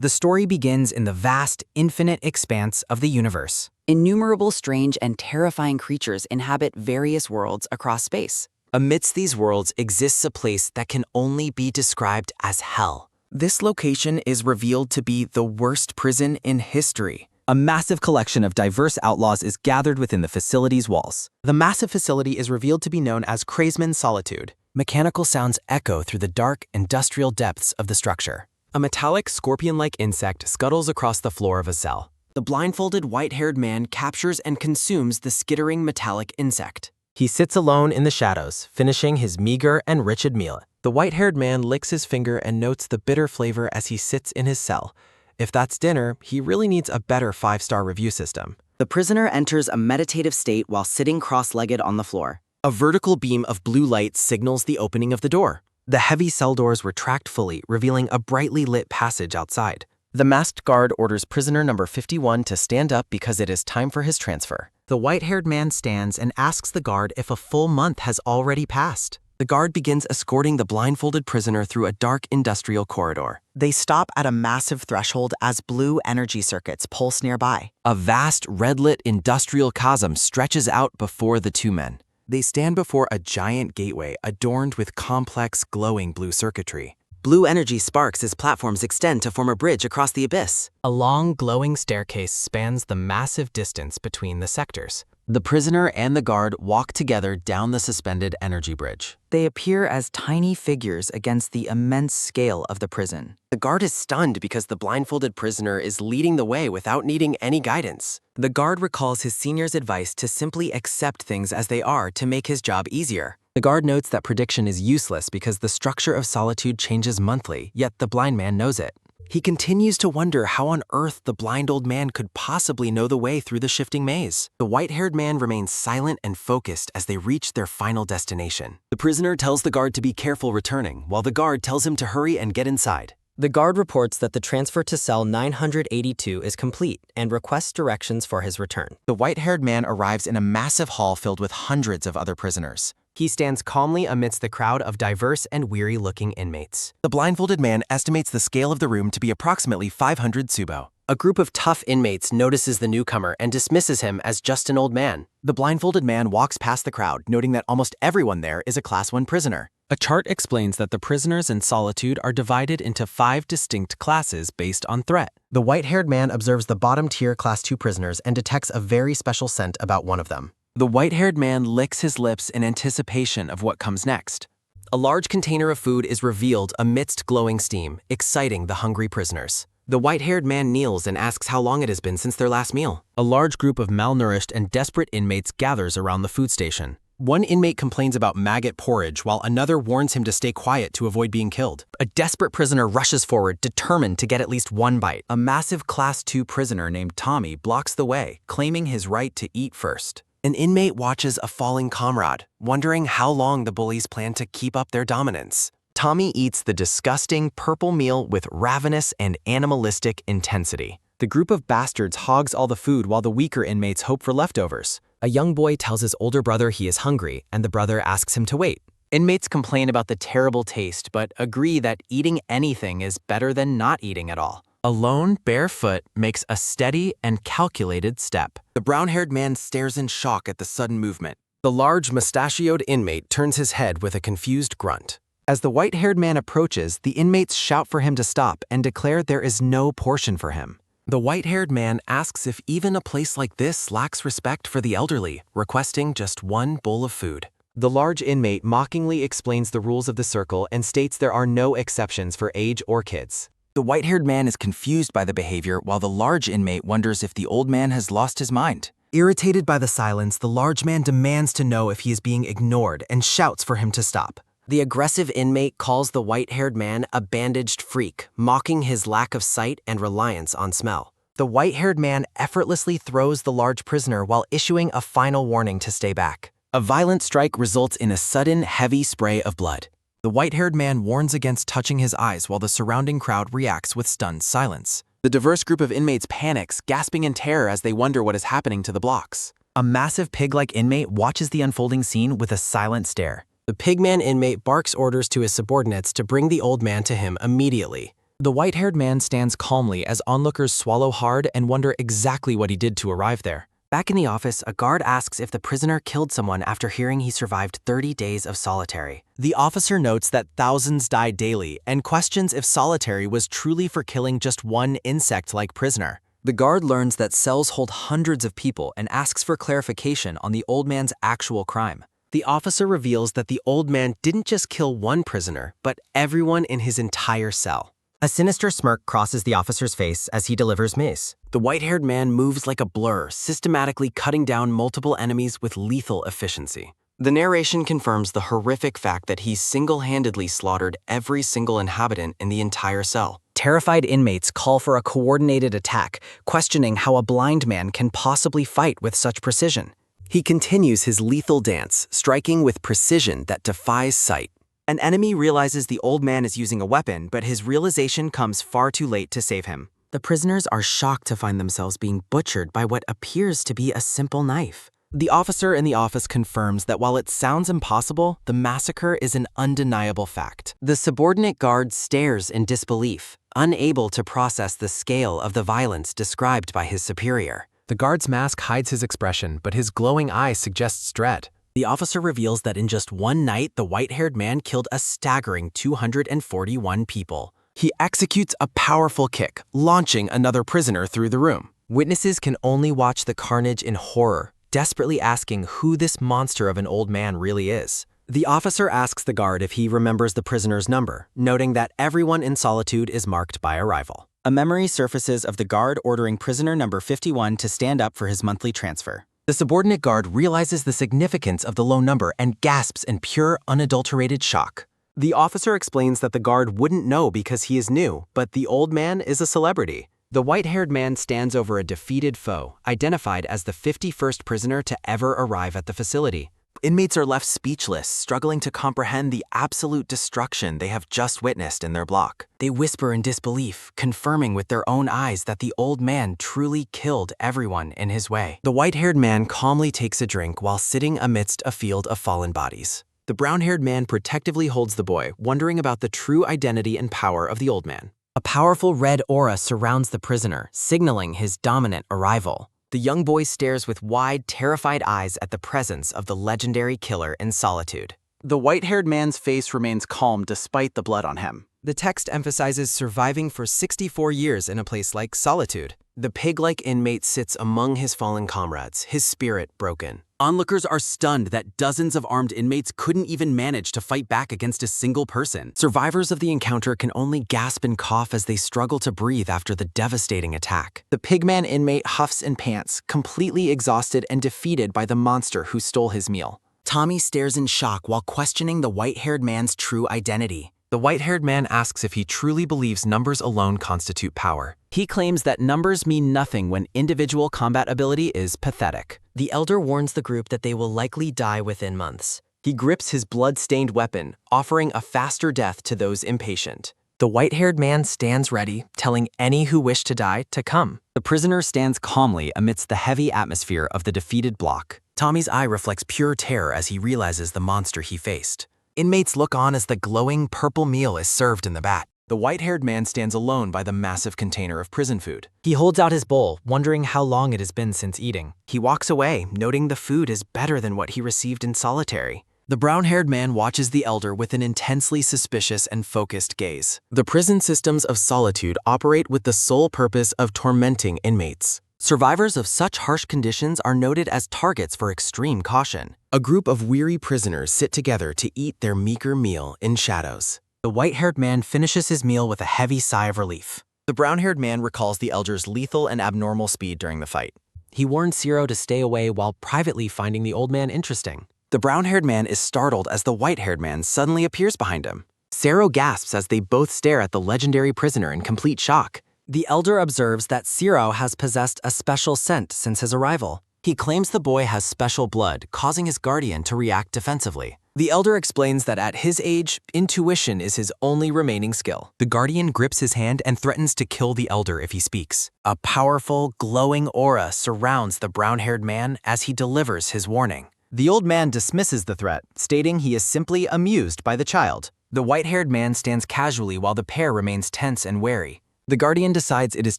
The story begins in the vast, infinite expanse of the universe. Innumerable strange and terrifying creatures inhabit various worlds across space. Amidst these worlds exists a place that can only be described as hell. This location is revealed to be the worst prison in history. A massive collection of diverse outlaws is gathered within the facility's walls. The massive facility is revealed to be known as Crazeman's Solitude. Mechanical sounds echo through the dark, industrial depths of the structure. A metallic, scorpion-like insect scuttles across the floor of a cell. The blindfolded, white-haired man captures and consumes the skittering metallic insect. He sits alone in the shadows, finishing his meager and wretched meal. The white-haired man licks his finger and notes the bitter flavor as he sits in his cell. If that's dinner, he really needs a better 5-star review system. The prisoner enters a meditative state while sitting cross-legged on the floor. A vertical beam of blue light signals the opening of the door. The heavy cell doors retract fully, revealing a brightly lit passage outside. The masked guard orders prisoner number 51 to stand up because it is time for his transfer. The white-haired man stands and asks the guard if a full month has already passed. The guard begins escorting the blindfolded prisoner through a dark industrial corridor. They stop at a massive threshold as blue energy circuits pulse nearby. A vast, red-lit industrial chasm stretches out before the two men. They stand before a giant gateway adorned with complex, glowing blue circuitry. Blue energy sparks as platforms extend to form a bridge across the abyss. A long, glowing staircase spans the massive distance between the sectors. The prisoner and the guard walk together down the suspended energy bridge. They appear as tiny figures against the immense scale of the prison. The guard is stunned because the blindfolded prisoner is leading the way without needing any guidance. The guard recalls his senior's advice to simply accept things as they are to make his job easier. The guard notes that prediction is useless because the structure of solitude changes monthly, yet the blind man knows it. He continues to wonder how on earth the blind old man could possibly know the way through the shifting maze. The white-haired man remains silent and focused as they reach their final destination. The prisoner tells the guard to be careful returning, while the guard tells him to hurry and get inside. The guard reports that the transfer to cell 982 is complete and requests directions for his return. The white-haired man arrives in a massive hall filled with hundreds of other prisoners. He stands calmly amidst the crowd of diverse and weary-looking inmates. The blindfolded man estimates the scale of the room to be approximately 500 tsubo. A group of tough inmates notices the newcomer and dismisses him as just an old man. The blindfolded man walks past the crowd, noting that almost everyone there is a Class 1 prisoner. A chart explains that the prisoners in Solitude are divided into 5 distinct classes based on threat. The white-haired man observes the bottom-tier Class 2 prisoners and detects a very special scent about one of them. The white-haired man licks his lips in anticipation of what comes next. A large container of food is revealed amidst glowing steam, exciting the hungry prisoners. The white-haired man kneels and asks how long it has been since their last meal. A large group of malnourished and desperate inmates gathers around the food station. One inmate complains about maggot porridge, while another warns him to stay quiet to avoid being killed. A desperate prisoner rushes forward, determined to get at least one bite. A massive Class 2 prisoner named Tommy blocks the way, claiming his right to eat first. An inmate watches a falling comrade, wondering how long the bullies plan to keep up their dominance. Tommy eats the disgusting purple meal with ravenous and animalistic intensity. The group of bastards hogs all the food while the weaker inmates hope for leftovers. A young boy tells his older brother he is hungry, and the brother asks him to wait. Inmates complain about the terrible taste, but agree that eating anything is better than not eating at all. Alone, barefoot, makes a steady and calculated step. The brown-haired man stares in shock at the sudden movement. The large, mustachioed inmate turns his head with a confused grunt. As the white-haired man approaches, the inmates shout for him to stop and declare there is no portion for him. The white-haired man asks if even a place like this lacks respect for the elderly, requesting just one bowl of food. The large inmate mockingly explains the rules of the circle and states there are no exceptions for age or kids. The white-haired man is confused by the behavior, while the large inmate wonders if the old man has lost his mind. Irritated by the silence, the large man demands to know if he is being ignored and shouts for him to stop. The aggressive inmate calls the white-haired man a bandaged freak, mocking his lack of sight and reliance on smell. The white-haired man effortlessly throws the large prisoner while issuing a final warning to stay back. A violent strike results in a sudden, heavy spray of blood. The white-haired man warns against touching his eyes while the surrounding crowd reacts with stunned silence. The diverse group of inmates panics, gasping in terror as they wonder what is happening to the blocks. A massive pig-like inmate watches the unfolding scene with a silent stare. The pigman inmate barks orders to his subordinates to bring the old man to him immediately. The white-haired man stands calmly as onlookers swallow hard and wonder exactly what he did to arrive there. Back in the office, a guard asks if the prisoner killed someone after hearing he survived 30 days of solitary. The officer notes that thousands die daily and questions if solitary was truly for killing just one insect-like prisoner. The guard learns that cells hold hundreds of people and asks for clarification on the old man's actual crime. The officer reveals that the old man didn't just kill one prisoner, but everyone in his entire cell. A sinister smirk crosses the officer's face as he delivers mace. The white-haired man moves like a blur, systematically cutting down multiple enemies with lethal efficiency. The narration confirms the horrific fact that he single-handedly slaughtered every single inhabitant in the entire cell. Terrified inmates call for a coordinated attack, questioning how a blind man can possibly fight with such precision. He continues his lethal dance, striking with precision that defies sight. An enemy realizes the old man is using a weapon, but his realization comes far too late to save him. The prisoners are shocked to find themselves being butchered by what appears to be a simple knife. The officer in the office confirms that while it sounds impossible, the massacre is an undeniable fact. The subordinate guard stares in disbelief, unable to process the scale of the violence described by his superior. The guard's mask hides his expression, but his glowing eye suggests dread. The officer reveals that in just one night, the white-haired man killed a staggering 241 people. He executes a powerful kick, launching another prisoner through the room. Witnesses can only watch the carnage in horror, desperately asking who this monster of an old man really is. The officer asks the guard if he remembers the prisoner's number, noting that everyone in solitude is marked by arrival. A memory surfaces of the guard ordering prisoner number 51 to stand up for his monthly transfer. The subordinate guard realizes the significance of the low number and gasps in pure, unadulterated shock. The officer explains that the guard wouldn't know because he is new, but the old man is a celebrity. The white-haired man stands over a defeated foe, identified as the 51st prisoner to ever arrive at the facility. Inmates are left speechless, struggling to comprehend the absolute destruction they have just witnessed in their block. They whisper in disbelief, confirming with their own eyes that the old man truly killed everyone in his way. The white-haired man calmly takes a drink while sitting amidst a field of fallen bodies. The brown-haired man protectively holds the boy, wondering about the true identity and power of the old man. A powerful red aura surrounds the prisoner, signaling his dominant arrival. The young boy stares with wide, terrified eyes at the presence of the legendary killer in solitude. The white-haired man's face remains calm despite the blood on him. The text emphasizes surviving for 64 years in a place like solitude. The pig-like inmate sits among his fallen comrades, his spirit broken. Onlookers are stunned that dozens of armed inmates couldn't even manage to fight back against a single person. Survivors of the encounter can only gasp and cough as they struggle to breathe after the devastating attack. The pigman inmate huffs and pants, completely exhausted and defeated by the monster who stole his meal. Tommy stares in shock while questioning the white-haired man's true identity. The white-haired man asks if he truly believes numbers alone constitute power. He claims that numbers mean nothing when individual combat ability is pathetic. The elder warns the group that they will likely die within months. He grips his blood-stained weapon, offering a faster death to those impatient. The white-haired man stands ready, telling any who wish to die to come. The prisoner stands calmly amidst the heavy atmosphere of the defeated block. Tommy's eye reflects pure terror as he realizes the monster he faced. Inmates look on as the glowing purple meal is served in the vat. The white-haired man stands alone by the massive container of prison food. He holds out his bowl, wondering how long it has been since eating. He walks away, noting the food is better than what he received in solitary. The brown-haired man watches the elder with an intensely suspicious and focused gaze. The prison systems of solitude operate with the sole purpose of tormenting inmates. Survivors of such harsh conditions are noted as targets for extreme caution. A group of weary prisoners sit together to eat their meager meal in shadows. The white-haired man finishes his meal with a heavy sigh of relief. The brown-haired man recalls the elder's lethal and abnormal speed during the fight. He warns Ciro to stay away while privately finding the old man interesting. The brown-haired man is startled as the white-haired man suddenly appears behind him. Ciro gasps as they both stare at the legendary prisoner in complete shock. The elder observes that Ciro has possessed a special scent since his arrival. He claims the boy has special blood, causing his guardian to react defensively. The elder explains that at his age, intuition is his only remaining skill. The guardian grips his hand and threatens to kill the elder if he speaks. A powerful, glowing aura surrounds the brown-haired man as he delivers his warning. The old man dismisses the threat, stating he is simply amused by the child. The white-haired man stands casually while the pair remains tense and wary. The Guardian decides it is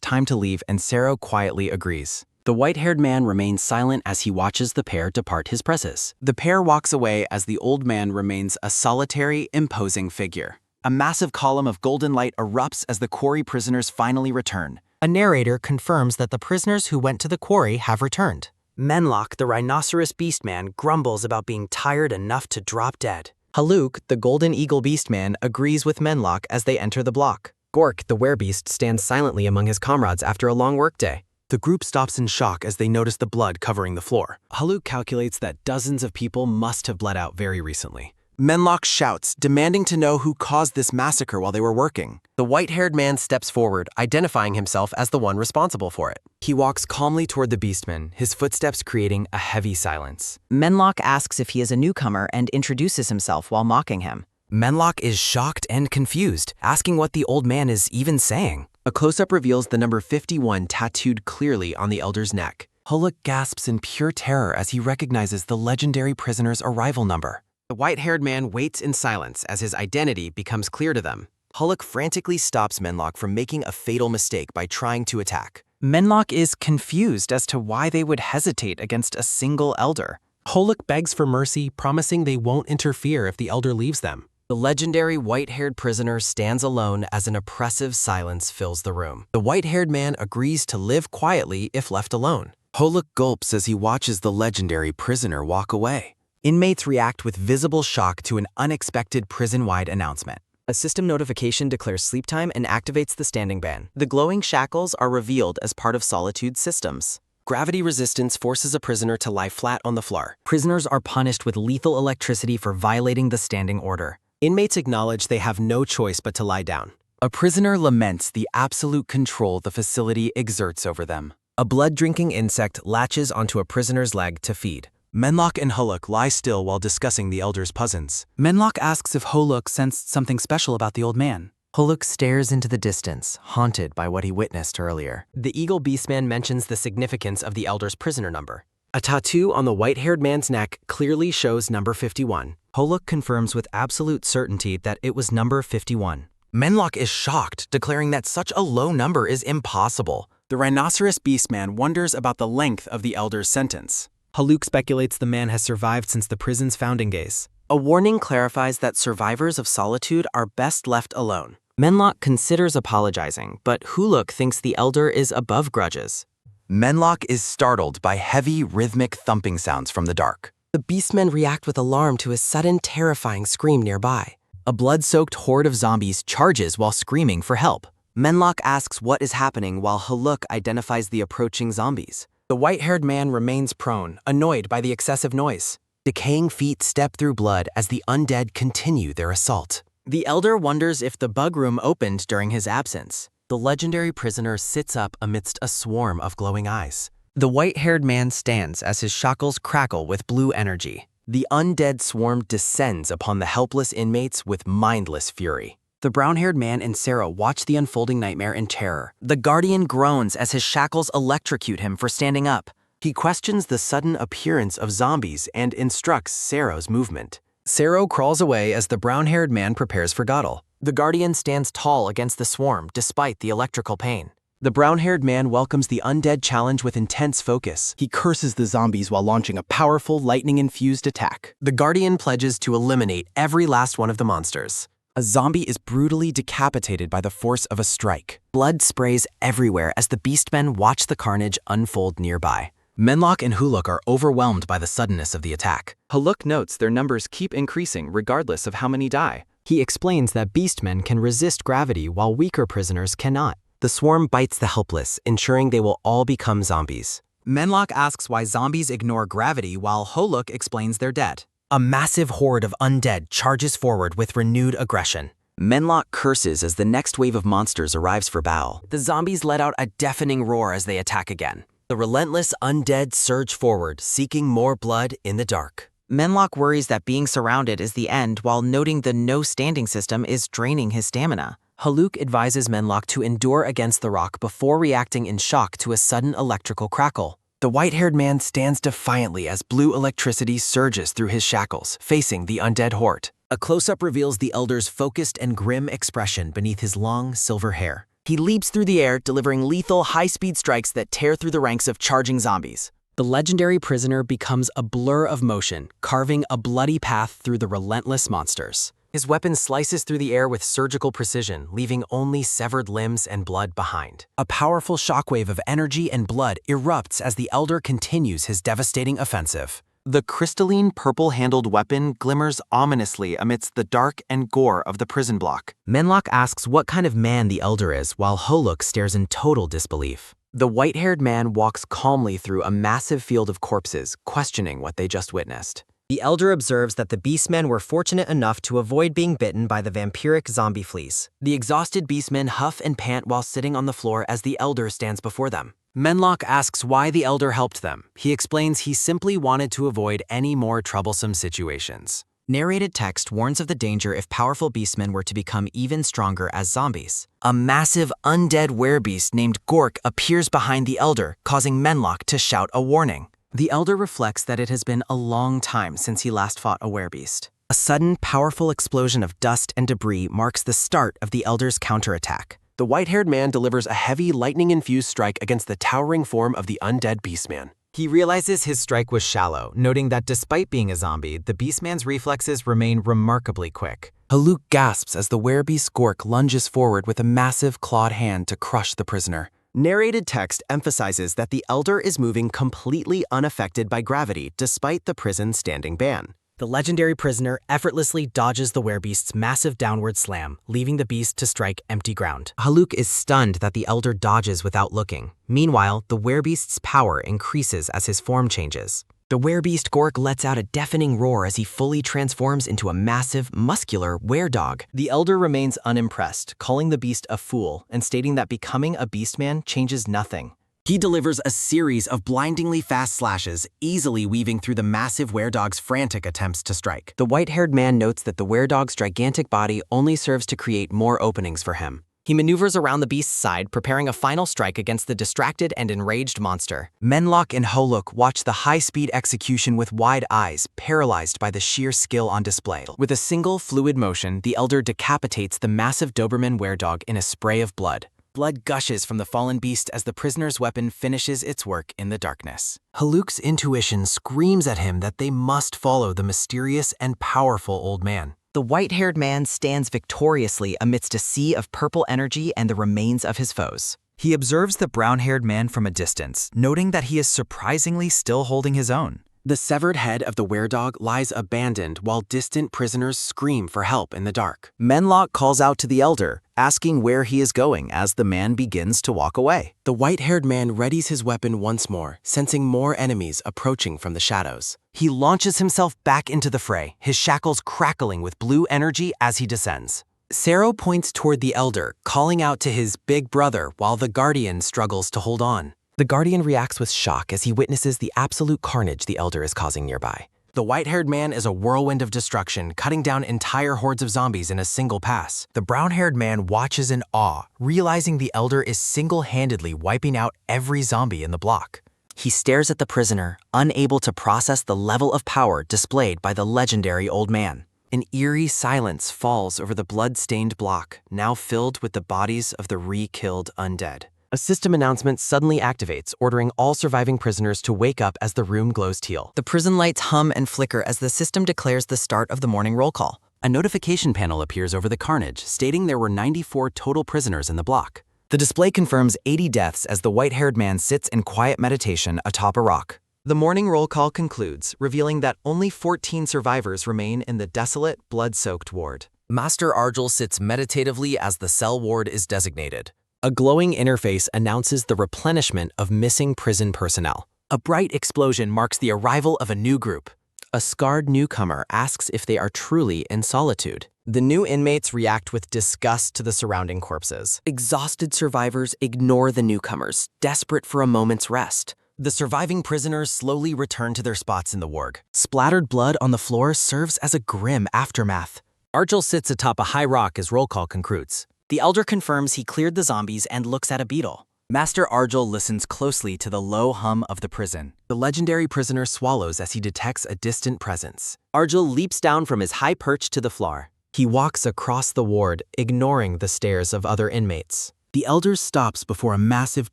time to leave and Sero quietly agrees. The white-haired man remains silent as he watches the pair depart his presence. The pair walks away as the old man remains a solitary, imposing figure. A massive column of golden light erupts as the quarry prisoners finally return. A narrator confirms that the prisoners who went to the quarry have returned. Menlok, the rhinoceros beastman, grumbles about being tired enough to drop dead. Haluk, the golden eagle beastman, agrees with Menlok as they enter the block. Gork, the werebeast, stands silently among his comrades after a long workday. The group stops in shock as they notice the blood covering the floor. Haluk calculates that dozens of people must have bled out very recently. Menlok shouts, demanding to know who caused this massacre while they were working. The white-haired man steps forward, identifying himself as the one responsible for it. He walks calmly toward the beastman, his footsteps creating a heavy silence. Menlok asks if he is a newcomer and introduces himself while mocking him. Menlok is shocked and confused, asking what the old man is even saying. A close-up reveals the number 51 tattooed clearly on the elder's neck. Haluk gasps in pure terror as he recognizes the legendary prisoner's arrival number. The white-haired man waits in silence as his identity becomes clear to them. Haluk frantically stops Menlok from making a fatal mistake by trying to attack. Menlok is confused as to why they would hesitate against a single elder. Haluk begs for mercy, promising they won't interfere if the elder leaves them. The legendary white-haired prisoner stands alone as an oppressive silence fills the room. The white-haired man agrees to live quietly if left alone. Haluk gulps as he watches the legendary prisoner walk away. Inmates react with visible shock to an unexpected prison-wide announcement. A system notification declares sleep time and activates the standing ban. The glowing shackles are revealed as part of Solitude's systems. Gravity resistance forces a prisoner to lie flat on the floor. Prisoners are punished with lethal electricity for violating the standing order. Inmates acknowledge they have no choice but to lie down. A prisoner laments the absolute control the facility exerts over them. A blood-drinking insect latches onto a prisoner's leg to feed. Menlok and Haluk lie still while discussing the elder's puzzles. Menlok asks if Haluk sensed something special about the old man. Haluk stares into the distance, haunted by what he witnessed earlier. The eagle beastman mentions the significance of the elder's prisoner number. A tattoo on the white-haired man's neck clearly shows number 51. Haluk confirms with absolute certainty that it was number 51. Menlok is shocked, declaring that such a low number is impossible. The rhinoceros beastman wonders about the length of the elder's sentence. Haluk speculates the man has survived since the prison's founding days. A warning clarifies that survivors of solitude are best left alone. Menlok considers apologizing, but Haluk thinks the elder is above grudges. Menlok is startled by heavy, rhythmic thumping sounds from the dark. The beastmen react with alarm to a sudden, terrifying scream nearby. A blood-soaked horde of zombies charges while screaming for help. Menlok asks what is happening while Haluk identifies the approaching zombies. The white-haired man remains prone, annoyed by the excessive noise. Decaying feet step through blood as the undead continue their assault. The elder wonders if the bug room opened during his absence. The legendary prisoner sits up amidst a swarm of glowing eyes. The white-haired man stands as his shackles crackle with blue energy. The undead swarm descends upon the helpless inmates with mindless fury. The brown-haired man and Sarah watch the unfolding nightmare in terror. The Guardian groans as his shackles electrocute him for standing up. He questions the sudden appearance of zombies and instructs Sero's movement. Sero crawls away as the brown-haired man prepares for battle. The Guardian stands tall against the swarm despite the electrical pain. The brown-haired man welcomes the undead challenge with intense focus. He curses the zombies while launching a powerful, lightning-infused attack. The Guardian pledges to eliminate every last one of the monsters. A zombie is brutally decapitated by the force of a strike. Blood sprays everywhere as the beastmen watch the carnage unfold nearby. Menlok and Haluk are overwhelmed by the suddenness of the attack. Haluk notes their numbers keep increasing regardless of how many die. He explains that beastmen can resist gravity while weaker prisoners cannot. The swarm bites the helpless, ensuring they will all become zombies. Menlok asks why zombies ignore gravity while Haluk explains their debt. A massive horde of undead charges forward with renewed aggression. Menlok curses as the next wave of monsters arrives for battle. The zombies let out a deafening roar as they attack again. The relentless undead surge forward, seeking more blood in the dark. Menlok worries that being surrounded is the end while noting the no-standing system is draining his stamina. Haluk advises Menlok to endure against the rock before reacting in shock to a sudden electrical crackle. The white-haired man stands defiantly as blue electricity surges through his shackles, facing the undead horde. A close-up reveals the Elder's focused and grim expression beneath his long, silver hair. He leaps through the air, delivering lethal, high-speed strikes that tear through the ranks of charging zombies. The legendary prisoner becomes a blur of motion, carving a bloody path through the relentless monsters. His weapon slices through the air with surgical precision, leaving only severed limbs and blood behind. A powerful shockwave of energy and blood erupts as the Elder continues his devastating offensive. The crystalline purple-handled weapon glimmers ominously amidst the dark and gore of the prison block. Manhwa asks what kind of man the Elder is, while Holuk stares in total disbelief. The white-haired man walks calmly through a massive field of corpses, questioning what they just witnessed. The Elder observes that the beastmen were fortunate enough to avoid being bitten by the vampiric zombie fleas. The exhausted beastmen huff and pant while sitting on the floor as the Elder stands before them. Manhwa asks why the Elder helped them. He explains he simply wanted to avoid any more troublesome situations. Narrated text warns of the danger if powerful beastmen were to become even stronger as zombies. A massive undead werebeast named Gork appears behind the Elder, causing Manhwa to shout a warning. The Elder reflects that it has been a long time since he last fought a werebeast. A sudden, powerful explosion of dust and debris marks the start of the Elder's counterattack. The white-haired man delivers a heavy, lightning-infused strike against the towering form of the undead beastman. He realizes his strike was shallow, noting that despite being a zombie, the beastman's reflexes remain remarkably quick. Holuk gasps as the werebeast Gork lunges forward with a massive clawed hand to crush the prisoner. Narrated text emphasizes that the Elder is moving completely unaffected by gravity despite the prison's standing ban. The legendary prisoner effortlessly dodges the werebeast's massive downward slam, leaving the beast to strike empty ground. Holuk is stunned that the Elder dodges without looking. Meanwhile, the werebeast's power increases as his form changes. The werebeast Gork lets out a deafening roar as he fully transforms into a massive, muscular were-dog. The Elder remains unimpressed, calling the beast a fool and stating that becoming a beastman changes nothing. He delivers a series of blindingly fast slashes, easily weaving through the massive were-dog's frantic attempts to strike. The white-haired man notes that the were-dog's gigantic body only serves to create more openings for him. He maneuvers around the beast's side, preparing a final strike against the distracted and enraged monster. Manhwa and Holuk watch the high-speed execution with wide eyes, paralyzed by the sheer skill on display. With a single fluid motion, the Elder decapitates the massive Doberman were-dog in a spray of blood. Blood gushes from the fallen beast as the prisoner's weapon finishes its work in the darkness. Holuk's intuition screams at him that they must follow the mysterious and powerful old man. The white-haired man stands victoriously amidst a sea of purple energy and the remains of his foes. He observes the brown-haired man from a distance, noting that he is surprisingly still holding his own. The severed head of the were-dog lies abandoned while distant prisoners scream for help in the dark. Manhwa calls out to the Elder, asking where he is going as the man begins to walk away. The white-haired man readies his weapon once more, sensing more enemies approaching from the shadows. He launches himself back into the fray, his shackles crackling with blue energy as he descends. Sero points toward the Elder, calling out to his big brother while the Guardian struggles to hold on. The Guardian reacts with shock as he witnesses the absolute carnage the Elder is causing nearby. The white-haired man is a whirlwind of destruction, cutting down entire hordes of zombies in a single pass. The brown-haired man watches in awe, realizing the Elder is single-handedly wiping out every zombie in the block. He stares at the prisoner, unable to process the level of power displayed by the legendary old man. An eerie silence falls over the blood-stained block, now filled with the bodies of the re-killed undead. A system announcement suddenly activates, ordering all surviving prisoners to wake up as the room glows teal. The prison lights hum and flicker as the system declares the start of the morning roll call. A notification panel appears over the carnage, stating there were 94 total prisoners in the block. The display confirms 80 deaths as the white-haired man sits in quiet meditation atop a rock. The morning roll call concludes, revealing that only 14 survivors remain in the desolate, blood-soaked ward. Master Argel sits meditatively as the cell ward is designated. A glowing interface announces the replenishment of missing prison personnel. A bright explosion marks the arrival of a new group. A scarred newcomer asks if they are truly in solitude. The new inmates react with disgust to the surrounding corpses. Exhausted survivors ignore the newcomers, desperate for a moment's rest. The surviving prisoners slowly return to their spots in the ward. Splattered blood on the floor serves as a grim aftermath. Argel sits atop a high rock as roll call concludes. The Elder confirms he cleared the zombies and looks at a beetle. Master Argel listens closely to the low hum of the prison. The legendary prisoner swallows as he detects a distant presence. Argel leaps down from his high perch to the floor. He walks across the ward, ignoring the stares of other inmates. The elder stops before a massive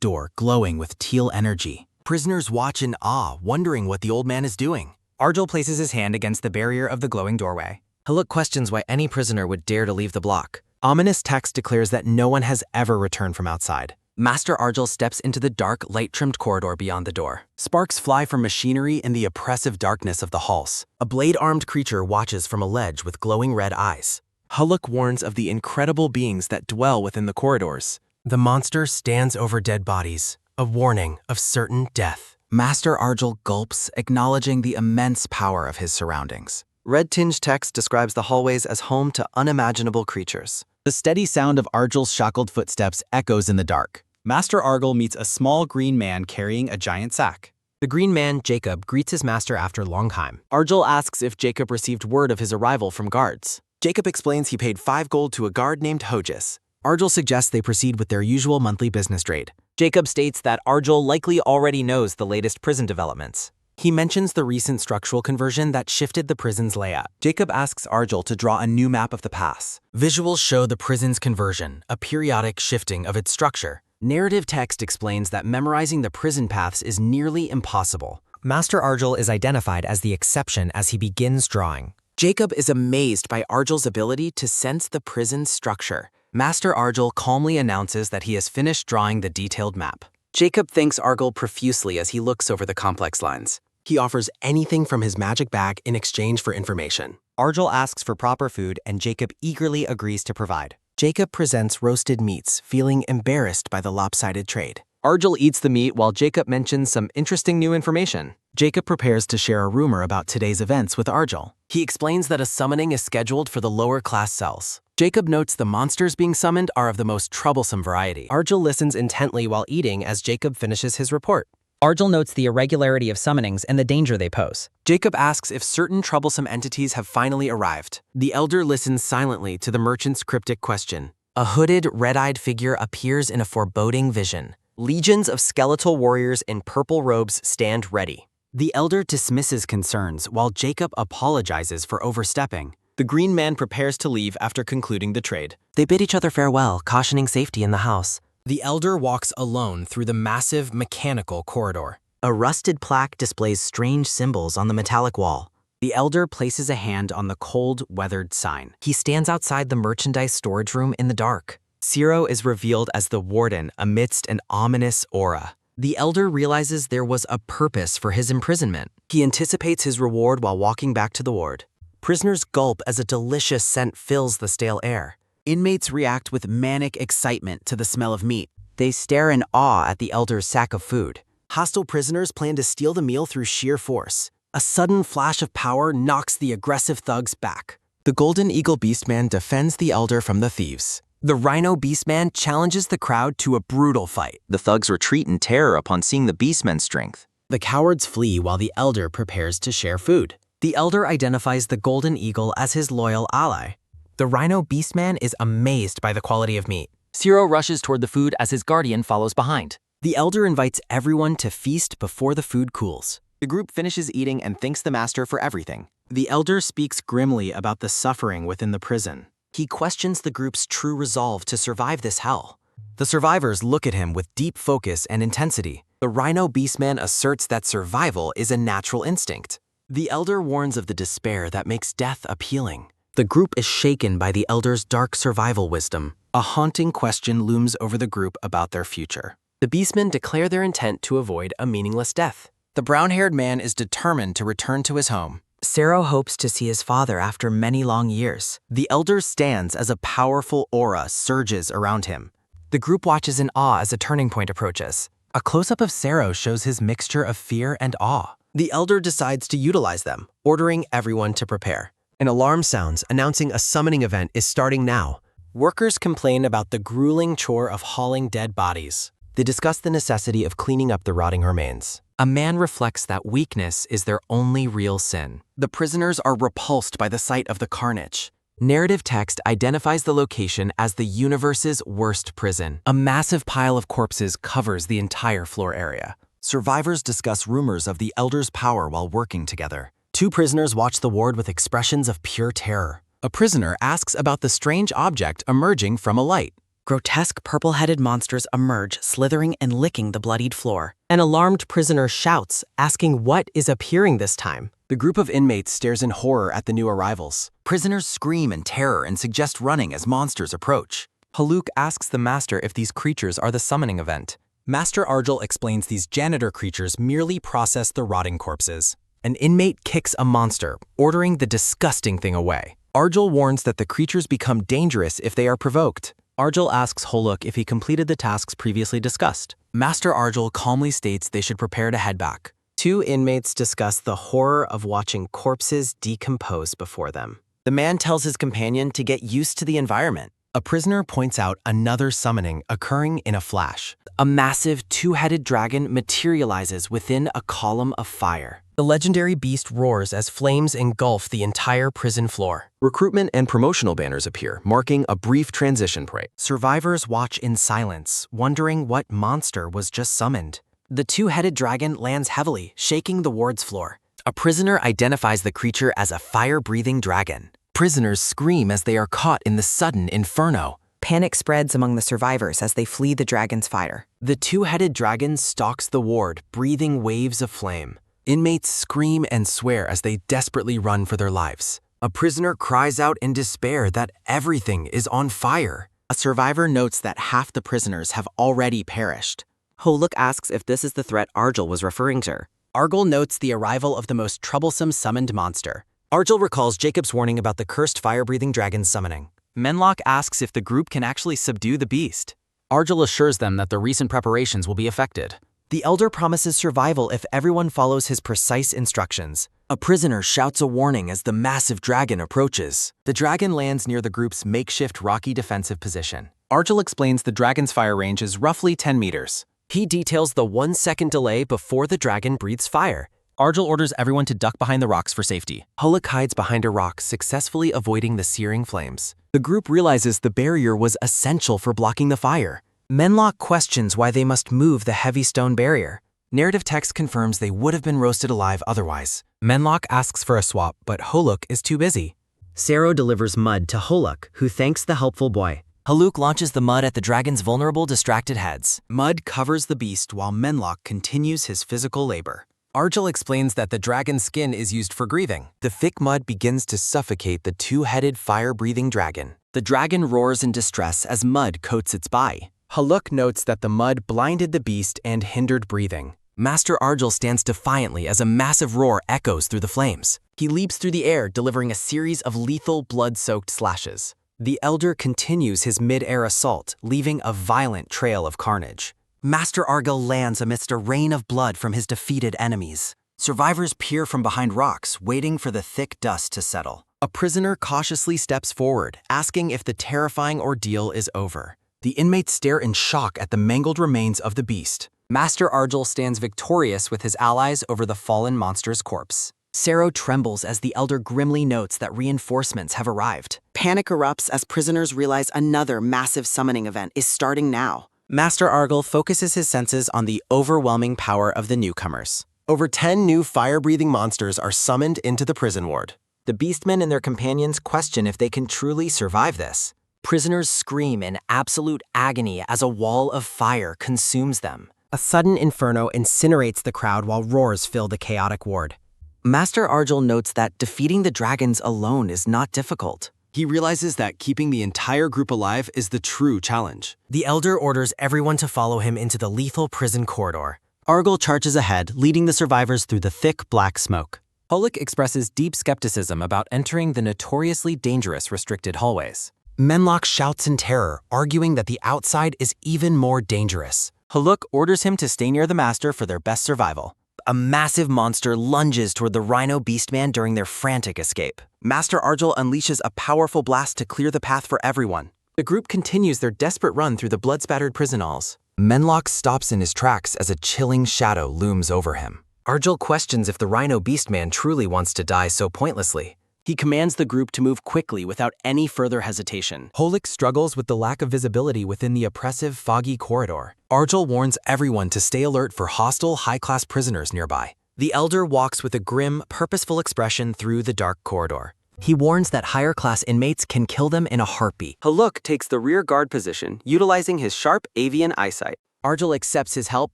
door glowing with teal energy. Prisoners watch in awe, wondering what the old man is doing. Argel places his hand against the barrier of the glowing doorway. Haluk questions why any prisoner would dare to leave the block. Ominous text declares that no one has ever returned from outside. Master Argel steps into the dark, light-trimmed corridor beyond the door. Sparks fly from machinery in the oppressive darkness of the halls. A blade-armed creature watches from a ledge with glowing red eyes. Haluk warns of the incredible beings that dwell within the corridors. The monster stands over dead bodies, a warning of certain death. Master Argel gulps, acknowledging the immense power of his surroundings. Red-tinged text describes the hallways as home to unimaginable creatures. The steady sound of Argel's shackled footsteps echoes in the dark. Master Argel meets a small green man carrying a giant sack. The green man, Jacob, greets his master after a long time. Argel asks if Jacob received word of his arrival from guards. Jacob explains he paid 5 gold to a guard named Hojis. Argel suggests they proceed with their usual monthly business trade. Jacob states that Argel likely already knows the latest prison developments. He mentions the recent structural conversion that shifted the prison's layout. Jacob asks Argel to draw a new map of the pass. Visuals show the prison's conversion, a periodic shifting of its structure. Narrative text explains that memorizing the prison paths is nearly impossible. Master Argel is identified as the exception as he begins drawing. Jacob is amazed by Argel's ability to sense the prison's structure. Master Argel calmly announces that he has finished drawing the detailed map. Jacob thanks Argel profusely as he looks over the complex lines. He offers anything from his magic bag in exchange for information. Argel asks for proper food, and Jacob eagerly agrees to provide. Jacob presents roasted meats, feeling embarrassed by the lopsided trade. Argel eats the meat while Jacob mentions some interesting new information. Jacob prepares to share a rumor about today's events with Argel. He explains that a summoning is scheduled for the lower class cells. Jacob notes the monsters being summoned are of the most troublesome variety. Argel listens intently while eating as Jacob finishes his report. Argel notes the irregularity of summonings and the danger they pose. Jacob asks if certain troublesome entities have finally arrived. The elder listens silently to the merchant's cryptic question. A hooded, red-eyed figure appears in a foreboding vision. Legions of skeletal warriors in purple robes stand ready. The elder dismisses concerns while Jacob apologizes for overstepping. The green man prepares to leave after concluding the trade. They bid each other farewell, cautioning safety in the house. The elder walks alone through the massive mechanical corridor. A rusted plaque displays strange symbols on the metallic wall. The elder places a hand on the cold, weathered sign. He stands outside the merchandise storage room in the dark. Ciro is revealed as the warden amidst an ominous aura. The elder realizes there was a purpose for his imprisonment. He anticipates his reward while walking back to the ward. Prisoners gulp as a delicious scent fills the stale air. Inmates react with manic excitement to the smell of meat. They stare in awe at the elder's sack of food. Hostile prisoners plan to steal the meal through sheer force. A sudden flash of power knocks the aggressive thugs back. The Golden Eagle Beastman defends the elder from the thieves. The Rhino Beastman challenges the crowd to a brutal fight. The thugs retreat in terror upon seeing the Beastman's strength. The cowards flee while the elder prepares to share food. The elder identifies the Golden Eagle as his loyal ally. The Rhino Beastman is amazed by the quality of meat. Ciro rushes toward the food as his guardian follows behind. The elder invites everyone to feast before the food cools. The group finishes eating and thanks the master for everything. The elder speaks grimly about the suffering within the prison. He questions the group's true resolve to survive this hell. The survivors look at him with deep focus and intensity. The Rhino Beastman asserts that survival is a natural instinct. The elder warns of the despair that makes death appealing. The group is shaken by the elder's dark survival wisdom. A haunting question looms over the group about their future. The beastmen declare their intent to avoid a meaningless death. The brown-haired man is determined to return to his home. Ciro hopes to see his father after many long years. The elder stands as a powerful aura surges around him. The group watches in awe as a turning point approaches. A close-up of Ciro shows his mixture of fear and awe. The elder decides to utilize them, ordering everyone to prepare. An alarm sounds, announcing a summoning event is starting now. Workers complain about the grueling chore of hauling dead bodies. They discuss the necessity of cleaning up the rotting remains. A man reflects that weakness is their only real sin. The prisoners are repulsed by the sight of the carnage. Narrative text identifies the location as the universe's worst prison. A massive pile of corpses covers the entire floor area. Survivors discuss rumors of the Elder's power while working together. Two prisoners watch the ward with expressions of pure terror. A prisoner asks about the strange object emerging from a light. Grotesque purple-headed monsters emerge, slithering and licking the bloodied floor. An alarmed prisoner shouts, asking what is appearing this time. The group of inmates stares in horror at the new arrivals. Prisoners scream in terror and suggest running as monsters approach. Haluk asks the master if these creatures are the summoning event. Master Argel explains these janitor creatures merely process the rotting corpses. An inmate kicks a monster, ordering the disgusting thing away. Argel warns that the creatures become dangerous if they are provoked. Argel asks Holuk if he completed the tasks previously discussed. Master Argel calmly states they should prepare to head back. Two inmates discuss the horror of watching corpses decompose before them. The man tells his companion to get used to the environment. A prisoner points out another summoning occurring in a flash. A massive two-headed dragon materializes within a column of fire. The legendary beast roars as flames engulf the entire prison floor. Recruitment and promotional banners appear, marking a brief transition point. Survivors watch in silence, wondering what monster was just summoned. The two-headed dragon lands heavily, shaking the ward's floor. A prisoner identifies the creature as a fire-breathing dragon. Prisoners scream as they are caught in the sudden inferno. Panic spreads among the survivors as they flee the dragon's fire. The two-headed dragon stalks the ward, breathing waves of flame. Inmates scream and swear as they desperately run for their lives. A prisoner cries out in despair that everything is on fire. A survivor notes that half the prisoners have already perished. Holuk asks if this is the threat Argel was referring to. Argel notes the arrival of the most troublesome summoned monster. Argel recalls Jacob's warning about the cursed fire-breathing dragon's summoning. Menlock asks if the group can actually subdue the beast. Argel assures them that the recent preparations will be effected. The Elder promises survival if everyone follows his precise instructions. A prisoner shouts a warning as the massive dragon approaches. The dragon lands near the group's makeshift rocky defensive position. Argel explains the dragon's fire range is roughly 10 meters. He details the 1-second delay before the dragon breathes fire. Argel orders everyone to duck behind the rocks for safety. Holuk hides behind a rock, successfully avoiding the searing flames. The group realizes the barrier was essential for blocking the fire. Menlock questions why they must move the heavy stone barrier. Narrative text confirms they would have been roasted alive otherwise. Menlock asks for a swap, but Holuk is too busy. Sero delivers mud to Holuk, who thanks the helpful boy. Haluk launches the mud at the dragon's vulnerable, distracted heads. Mud covers the beast while Menlock continues his physical labor. Argel explains that the dragon's skin is used for grieving. The thick mud begins to suffocate the two-headed fire-breathing dragon. The dragon roars in distress as mud coats its body. Haluk notes that the mud blinded the beast and hindered breathing. Master Argel stands defiantly as a massive roar echoes through the flames. He leaps through the air, delivering a series of lethal, blood-soaked slashes. The Elder continues his mid-air assault, leaving a violent trail of carnage. Master Argel lands amidst a rain of blood from his defeated enemies. Survivors peer from behind rocks, waiting for the thick dust to settle. A prisoner cautiously steps forward, asking if the terrifying ordeal is over. The inmates stare in shock at the mangled remains of the beast. Master Argel stands victorious with his allies over the fallen monster's corpse. Sero trembles as the Elder grimly notes that reinforcements have arrived. Panic erupts as prisoners realize another massive summoning event is starting now. Master Argel focuses his senses on the overwhelming power of the newcomers. Over 10 new fire-breathing monsters are summoned into the prison ward. The beastmen and their companions question if they can truly survive this. Prisoners scream in absolute agony as a wall of fire consumes them. A sudden inferno incinerates the crowd while roars fill the chaotic ward. Master Argel notes that defeating the dragons alone is not difficult. He realizes that keeping the entire group alive is the true challenge. The Elder orders everyone to follow him into the lethal prison corridor. Argel charges ahead, leading the survivors through the thick black smoke. Holuk expresses deep skepticism about entering the notoriously dangerous restricted hallways. Menlock shouts in terror, arguing that the outside is even more dangerous. Haluk orders him to stay near the master for their best survival. A massive monster lunges toward the Rhino Beastman during their frantic escape. Master Argel unleashes a powerful blast to clear the path for everyone. The group continues their desperate run through the blood-spattered prison halls. Menlock stops in his tracks as a chilling shadow looms over him. Argel questions if the Rhino Beastman truly wants to die so pointlessly. He commands the group to move quickly without any further hesitation. Holuk struggles with the lack of visibility within the oppressive, foggy corridor. Arjul warns everyone to stay alert for hostile, high-class prisoners nearby. The elder walks with a grim, purposeful expression through the dark corridor. He warns that higher-class inmates can kill them in a heartbeat. Holuk takes the rear guard position, utilizing his sharp avian eyesight. Arjul accepts his help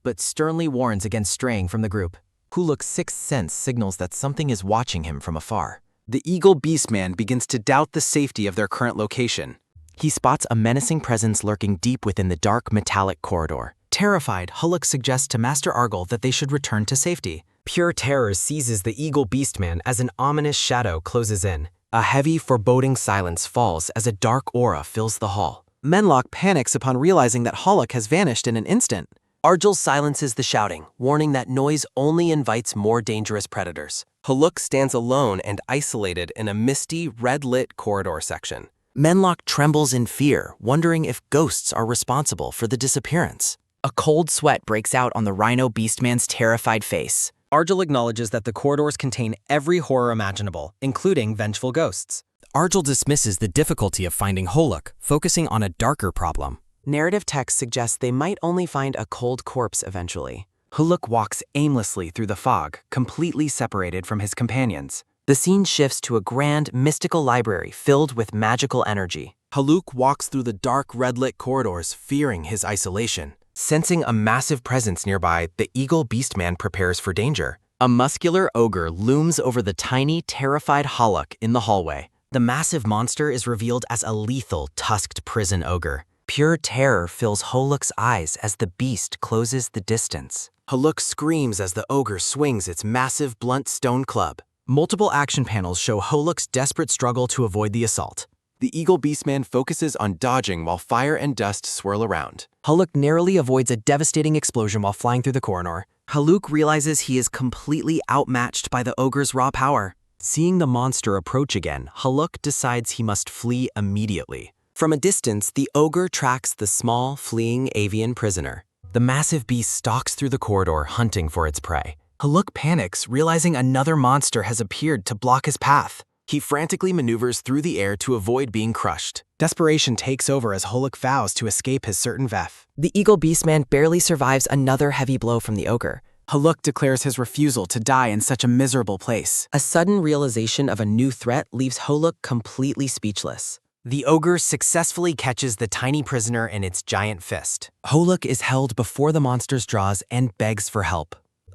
but sternly warns against straying from the group. Holuk's sixth sense signals that something is watching him from afar. The Eagle Beastman begins to doubt the safety of their current location. He spots a menacing presence lurking deep within the dark, metallic corridor. Terrified, Holuk suggests to Master Argel that they should return to safety. Pure terror seizes the Eagle Beastman as an ominous shadow closes in. A heavy, foreboding silence falls as a dark aura fills the hall. Menlock panics upon realizing that Holuk has vanished in an instant. Arjul silences the shouting, warning that noise only invites more dangerous predators. Holuk stands alone and isolated in a misty, red-lit corridor section. Menlock trembles in fear, wondering if ghosts are responsible for the disappearance. A cold sweat breaks out on the Rhino Beastman's terrified face. Arjul acknowledges that the corridors contain every horror imaginable, including vengeful ghosts. Arjul dismisses the difficulty of finding Holuk, focusing on a darker problem. Narrative text suggests they might only find a cold corpse eventually. Holuk walks aimlessly through the fog, completely separated from his companions. The scene shifts to a grand, mystical library filled with magical energy. Holuk walks through the dark, red-lit corridors, fearing his isolation. Sensing a massive presence nearby, the Eagle Beastman prepares for danger. A muscular ogre looms over the tiny, terrified Holuk in the hallway. The massive monster is revealed as a lethal, tusked prison ogre. Pure terror fills Holuk's eyes as the beast closes the distance. Holuk screams as the ogre swings its massive, blunt stone club. Multiple action panels show Holuk's desperate struggle to avoid the assault. The Eagle Beastman focuses on dodging while fire and dust swirl around. Holuk narrowly avoids a devastating explosion while flying through the corridor. Holuk realizes he is completely outmatched by the ogre's raw power. Seeing the monster approach again, Holuk decides he must flee immediately. From a distance, the ogre tracks the small, fleeing avian prisoner. The massive beast stalks through the corridor, hunting for its prey. Holuk panics, realizing another monster has appeared to block his path. He frantically maneuvers through the air to avoid being crushed. Desperation takes over as Holuk vows to escape his certain Veth. The Eagle Beastman barely survives another heavy blow from the ogre. Holuk declares his refusal to die in such a miserable place. A sudden realization of a new threat leaves Holuk completely speechless. The ogre successfully catches the tiny prisoner in its giant fist. Holuk is held before the monster's jaws and begs for help.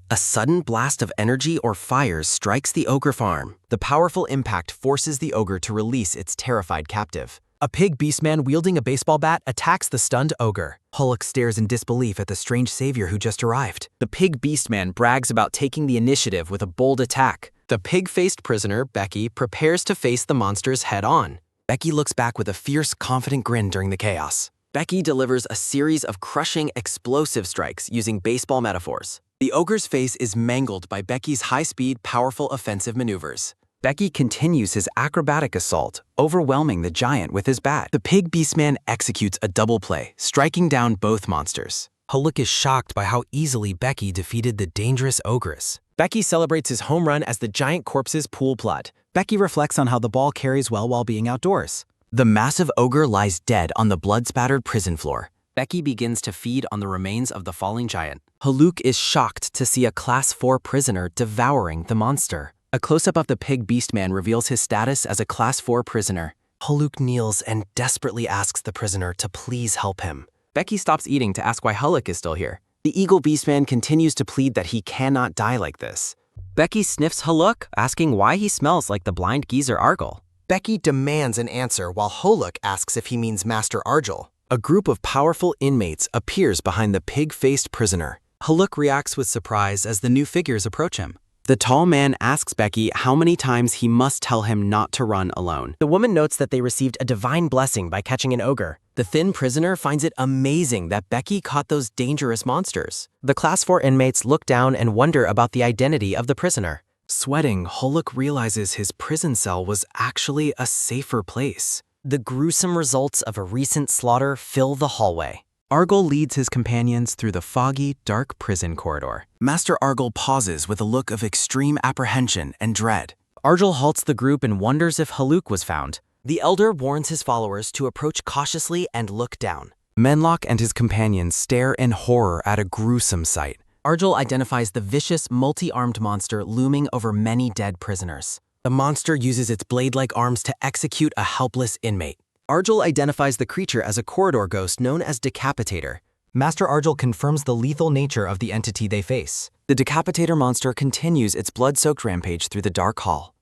A sudden blast of energy or fires strikes the ogre farm. The powerful impact forces the ogre to release its terrified captive. A pig beastman wielding a baseball bat attacks the stunned ogre. Holuk stares in disbelief at the strange savior who just arrived. The pig beastman brags about taking the initiative with a bold attack. The pig-faced prisoner, Becky, prepares to face the monsters head-on. Becky looks back with a fierce, confident grin during the chaos. Becky delivers a series of crushing, explosive strikes using baseball metaphors. The ogre's face is mangled by Becky's high-speed, powerful offensive maneuvers. Becky continues his acrobatic assault, overwhelming the giant with his bat. The pig beastman executes a double play, striking down both monsters. Holuk is shocked by how easily Becky defeated the dangerous ogress. Becky celebrates his home run as the giant corpses pool blood. Becky reflects on how the ball carries well while being outdoors. The massive ogre lies dead on the blood-spattered prison floor. Becky begins to feed on the remains of the falling giant. Holuk is shocked to see a Class 4 prisoner devouring the monster. A close-up of the pig beastman reveals his status as a Class 4 prisoner. Holuk kneels and desperately asks the prisoner to please help him. Becky stops eating to ask why Holuk is still here. The Eagle Beastman continues to plead that he cannot die like this. Becky sniffs Holuk, asking why he smells like the blind geezer Argel. Becky demands an answer while Holuk asks if he means Master Argel. A group of powerful inmates appears behind the pig-faced prisoner. Holuk reacts with surprise as the new figures approach him. The tall man asks Becky how many times he must tell him not to run alone. The woman notes that they received a divine blessing by catching an ogre. The thin prisoner finds it amazing that Becky caught those dangerous monsters. The Class 4 inmates look down and wonder about the identity of the prisoner. Sweating, Holuk realizes his prison cell was actually a safer place. The gruesome results of a recent slaughter fill the hallway. Argel leads his companions through the foggy, dark prison corridor. Master Argel pauses with a look of extreme apprehension and dread. Arjul halts the group and wonders if Haluk was found. The elder warns his followers to approach cautiously and look down. Manhwa and his companions stare in horror at a gruesome sight. Arjul identifies the vicious, multi-armed monster looming over many dead prisoners. The monster uses its blade-like arms to execute a helpless inmate. Arjul identifies the creature as a corridor ghost known as Decapitator. Master Arjul confirms the lethal nature of the entity they face. The Decapitator monster continues its blood-soaked rampage through the dark hall.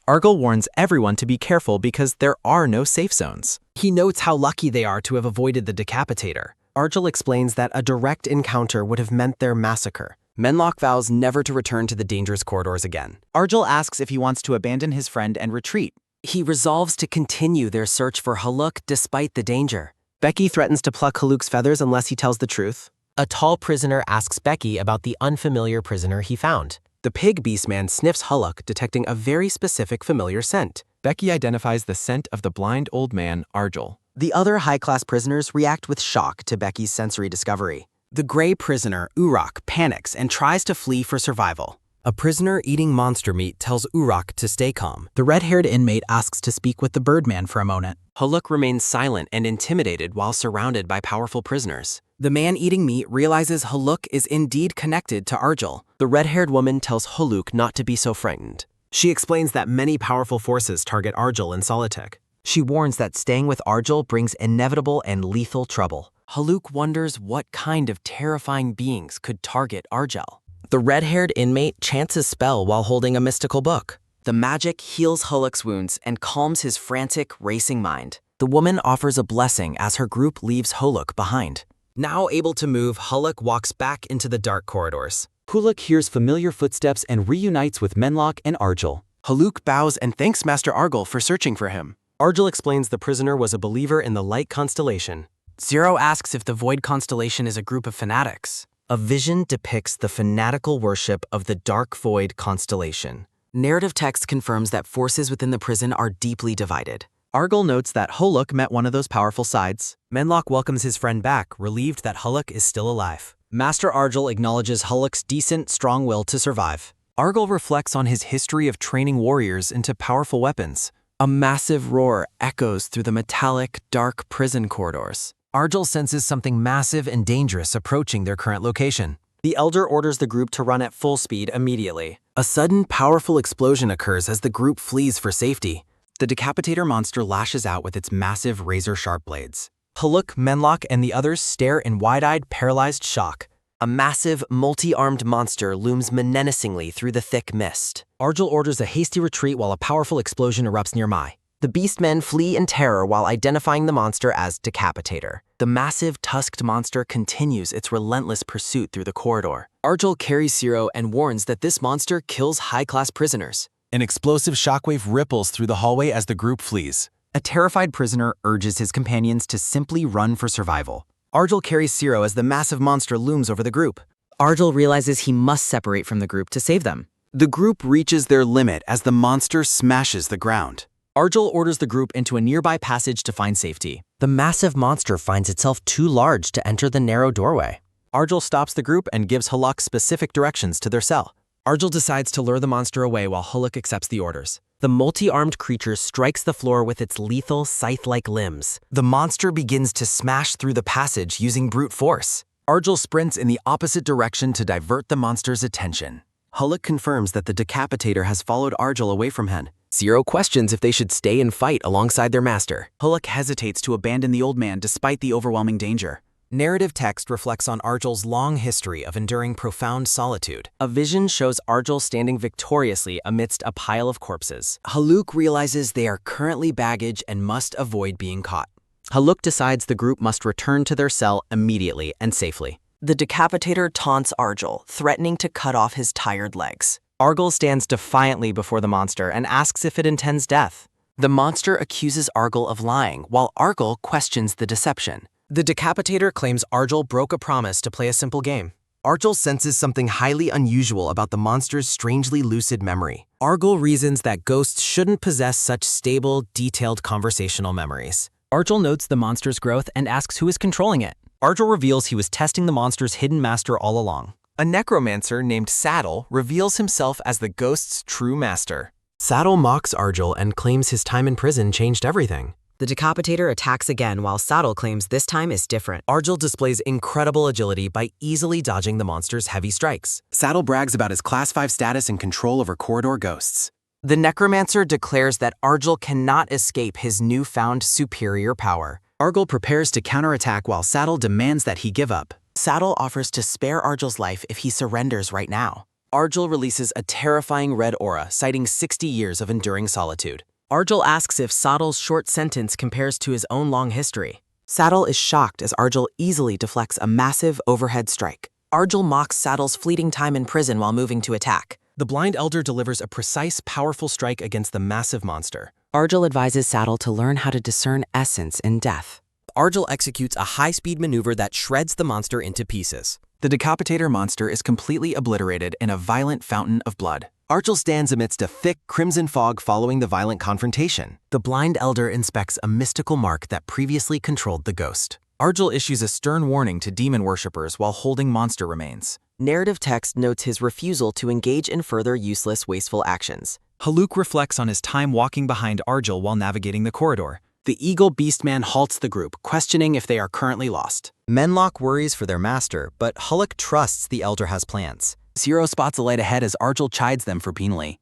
Arjul warns everyone to be careful because there are no safe zones. He notes how lucky they are to have avoided the Decapitator. Arjul explains that a direct encounter would have meant their massacre. Manhwa vows never to return to the dangerous corridors again. Arjul asks if he wants to abandon his friend and retreat. He resolves to continue their search for Haluk despite the danger. Becky threatens to pluck Haluk's feathers unless he tells the truth. A tall prisoner asks Becky about the unfamiliar prisoner he found. The pig beastman sniffs Haluk, detecting a very specific familiar scent. Becky identifies the scent of the blind old man, Arjul. The other high-class prisoners react with shock to Becky's sensory discovery. The gray prisoner, Urok, panics and tries to flee for survival. A prisoner eating monster meat tells Urok to stay calm. The red-haired inmate asks to speak with the Birdman for a moment. Haluk remains silent and intimidated while surrounded by powerful prisoners. The man eating meat realizes Haluk is indeed connected to Arjul. The red-haired woman tells Haluk not to be so frightened. She explains that many powerful forces target Arjul and Solitek. She warns that staying with Arjul brings inevitable and lethal trouble. Haluk wonders what kind of terrifying beings could target Arjul. The red-haired inmate chants a spell while holding a mystical book. The magic heals Haluk's wounds and calms his frantic, racing mind. The woman offers a blessing as her group leaves Haluk behind. Now able to move, Haluk walks back into the dark corridors. Haluk hears familiar footsteps and reunites with Manhwa and Arjul. Haluk bows and thanks Master Arjul for searching for him. Arjul explains the prisoner was a believer in the light constellation. Zero asks if the Void Constellation is a group of fanatics. A vision depicts the fanatical worship of the Dark Void Constellation. Narrative text confirms that forces within the prison are deeply divided. Arjul notes that Haluk met one of those powerful sides. Manhwa welcomes his friend back, relieved that Haluk is still alive. Master Arjul acknowledges Haluk's decent, strong will to survive. Arjul reflects on his history of training warriors into powerful weapons. A massive roar echoes through the metallic, dark prison corridors. Arjul senses something massive and dangerous approaching their current location. The elder orders the group to run at full speed immediately. A sudden, powerful explosion occurs as the group flees for safety. The Decapitator monster lashes out with its massive razor-sharp blades. Haluk, Manhwa, and the others stare in wide-eyed, paralyzed shock. A massive, multi-armed monster looms menacingly through the thick mist. Arjul orders a hasty retreat while a powerful explosion erupts nearby. The beastmen flee in terror while identifying the monster as Decapitator. The massive, tusked monster continues its relentless pursuit through the corridor. Arjul carries Zero and warns that this monster kills high-class prisoners. An explosive shockwave ripples through the hallway as the group flees. A terrified prisoner urges his companions to simply run for survival. Arjul carries Zero as the massive monster looms over the group. Arjul realizes he must separate from the group to save them. The group reaches their limit as the monster smashes the ground. Arjul orders the group into a nearby passage to find safety. The massive monster finds itself too large to enter the narrow doorway. Arjul stops the group and gives Haluk specific directions to their cell. Arjul decides to lure the monster away while Haluk accepts the orders. The multi-armed creature strikes the floor with its lethal, scythe-like limbs. The monster begins to smash through the passage using brute force. Arjul sprints in the opposite direction to divert the monster's attention. Haluk confirms that the Decapitator has followed Arjul away from Hen. Zero questions if they should stay and fight alongside their master. Haluk hesitates to abandon the old man despite the overwhelming danger. Narrative text reflects on Arjul's long history of enduring profound solitude. A vision shows Arjul standing victoriously amidst a pile of corpses. Haluk realizes they are currently baggage and must avoid being caught. Haluk decides the group must return to their cell immediately and safely. The Decapitator taunts Arjul, threatening to cut off his tired legs. Arjul stands defiantly before the monster and asks if it intends death. The monster accuses Arjul of lying, while Arjul questions the deception. The Decapitator claims Arjul broke a promise to play a simple game. Arjul senses something highly unusual about the monster's strangely lucid memory. Arjul reasons that ghosts shouldn't possess such stable, detailed conversational memories. Arjul notes the monster's growth and asks who is controlling it. Arjul reveals he was testing the monster's hidden master all along. A necromancer named Saddle reveals himself as the ghost's true master. Saddle mocks Arjul and claims his time in prison changed everything. The decapitator attacks again while Saddle claims this time is different. Arjul displays incredible agility by easily dodging the monster's heavy strikes. Saddle brags about his Class 5 status and control over corridor ghosts. The necromancer declares that Arjul cannot escape his newfound superior power. Arjul prepares to counterattack while Saddle demands that he give up. Saddle offers to spare Arjul's life if he surrenders right now. Arjul releases a terrifying red aura, citing 60 years of enduring solitude. Arjul asks if Saddle's short sentence compares to his own long history. Saddle is shocked as Arjul easily deflects a massive overhead strike. Arjul mocks Saddle's fleeting time in prison while moving to attack. The blind elder delivers a precise, powerful strike against the massive monster. Arjul advises Saddle to learn how to discern essence in death. Arjul executes a high-speed maneuver that shreds the monster into pieces. The decapitator monster is completely obliterated in a violent fountain of blood. Arjul stands amidst a thick crimson fog following the violent confrontation. The blind elder inspects a mystical mark that previously controlled the ghost. Arjul issues a stern warning to demon worshippers while holding monster remains. Narrative text notes his refusal to engage in further useless, wasteful actions. Haluk reflects on his time walking behind Arjul while navigating the corridor. The eagle beastman halts the group, questioning if they are currently lost. Menlock worries for their master, but Hulk trusts the elder has plans. Zero spots a light ahead as Arjul chides them for penally.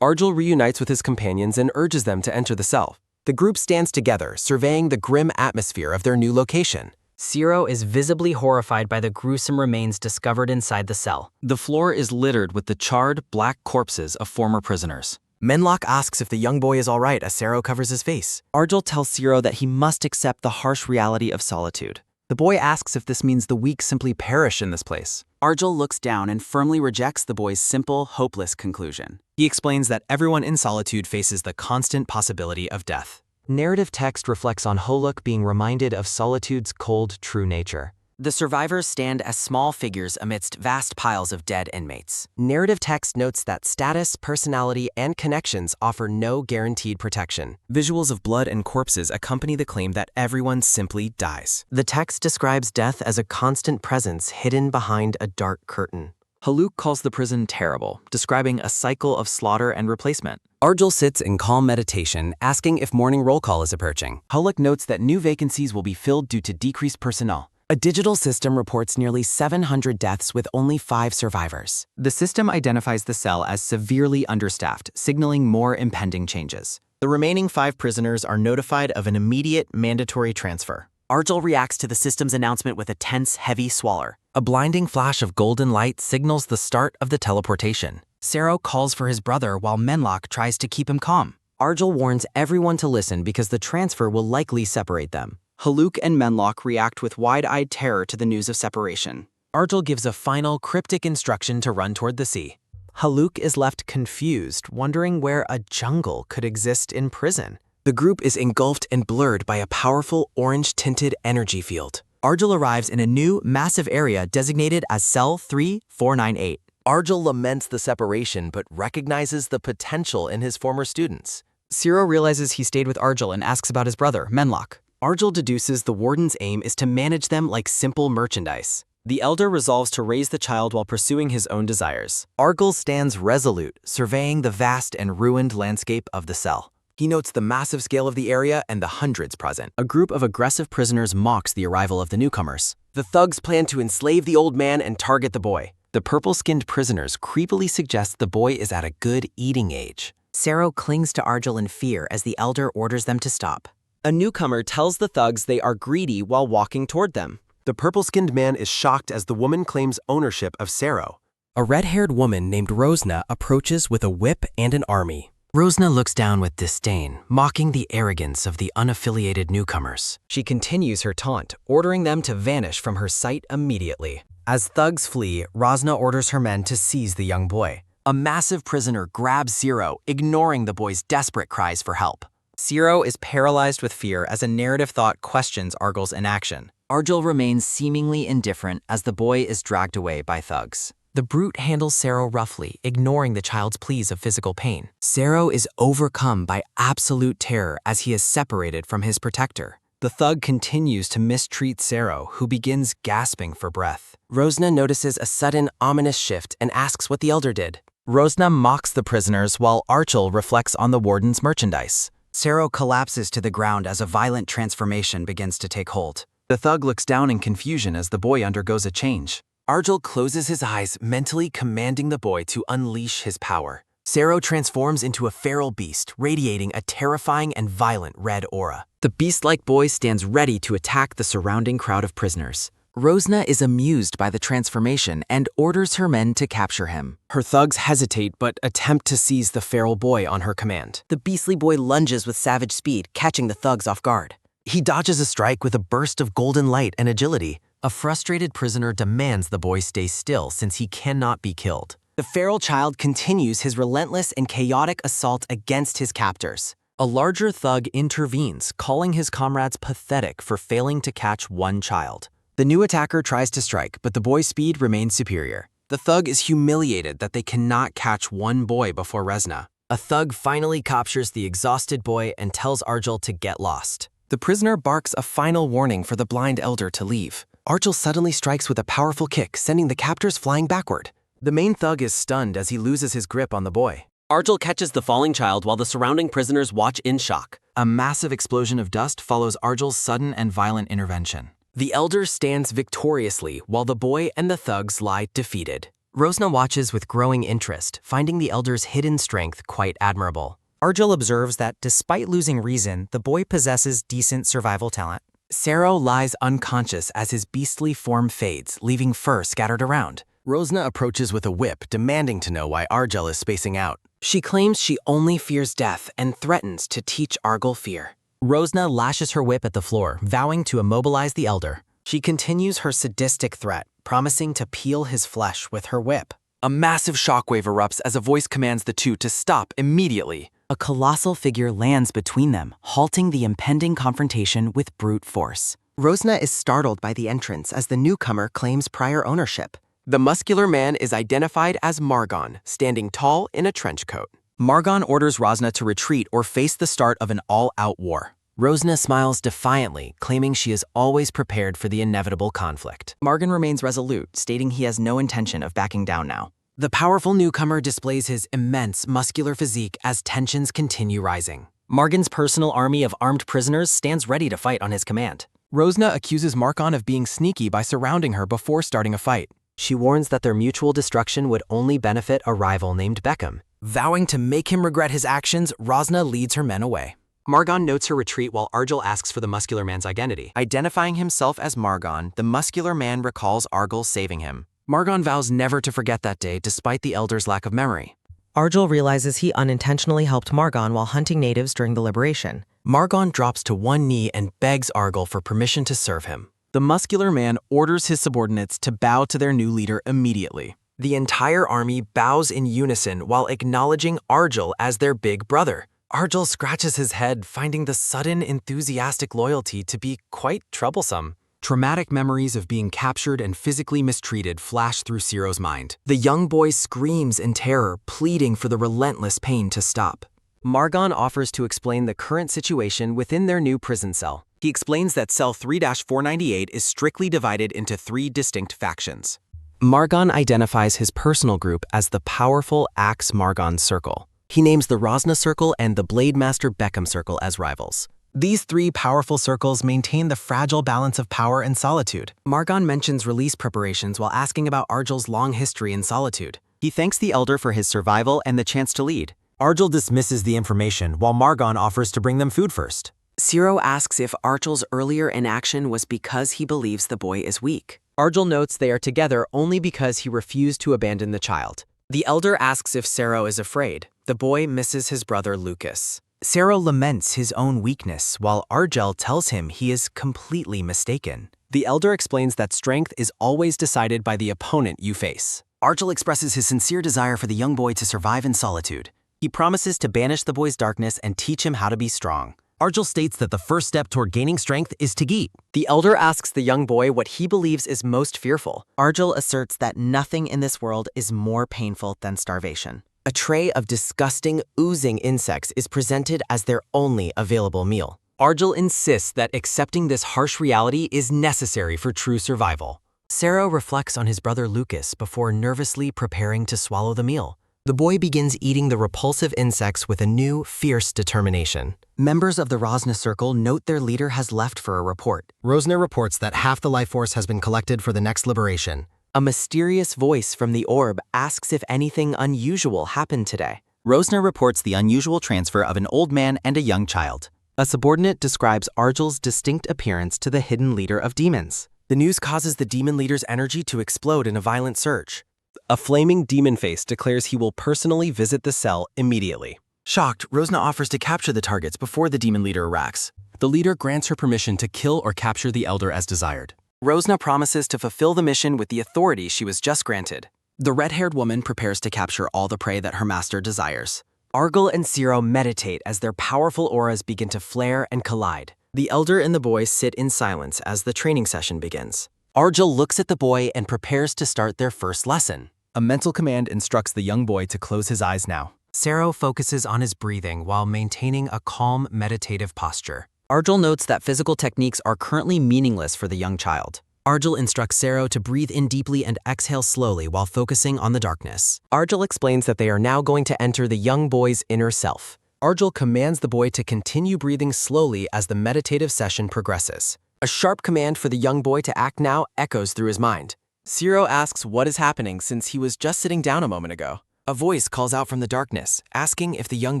Arjul reunites with his companions and urges them to enter the cell. The group stands together, surveying the grim atmosphere of their new location. Zero is visibly horrified by the gruesome remains discovered inside the cell. The floor is littered with the charred, black corpses of former prisoners. Menlock asks if the young boy is all right as Sero covers his face. Arjul tells Zero that he must accept the harsh reality of solitude. The boy asks if this means the weak simply perish in this place. Arjul looks down and firmly rejects the boy's simple, hopeless conclusion. He explains that everyone in solitude faces the constant possibility of death. Narrative text reflects on Holuk being reminded of solitude's cold, true nature. The survivors stand as small figures amidst vast piles of dead inmates. Narrative text notes that status, personality, and connections offer no guaranteed protection. Visuals of blood and corpses accompany the claim that everyone simply dies. The text describes death as a constant presence hidden behind a dark curtain. Haluk calls the prison terrible, describing a cycle of slaughter and replacement. Arjul sits in calm meditation, asking if morning roll call is approaching. Haluk notes that new vacancies will be filled due to decreased personnel. A digital system reports nearly 700 deaths with only 5 survivors. The system identifies the cell as severely understaffed, signaling more impending changes. The remaining 5 prisoners are notified of an immediate mandatory transfer. Arjul reacts to the system's announcement with a tense, heavy swallow. A blinding flash of golden light signals the start of the teleportation. Sero calls for his brother while Menlock tries to keep him calm. Arjul warns everyone to listen because the transfer will likely separate them. Haluk and Menlock react with wide-eyed terror to the news of separation. Arjul gives a final cryptic instruction to run toward the sea. Haluk is left confused, wondering where a jungle could exist in prison. The group is engulfed and blurred by a powerful orange-tinted energy field. Arjul arrives in a new, massive area designated as Cell 3498. Arjul laments the separation but recognizes the potential in his former students. Sero realizes he stayed with Arjul and asks about his brother, Menlock. Arjul deduces the warden's aim is to manage them like simple merchandise. The elder resolves to raise the child while pursuing his own desires. Arjul stands resolute, surveying the vast and ruined landscape of the cell. He notes the massive scale of the area and the hundreds present. A group of aggressive prisoners mocks the arrival of the newcomers. The thugs plan to enslave the old man and target the boy. The purple-skinned prisoners creepily suggest the boy is at a good eating age. Sero clings to Arjul in fear as the elder orders them to stop. A newcomer tells the thugs they are greedy while walking toward them. The purple-skinned man is shocked as the woman claims ownership of Sero. A red-haired woman named Rosna approaches with a whip and an army. Rosna looks down with disdain, mocking the arrogance of the unaffiliated newcomers. She continues her taunt, ordering them to vanish from her sight immediately. As thugs flee, Rosna orders her men to seize the young boy. A massive prisoner grabs Zero, ignoring the boy's desperate cries for help. Zero is paralyzed with fear as a narrative thought questions Arjul's inaction. Arjul remains seemingly indifferent as the boy is dragged away by thugs. The brute handles Sero roughly, ignoring the child's pleas of physical pain. Sero is overcome by absolute terror as he is separated from his protector. The thug continues to mistreat Sero, who begins gasping for breath. Rosna notices a sudden, ominous shift and asks what the elder did. Rosna mocks the prisoners while Archel reflects on the warden's merchandise. Sero collapses to the ground as a violent transformation begins to take hold. The thug looks down in confusion as the boy undergoes a change. Archel closes his eyes, mentally commanding the boy to unleash his power. Sero transforms into a feral beast, radiating a terrifying and violent red aura. The beast-like boy stands ready to attack the surrounding crowd of prisoners. Rosna is amused by the transformation and orders her men to capture him. Her thugs hesitate but attempt to seize the feral boy on her command. The beastly boy lunges with savage speed, catching the thugs off guard. He dodges a strike with a burst of golden light and agility. A frustrated prisoner demands the boy stay still since he cannot be killed. The feral child continues his relentless and chaotic assault against his captors. A larger thug intervenes, calling his comrades pathetic for failing to catch one child. The new attacker tries to strike, but the boy's speed remains superior. The thug is humiliated that they cannot catch one boy before Resna. A thug finally captures the exhausted boy and tells Archel to get lost. The prisoner barks a final warning for the blind elder to leave. Archel suddenly strikes with a powerful kick, sending the captors flying backward. The main thug is stunned as he loses his grip on the boy. Archel catches the falling child while the surrounding prisoners watch in shock. A massive explosion of dust follows Archel's sudden and violent intervention. The elder stands victoriously while the boy and the thugs lie defeated. Rosna watches with growing interest, finding the elder's hidden strength quite admirable. Archel observes that despite losing reason, the boy possesses decent survival talent. Sero lies unconscious as his beastly form fades, leaving fur scattered around. Rosna approaches with a whip, demanding to know why Archel is spacing out. She claims she only fears death and threatens to teach Argel fear. Rosna lashes her whip at the floor, vowing to immobilize the elder. She continues her sadistic threat, promising to peel his flesh with her whip. A massive shockwave erupts as a voice commands the two to stop immediately. A colossal figure lands between them, halting the impending confrontation with brute force. Rosna is startled by the entrance as the newcomer claims prior ownership. The muscular man is identified as Margon, standing tall in a trench coat. Margon orders Rosna to retreat or face the start of an all-out war. Rosna smiles defiantly, claiming she is always prepared for the inevitable conflict. Margon remains resolute, stating he has no intention of backing down now. The powerful newcomer displays his immense muscular physique as tensions continue rising. Margon's personal army of armed prisoners stands ready to fight on his command. Rosna accuses Margon of being sneaky by surrounding her before starting a fight. She warns that their mutual destruction would only benefit a rival named Beckham. Vowing to make him regret his actions, Rosna leads her men away. Margon notes her retreat while Archel asks for the muscular man's identity. Identifying himself as Margon, the muscular man recalls Argel saving him. Margon vows never to forget that day despite the elder's lack of memory. Archel realizes he unintentionally helped Margon while hunting natives during the liberation. Margon drops to one knee and begs Argel for permission to serve him. The muscular man orders his subordinates to bow to their new leader immediately. The entire army bows in unison while acknowledging Argel as their big brother. Argel scratches his head, finding the sudden enthusiastic loyalty to be quite troublesome. Traumatic memories of being captured and physically mistreated flash through Sero's mind. The young boy screams in terror, pleading for the relentless pain to stop. Margon offers to explain the current situation within their new prison cell. He explains that cell 3-498 is strictly divided into 3 distinct factions. Margon identifies his personal group as the powerful Axe Margon Circle. He names the Rosna Circle and the Blade Master Beckham Circle as rivals. These 3 powerful circles maintain the fragile balance of power and solitude. Margon mentions release preparations while asking about Argel's long history in solitude. He thanks the elder for his survival and the chance to lead. Archel dismisses the information while Margon offers to bring them food first. Sero asks if Archel's earlier inaction was because he believes the boy is weak. Archel notes they are together only because he refused to abandon the child. The elder asks if Sero is afraid. The boy misses his brother Lucas. Sero laments his own weakness while Argel tells him he is completely mistaken. The elder explains that strength is always decided by the opponent you face. Archel expresses his sincere desire for the young boy to survive in solitude. He promises to banish the boy's darkness and teach him how to be strong. Archel states that the first step toward gaining strength is to eat. The elder asks the young boy what he believes is most fearful. Archel asserts that nothing in this world is more painful than starvation. A tray of disgusting, oozing insects is presented as their only available meal. Archel insists that accepting this harsh reality is necessary for true survival. Sero reflects on his brother Lucas before nervously preparing to swallow the meal. The boy begins eating the repulsive insects with a new, fierce determination. Members of the Rosna Circle note their leader has left for a report. Rosner reports that half the life force has been collected for the next liberation. A mysterious voice from the orb asks if anything unusual happened today. Rosner reports the unusual transfer of an old man and a young child. A subordinate describes Argel's distinct appearance to the hidden leader of demons. The news causes the demon leader's energy to explode in a violent surge. A flaming demon face declares he will personally visit the cell immediately. Shocked, Rosna offers to capture the targets before the demon leader arrives. The leader grants her permission to kill or capture the elder as desired. Rosna promises to fulfill the mission with the authority she was just granted. The red-haired woman prepares to capture all the prey that her master desires. Argel and Zero meditate as their powerful auras begin to flare and collide. The elder and the boy sit in silence as the training session begins. Argel looks at the boy and prepares to start their first lesson. A mental command instructs the young boy to close his eyes now. Zero focuses on his breathing while maintaining a calm, meditative posture. Argel notes that physical techniques are currently meaningless for the young child. Argel instructs Zero to breathe in deeply and exhale slowly while focusing on the darkness. Argel explains that they are now going to enter the young boy's inner self. Argel commands the boy to continue breathing slowly as the meditative session progresses. A sharp command for the young boy to act now echoes through his mind. Zero asks what is happening since he was just sitting down a moment ago. A voice calls out from the darkness, asking if the young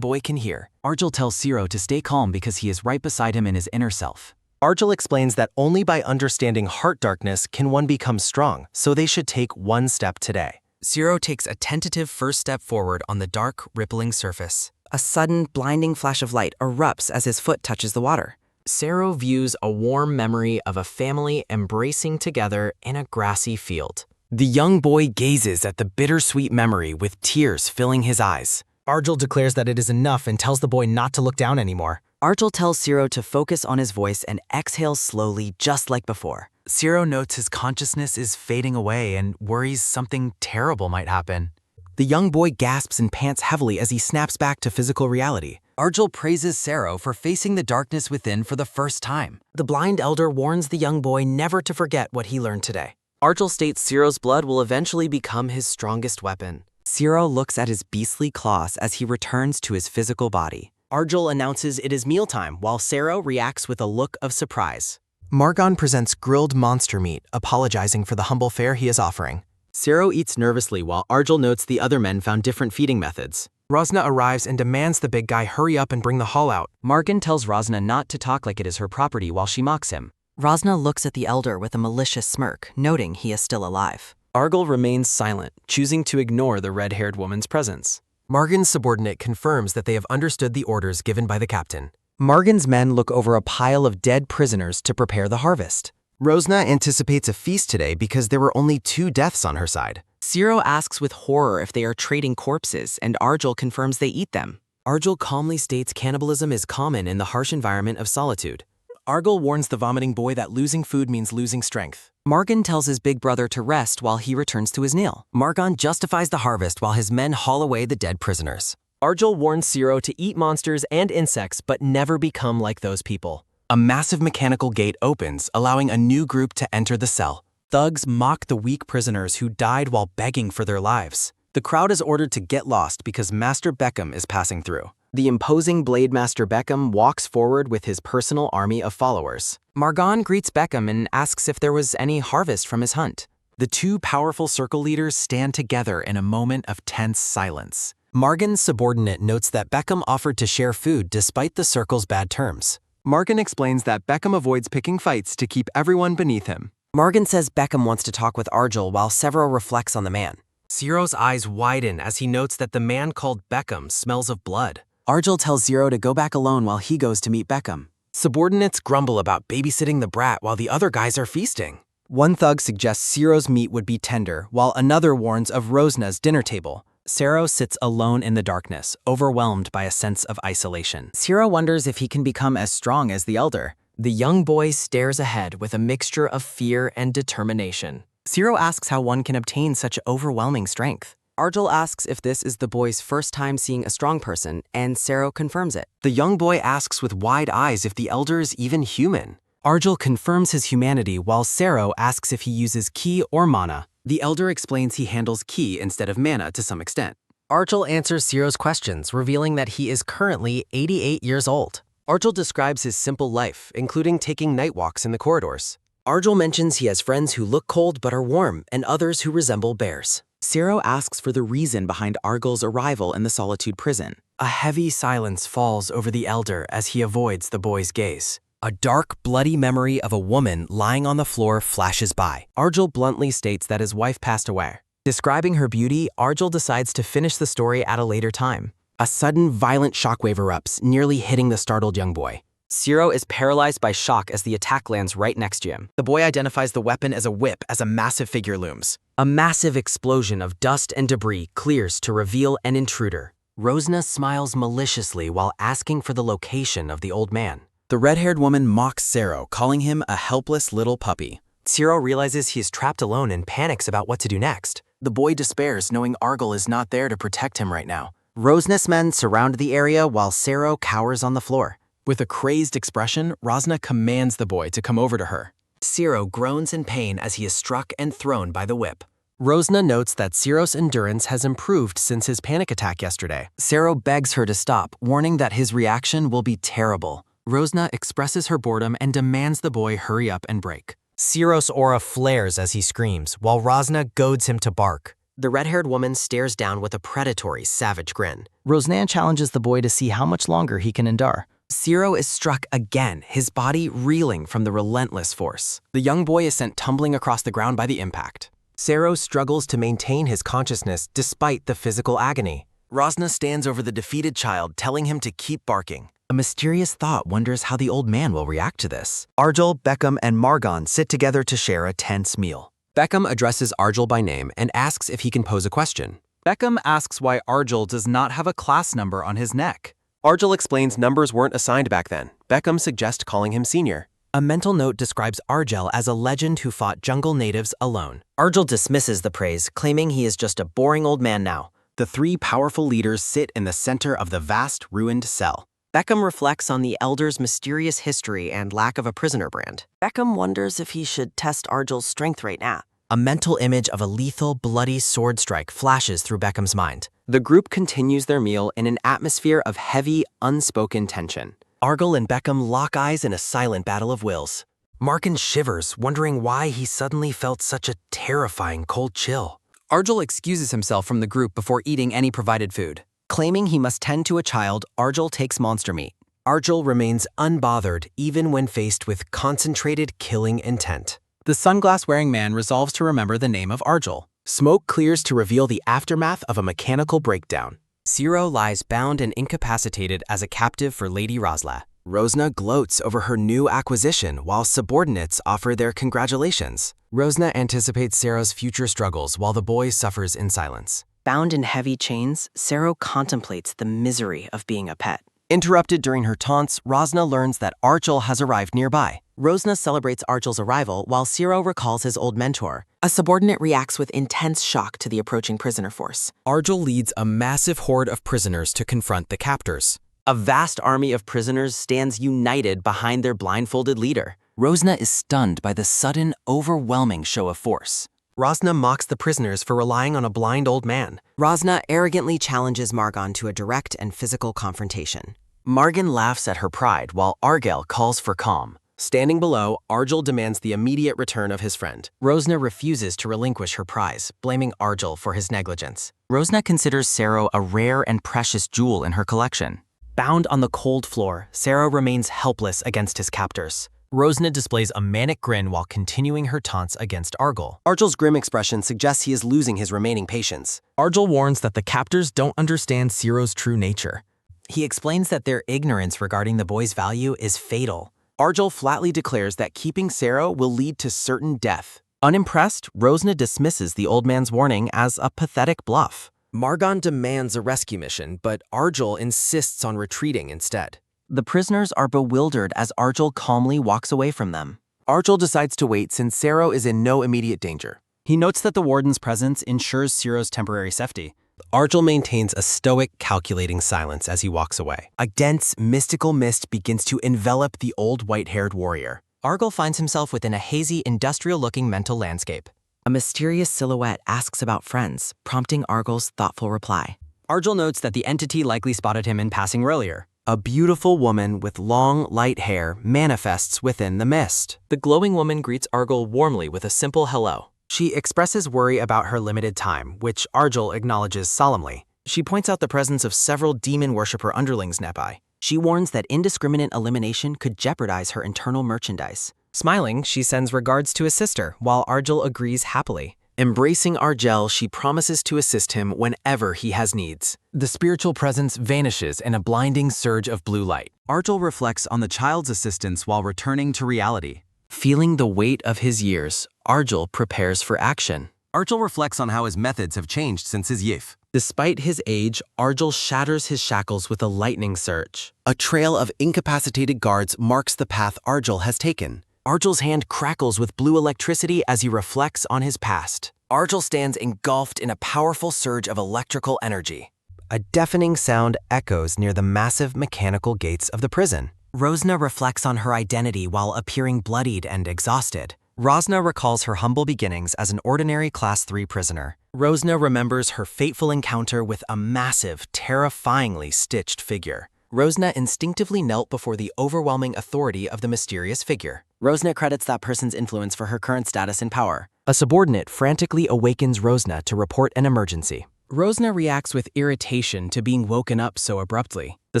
boy can hear. Argel tells Zero to stay calm because he is right beside him in his inner self. Argel explains that only by understanding heart darkness can one become strong, so they should take one step today. Zero takes a tentative first step forward on the dark, rippling surface. A sudden, blinding flash of light erupts as his foot touches the water. Zero views a warm memory of a family embracing together in a grassy field. The young boy gazes at the bittersweet memory with tears filling his eyes. Argel declares that it is enough and tells the boy not to look down anymore. Argel tells Zero to focus on his voice and exhale slowly just like before. Zero notes his consciousness is fading away and worries something terrible might happen. The young boy gasps and pants heavily as he snaps back to physical reality. Argel praises Zero for facing the darkness within for the first time. The blind elder warns the young boy never to forget what he learned today. Argel states Zero's blood will eventually become his strongest weapon. Zero looks at his beastly claws as he returns to his physical body. Argel announces it is mealtime, while Zero reacts with a look of surprise. Margon presents grilled monster meat, apologizing for the humble fare he is offering. Zero eats nervously while Argel notes the other men found different feeding methods. Rosna arrives and demands the big guy hurry up and bring the haul out. Margon tells Rosna not to talk like it is her property while she mocks him. Rosna looks at the elder with a malicious smirk, noting he is still alive. Argel remains silent, choosing to ignore the red-haired woman's presence. Margon's subordinate confirms that they have understood the orders given by the captain. Margon's men look over a pile of dead prisoners to prepare the harvest. Rosna anticipates a feast today because there were only 2 deaths on her side. Zero asks with horror if they are trading corpses, and Argel confirms they eat them. Argel calmly states cannibalism is common in the harsh environment of solitude. Argel warns the vomiting boy that losing food means losing strength. Margon tells his big brother to rest while he returns to his meal. Margon justifies the harvest while his men haul away the dead prisoners. Argel warns Zero to eat monsters and insects but never become like those people. A massive mechanical gate opens, allowing a new group to enter the cell. Thugs mock the weak prisoners who died while begging for their lives. The crowd is ordered to get lost because Master Beckham is passing through. The imposing Blade Master Beckham walks forward with his personal army of followers. Margon greets Beckham and asks if there was any harvest from his hunt. The 2 powerful circle leaders stand together in a moment of tense silence. Margon's subordinate notes that Beckham offered to share food despite the circle's bad terms. Margon explains that Beckham avoids picking fights to keep everyone beneath him. Margon says Beckham wants to talk with Argel while Severo reflects on the man. Zero's eyes widen as he notes that the man called Beckham smells of blood. Argel tells Zero to go back alone while he goes to meet Beckham. Subordinates grumble about babysitting the brat while the other guys are feasting. One thug suggests Zero's meat would be tender, while another warns of Rosna's dinner table. Zero sits alone in the darkness, overwhelmed by a sense of isolation. Zero wonders if he can become as strong as the elder. The young boy stares ahead with a mixture of fear and determination. Zero asks how one can obtain such overwhelming strength. Argel asks if this is the boy's first time seeing a strong person, and Zero confirms it. The young boy asks with wide eyes if the elder is even human. Argel confirms his humanity while Zero asks if he uses ki or mana. The elder explains he handles ki instead of mana to some extent. Argel answers Ciro's questions, revealing that he is currently 88 years old. Argel describes his simple life, including taking night walks in the corridors. Argel mentions he has friends who look cold but are warm, and others who resemble bears. Ciro asks for the reason behind Argel's arrival in the Solitude prison. A heavy silence falls over the elder as he avoids the boy's gaze. A dark, bloody memory of a woman lying on the floor flashes by. Argel bluntly states that his wife passed away. Describing her beauty, Argel decides to finish the story at a later time. A sudden, violent shockwave erupts, nearly hitting the startled young boy. Ciro is paralyzed by shock as the attack lands right next to him. The boy identifies the weapon as a whip as a massive figure looms. A massive explosion of dust and debris clears to reveal an intruder. Rosna smiles maliciously while asking for the location of the old man. The red-haired woman mocks Ciro, calling him a helpless little puppy. Ciro realizes he is trapped alone and panics about what to do next. The boy despairs, knowing Argel is not there to protect him right now. Rosna's men surround the area while Ciro cowers on the floor. With a crazed expression, Rosna commands the boy to come over to her. Ciro groans in pain as he is struck and thrown by the whip. Rosna notes that Ciro's endurance has improved since his panic attack yesterday. Ciro begs her to stop, warning that his reaction will be terrible. Rosna expresses her boredom and demands the boy hurry up and break. Ciro's aura flares as he screams, while Rosna goads him to bark. The red-haired woman stares down with a predatory, savage grin. Rosnan challenges the boy to see how much longer he can endure. Ciro is struck again, his body reeling from the relentless force. The young boy is sent tumbling across the ground by the impact. Ciro struggles to maintain his consciousness despite the physical agony. Rosna stands over the defeated child, telling him to keep barking. A mysterious thought wonders how the old man will react to this. Argel, Beckham, and Margon sit together to share a tense meal. Beckham addresses Argel by name and asks if he can pose a question. Beckham asks why Argel does not have a class number on his neck. Argel explains numbers weren't assigned back then. Beckham suggests calling him senior. A mental note describes Argel as a legend who fought jungle natives alone. Argel dismisses the praise, claiming he is just a boring old man now. The three powerful leaders sit in the center of the vast, ruined cell. Beckham reflects on the elder's mysterious history and lack of a prisoner brand. Beckham wonders if he should test Argel's strength right now. A mental image of a lethal, bloody sword strike flashes through Beckham's mind. The group continues their meal in an atmosphere of heavy, unspoken tension. Argel and Beckham lock eyes in a silent battle of wills. Markin shivers, wondering why he suddenly felt such a terrifying cold chill. Argel excuses himself from the group before eating any provided food. Claiming he must tend to a child, Argel takes monster meat. Argel remains unbothered even when faced with concentrated killing intent. The sunglass-wearing man resolves to remember the name of Argel. Smoke clears to reveal the aftermath of a mechanical breakdown. Ciro lies bound and incapacitated as a captive for Lady Rosla. Rosna gloats over her new acquisition while subordinates offer their congratulations. Rosna anticipates Ciro's future struggles while the boy suffers in silence. Bound in heavy chains, Ciro contemplates the misery of being a pet. Interrupted during her taunts, Rosna learns that Argel has arrived nearby. Rosna celebrates Argel's arrival while Ciro recalls his old mentor. A subordinate reacts with intense shock to the approaching prisoner force. Argel leads a massive horde of prisoners to confront the captors. A vast army of prisoners stands united behind their blindfolded leader. Rosna is stunned by the sudden, overwhelming show of force. Rosna mocks the prisoners for relying on a blind old man. Rosna arrogantly challenges Margon to a direct and physical confrontation. Margon laughs at her pride while Argel calls for calm. Standing below, Argel demands the immediate return of his friend. Rosna refuses to relinquish her prize, blaming Argel for his negligence. Rosna considers Ciro a rare and precious jewel in her collection. Bound on the cold floor, Ciro remains helpless against his captors. Rosna displays a manic grin while continuing her taunts against Argel. Argel's grim expression suggests he is losing his remaining patience. Argel warns that the captors don't understand Ciro's true nature. He explains that their ignorance regarding the boy's value is fatal. Argel flatly declares that keeping Ciro will lead to certain death. Unimpressed, Rosna dismisses the old man's warning as a pathetic bluff. Margon demands a rescue mission, but Argel insists on retreating instead. The prisoners are bewildered as Argel calmly walks away from them. Argel decides to wait since Ciro is in no immediate danger. He notes that the warden's presence ensures Ciro's temporary safety. Argel maintains a stoic, calculating silence as he walks away. A dense, mystical mist begins to envelop the old white-haired warrior. Argel finds himself within a hazy, industrial-looking mental landscape. A mysterious silhouette asks about friends, prompting Argel's thoughtful reply. Arjul notes that the entity likely spotted him in passing earlier. A beautiful woman with long, light hair manifests within the mist. The glowing woman greets Arjul warmly with a simple hello. She expresses worry about her limited time, which Arjul acknowledges solemnly. She points out the presence of several demon worshipper underlings nearby. She warns that indiscriminate elimination could jeopardize her internal merchandise. Smiling, she sends regards to his sister, while Arjul agrees happily. Embracing Arjel, she promises to assist him whenever he has needs. The spiritual presence vanishes in a blinding surge of blue light. Arjul reflects on the child's assistance while returning to reality. Feeling the weight of his years, Arjul prepares for action. Arjul reflects on how his methods have changed since his youth. Despite his age, Arjul shatters his shackles with a lightning surge. A trail of incapacitated guards marks the path Arjul has taken. Arjul's hand crackles with blue electricity as he reflects on his past. Arjul stands engulfed in a powerful surge of electrical energy. A deafening sound echoes near the massive mechanical gates of the prison. Rosna reflects on her identity while appearing bloodied and exhausted. Rosna recalls her humble beginnings as an ordinary Class 3 prisoner. Rosna remembers her fateful encounter with a massive, terrifyingly stitched figure. Rosna instinctively knelt before the overwhelming authority of the mysterious figure. Rosna credits that person's influence for her current status and power. A subordinate frantically awakens Rosna to report an emergency. Rosna reacts with irritation to being woken up so abruptly. The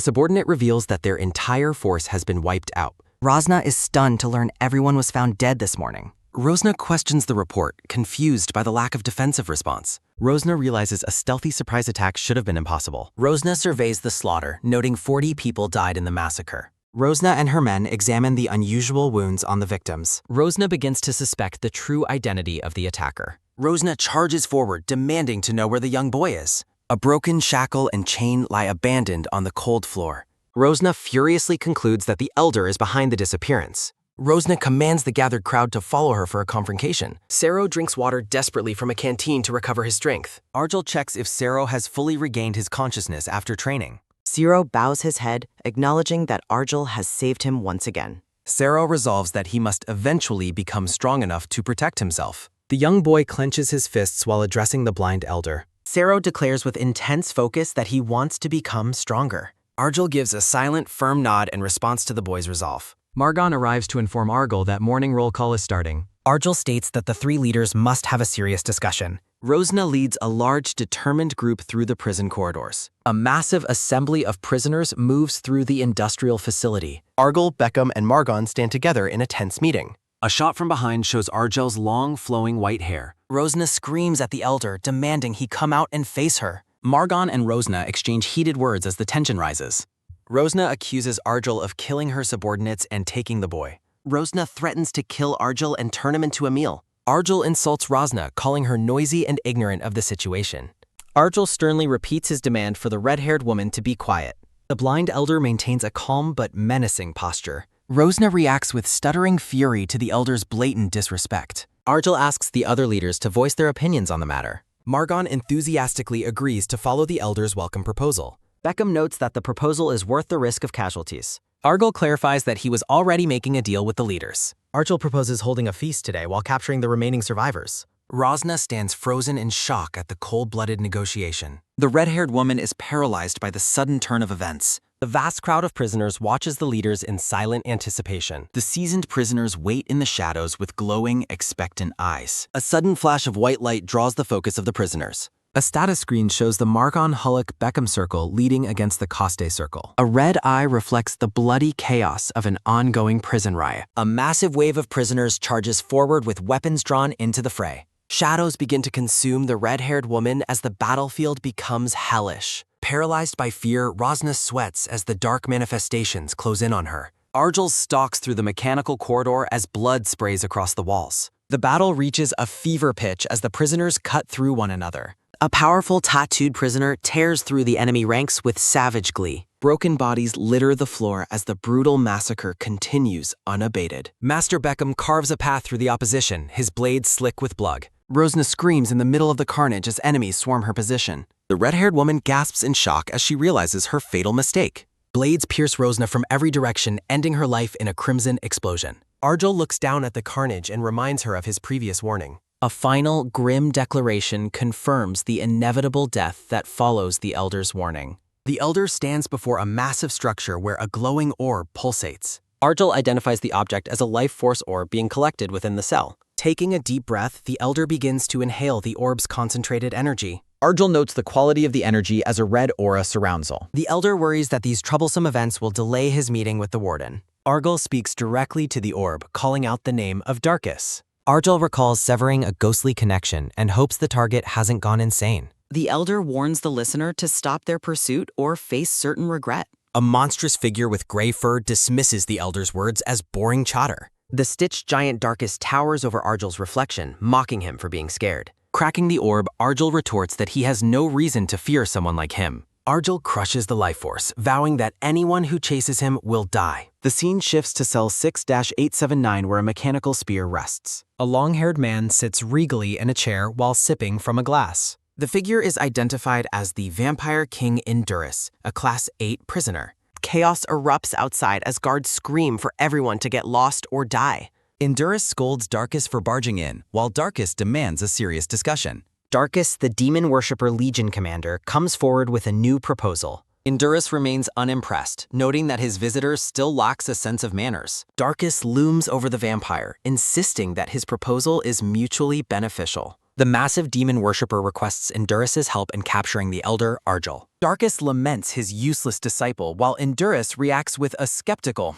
subordinate reveals that their entire force has been wiped out. Rosna is stunned to learn everyone was found dead this morning. Rosna questions the report, confused by the lack of defensive response. Rosna realizes a stealthy surprise attack should have been impossible. Rosna surveys the slaughter, noting 40 people died in the massacre. Rosna and her men examine the unusual wounds on the victims. Rosna begins to suspect the true identity of the attacker. Rosna charges forward, demanding to know where the young boy is. A broken shackle and chain lie abandoned on the cold floor. Rosna furiously concludes that the elder is behind the disappearance. Rosna commands the gathered crowd to follow her for a confrontation. Sero drinks water desperately from a canteen to recover his strength. Arjul checks if Sero has fully regained his consciousness after training. Zero bows his head, acknowledging that Arjul has saved him once again. Sero resolves that he must eventually become strong enough to protect himself. The young boy clenches his fists while addressing the blind elder. Sero declares with intense focus that he wants to become stronger. Arjul gives a silent, firm nod in response to the boy's resolve. Margon arrives to inform Arjul that morning roll call is starting. Arjul states that the three leaders must have a serious discussion. Rosna leads a large, determined group through the prison corridors. A massive assembly of prisoners moves through the industrial facility. Arjul, Beckham, and Margon stand together in a tense meeting. A shot from behind shows Arjel's long, flowing white hair. Rosna screams at the elder, demanding he come out and face her. Margon and Rosna exchange heated words as the tension rises. Rosna accuses Arjul of killing her subordinates and taking the boy. Rosna threatens to kill Arjul and turn him into a meal. Arjul insults Rosna, calling her noisy and ignorant of the situation. Arjul sternly repeats his demand for the red-haired woman to be quiet. The blind elder maintains a calm but menacing posture. Rosna reacts with stuttering fury to the elder's blatant disrespect. Arjul asks the other leaders to voice their opinions on the matter. Margon enthusiastically agrees to follow the elder's welcome proposal. Beckham notes that the proposal is worth the risk of casualties. Arjul clarifies that he was already making a deal with the leaders. Arjul proposes holding a feast today while capturing the remaining survivors. Rosna stands frozen in shock at the cold-blooded negotiation. The red-haired woman is paralyzed by the sudden turn of events. The vast crowd of prisoners watches the leaders in silent anticipation. The seasoned prisoners wait in the shadows with glowing, expectant eyes. A sudden flash of white light draws the focus of the prisoners. A status screen shows the Margon Hullock Beckham circle leading against the Coste circle. A red eye reflects the bloody chaos of an ongoing prison riot. A massive wave of prisoners charges forward with weapons drawn into the fray. Shadows begin to consume the red-haired woman as the battlefield becomes hellish. Paralyzed by fear, Rosna sweats as the dark manifestations close in on her. Arjul stalks through the mechanical corridor as blood sprays across the walls. The battle reaches a fever pitch as the prisoners cut through one another. A powerful tattooed prisoner tears through the enemy ranks with savage glee. Broken bodies litter the floor as the brutal massacre continues unabated. Master Beckham carves a path through the opposition, his blade slick with blood. Rosna screams in the middle of the carnage as enemies swarm her position. The red-haired woman gasps in shock as she realizes her fatal mistake. Blades pierce Rosna from every direction, ending her life in a crimson explosion. Arjul looks down at the carnage and reminds her of his previous warning. A final, grim declaration confirms the inevitable death that follows the Elder's warning. The Elder stands before a massive structure where a glowing orb pulsates. Argel identifies the object as a life force orb being collected within the cell. Taking a deep breath, the Elder begins to inhale the orb's concentrated energy. Argel notes the quality of the energy as a red aura surrounds all. The Elder worries that these troublesome events will delay his meeting with the Warden. Argel speaks directly to the orb, calling out the name of Darkus. Argel recalls severing a ghostly connection and hopes the target hasn't gone insane. The Elder warns the listener to stop their pursuit or face certain regret. A monstrous figure with gray fur dismisses the Elder's words as boring chatter. The stitched giant Darkus towers over Argel's reflection, mocking him for being scared. Cracking the orb, Argel retorts that he has no reason to fear someone like him. Argel crushes the life force, vowing that anyone who chases him will die. The scene shifts to cell 6-879 where a mechanical spear rests. A long-haired man sits regally in a chair while sipping from a glass. The figure is identified as the Vampire King Indurus, a Class 8 prisoner. Chaos erupts outside as guards scream for everyone to get lost or die. Indurus scolds Darkus for barging in, while Darkus demands a serious discussion. Darkus, the demon worshipper Legion commander, comes forward with a new proposal. Indurus remains unimpressed, noting that his visitor still lacks a sense of manners. Darkus looms over the vampire, insisting that his proposal is mutually beneficial. The massive demon worshipper requests Indurus' help in capturing the Elder, Argel. Darkus laments his useless disciple, while Indurus reacts with a skeptical,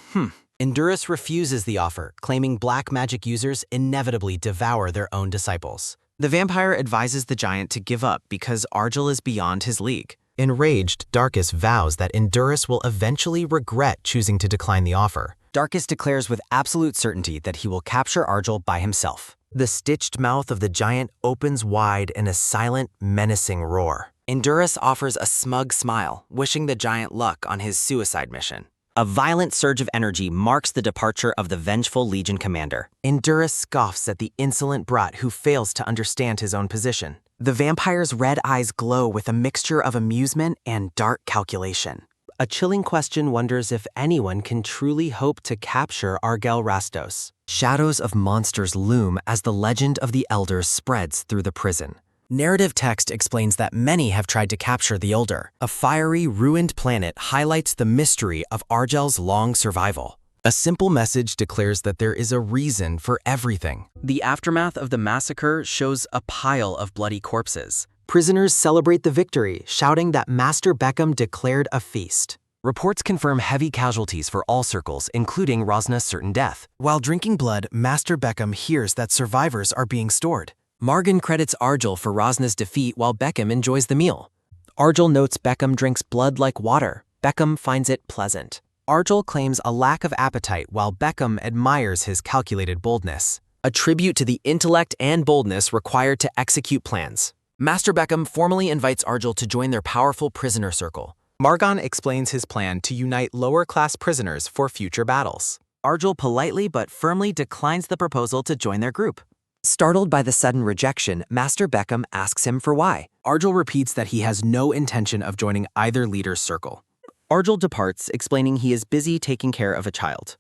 Indurus refuses the offer, claiming black magic users inevitably devour their own disciples. The vampire advises the giant to give up because Argel is beyond his league. Enraged, Darkus vows that Indurus will eventually regret choosing to decline the offer. Darkus declares with absolute certainty that he will capture Argel by himself. The stitched mouth of the giant opens wide in a silent, menacing roar. Indurus offers a smug smile, wishing the giant luck on his suicide mission. A violent surge of energy marks the departure of the vengeful Legion commander. Indurus scoffs at the insolent brat who fails to understand his own position. The vampire's red eyes glow with a mixture of amusement and dark calculation. A chilling question wonders if anyone can truly hope to capture Argel Rastos. Shadows of monsters loom as the legend of the Elder spreads through the prison. Narrative text explains that many have tried to capture the Elder. A fiery, ruined planet highlights the mystery of Argel's long survival. A simple message declares that there is a reason for everything. The aftermath of the massacre shows a pile of bloody corpses. Prisoners celebrate the victory, shouting that Master Beckham declared a feast. Reports confirm heavy casualties for all circles, including Rosna's certain death. While drinking blood, Master Beckham hears that survivors are being stored. Margan credits Argel for Rosna's defeat while Beckham enjoys the meal. Argel notes Beckham drinks blood like water. Beckham finds it pleasant. Argel claims a lack of appetite while Beckham admires his calculated boldness. A tribute to the intellect and boldness required to execute plans. Master Beckham formally invites Argel to join their powerful prisoner circle. Margan explains his plan to unite lower-class prisoners for future battles. Argel politely but firmly declines the proposal to join their group. Startled by the sudden rejection, Master Beckham asks him for why. Argel repeats that he has no intention of joining either leader's circle. Argel departs, explaining he is busy taking care of a child.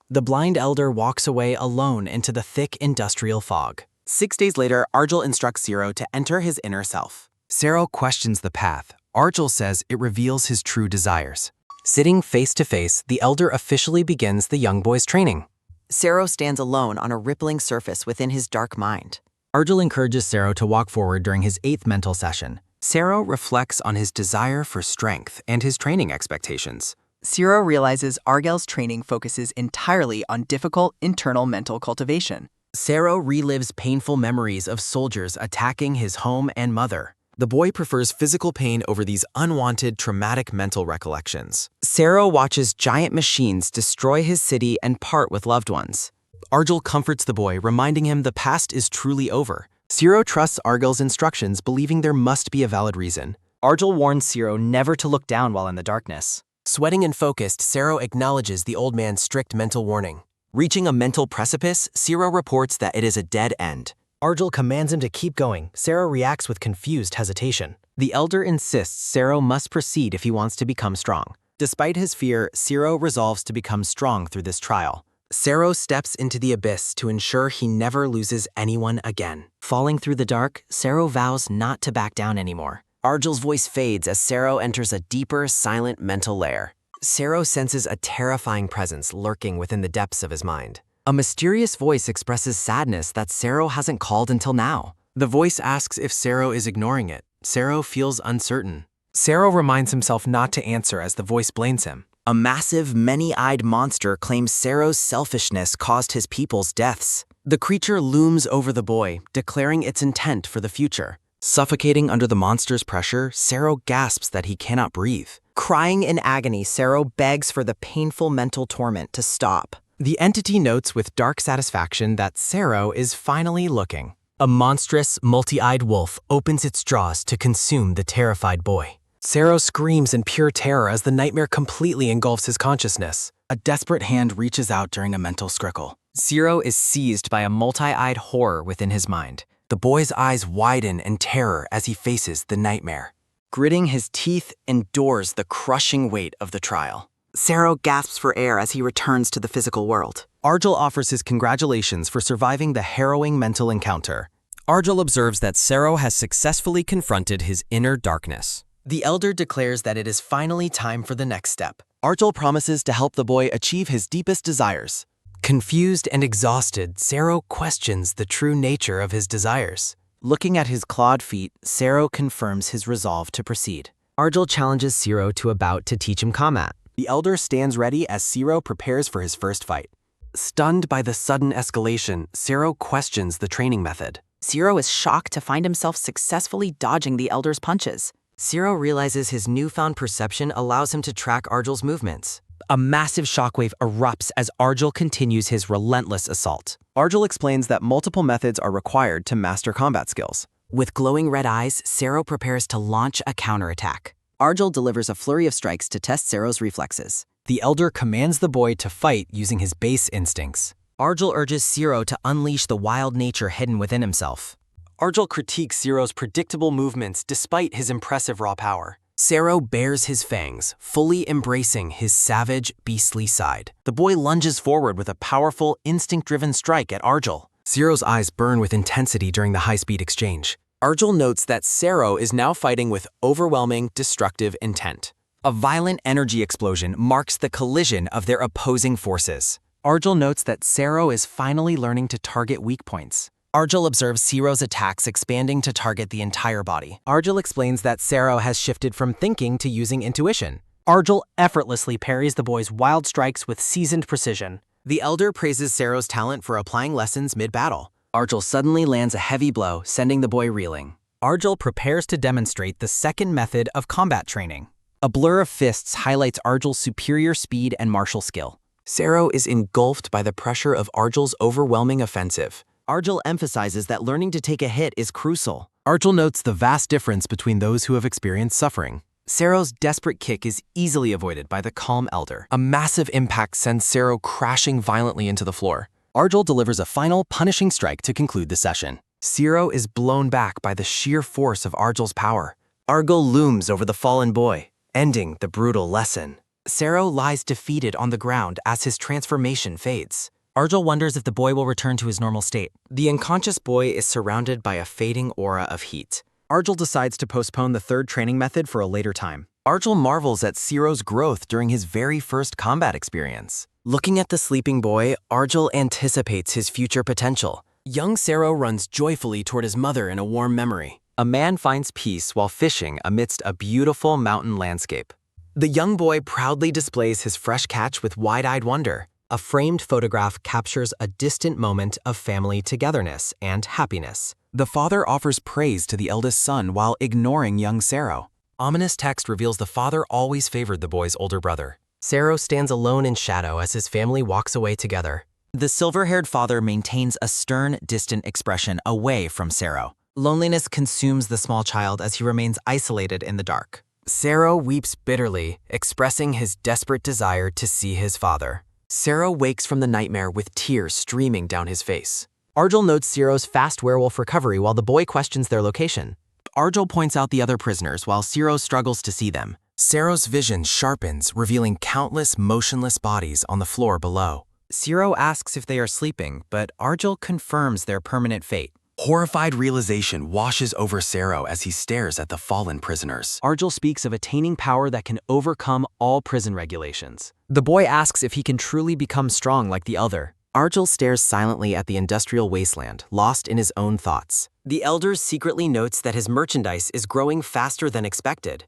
The blind elder walks away alone into the thick industrial fog. 6 days later, Argel instructs Zero to enter his inner self. Zero questions the path. Argel says it reveals his true desires. Sitting face to face, the elder officially begins the young boy's training. Sero stands alone on a rippling surface within his dark mind. Argel encourages Sero to walk forward during his 8th mental session. Sero reflects on his desire for strength and his training expectations. Sero realizes Argel's training focuses entirely on difficult internal mental cultivation. Sero relives painful memories of soldiers attacking his home and mother. The boy prefers physical pain over these unwanted, traumatic mental recollections. Sero watches giant machines destroy his city and part with loved ones. Argel comforts the boy, reminding him the past is truly over. Sero trusts Argel's instructions, believing there must be a valid reason. Argel warns Sero never to look down while in the darkness. Sweating and focused, Sero acknowledges the old man's strict mental warning. Reaching a mental precipice, Sero reports that it is a dead end. Argel commands him to keep going. Sero reacts with confused hesitation. The elder insists Sero must proceed if he wants to become strong. Despite his fear, Sero resolves to become strong through this trial. Sero steps into the abyss to ensure he never loses anyone again. Falling through the dark, Sero vows not to back down anymore. Argel's voice fades as Sero enters a deeper, silent mental lair. Sero senses a terrifying presence lurking within the depths of his mind. A mysterious voice expresses sadness that Sero hasn't called until now. The voice asks if Sero is ignoring it. Sero feels uncertain. Sero reminds himself not to answer as the voice blames him. A massive, many-eyed monster claims Sero's selfishness caused his people's deaths. The creature looms over the boy, declaring its intent for the future. Suffocating under the monster's pressure, Sero gasps that he cannot breathe. Crying in agony, Sero begs for the painful mental torment to stop. The entity notes with dark satisfaction that Sero is finally looking. A monstrous, multi-eyed wolf opens its jaws to consume the terrified boy. Sero screams in pure terror as the nightmare completely engulfs his consciousness. A desperate hand reaches out during a mental skrickle. Sero is seized by a multi-eyed horror within his mind. The boy's eyes widen in terror as he faces the nightmare. Gritting his teeth, endures the crushing weight of the trial. Sero gasps for air as he returns to the physical world. Argel offers his congratulations for surviving the harrowing mental encounter. Argel observes that Sero has successfully confronted his inner darkness. The elder declares that it is finally time for the next step. Argel promises to help the boy achieve his deepest desires. Confused and exhausted, Sero questions the true nature of his desires. Looking at his clawed feet, Sero confirms his resolve to proceed. Argel challenges Sero to a bout to teach him combat. The elder stands ready as Sero prepares for his first fight. Stunned by the sudden escalation, Sero questions the training method. Sero is shocked to find himself successfully dodging the elder's punches. Sero realizes his newfound perception allows him to track Argel's movements. A massive shockwave erupts as Argel continues his relentless assault. Argel explains that multiple methods are required to master combat skills. With glowing red eyes, Sero prepares to launch a counterattack. Argel delivers a flurry of strikes to test Sero's reflexes. The elder commands the boy to fight using his base instincts. Argel urges Sero to unleash the wild nature hidden within himself. Argel critiques Sero's predictable movements despite his impressive raw power. Sero bares his fangs, fully embracing his savage, beastly side. The boy lunges forward with a powerful, instinct-driven strike at Argel. Sero's eyes burn with intensity during the high-speed exchange. Argel notes that Sero is now fighting with overwhelming, destructive intent. A violent energy explosion marks the collision of their opposing forces. Argel notes that Sero is finally learning to target weak points. Argel observes Sero's attacks expanding to target the entire body. Argel explains that Sero has shifted from thinking to using intuition. Argel effortlessly parries the boy's wild strikes with seasoned precision. The elder praises Sero's talent for applying lessons mid-battle. Argel suddenly lands a heavy blow, sending the boy reeling. Argel prepares to demonstrate the second method of combat training. A blur of fists highlights Argel's superior speed and martial skill. Sero is engulfed by the pressure of Argel's overwhelming offensive. Argel emphasizes that learning to take a hit is crucial. Argel notes the vast difference between those who have experienced suffering. Sero's desperate kick is easily avoided by the calm elder. A massive impact sends Sero crashing violently into the floor. Argel delivers a final, punishing strike to conclude the session. Sero is blown back by the sheer force of Argel's power. Argel looms over the fallen boy, ending the brutal lesson. Sero lies defeated on the ground as his transformation fades. Argel wonders if the boy will return to his normal state. The unconscious boy is surrounded by a fading aura of heat. Argel decides to postpone the third training method for a later time. Argel marvels at Sero's growth during his very first combat experience. Looking at the sleeping boy, Argel anticipates his future potential. Young Sero runs joyfully toward his mother in a warm memory. A man finds peace while fishing amidst a beautiful mountain landscape. The young boy proudly displays his fresh catch with wide-eyed wonder. A framed photograph captures a distant moment of family togetherness and happiness. The father offers praise to the eldest son while ignoring young Sero. Ominous text reveals the father always favored the boy's older brother. Sero stands alone in shadow as his family walks away together. The silver-haired father maintains a stern, distant expression away from Sero. Loneliness consumes the small child as he remains isolated in the dark. Sero weeps bitterly, expressing his desperate desire to see his father. Sero wakes from the nightmare with tears streaming down his face. Argel notes Sero's fast werewolf recovery while the boy questions their location. Argel points out the other prisoners while Sero struggles to see them. Sero's vision sharpens, revealing countless motionless bodies on the floor below. Zero asks if they are sleeping, but Argel confirms their permanent fate. Horrified realization washes over Zero as he stares at the fallen prisoners. Argel speaks of attaining power that can overcome all prison regulations. The boy asks if he can truly become strong like the elder. Argel stares silently at the industrial wasteland, lost in his own thoughts. The elder secretly notes that his merchandise is growing faster than expected.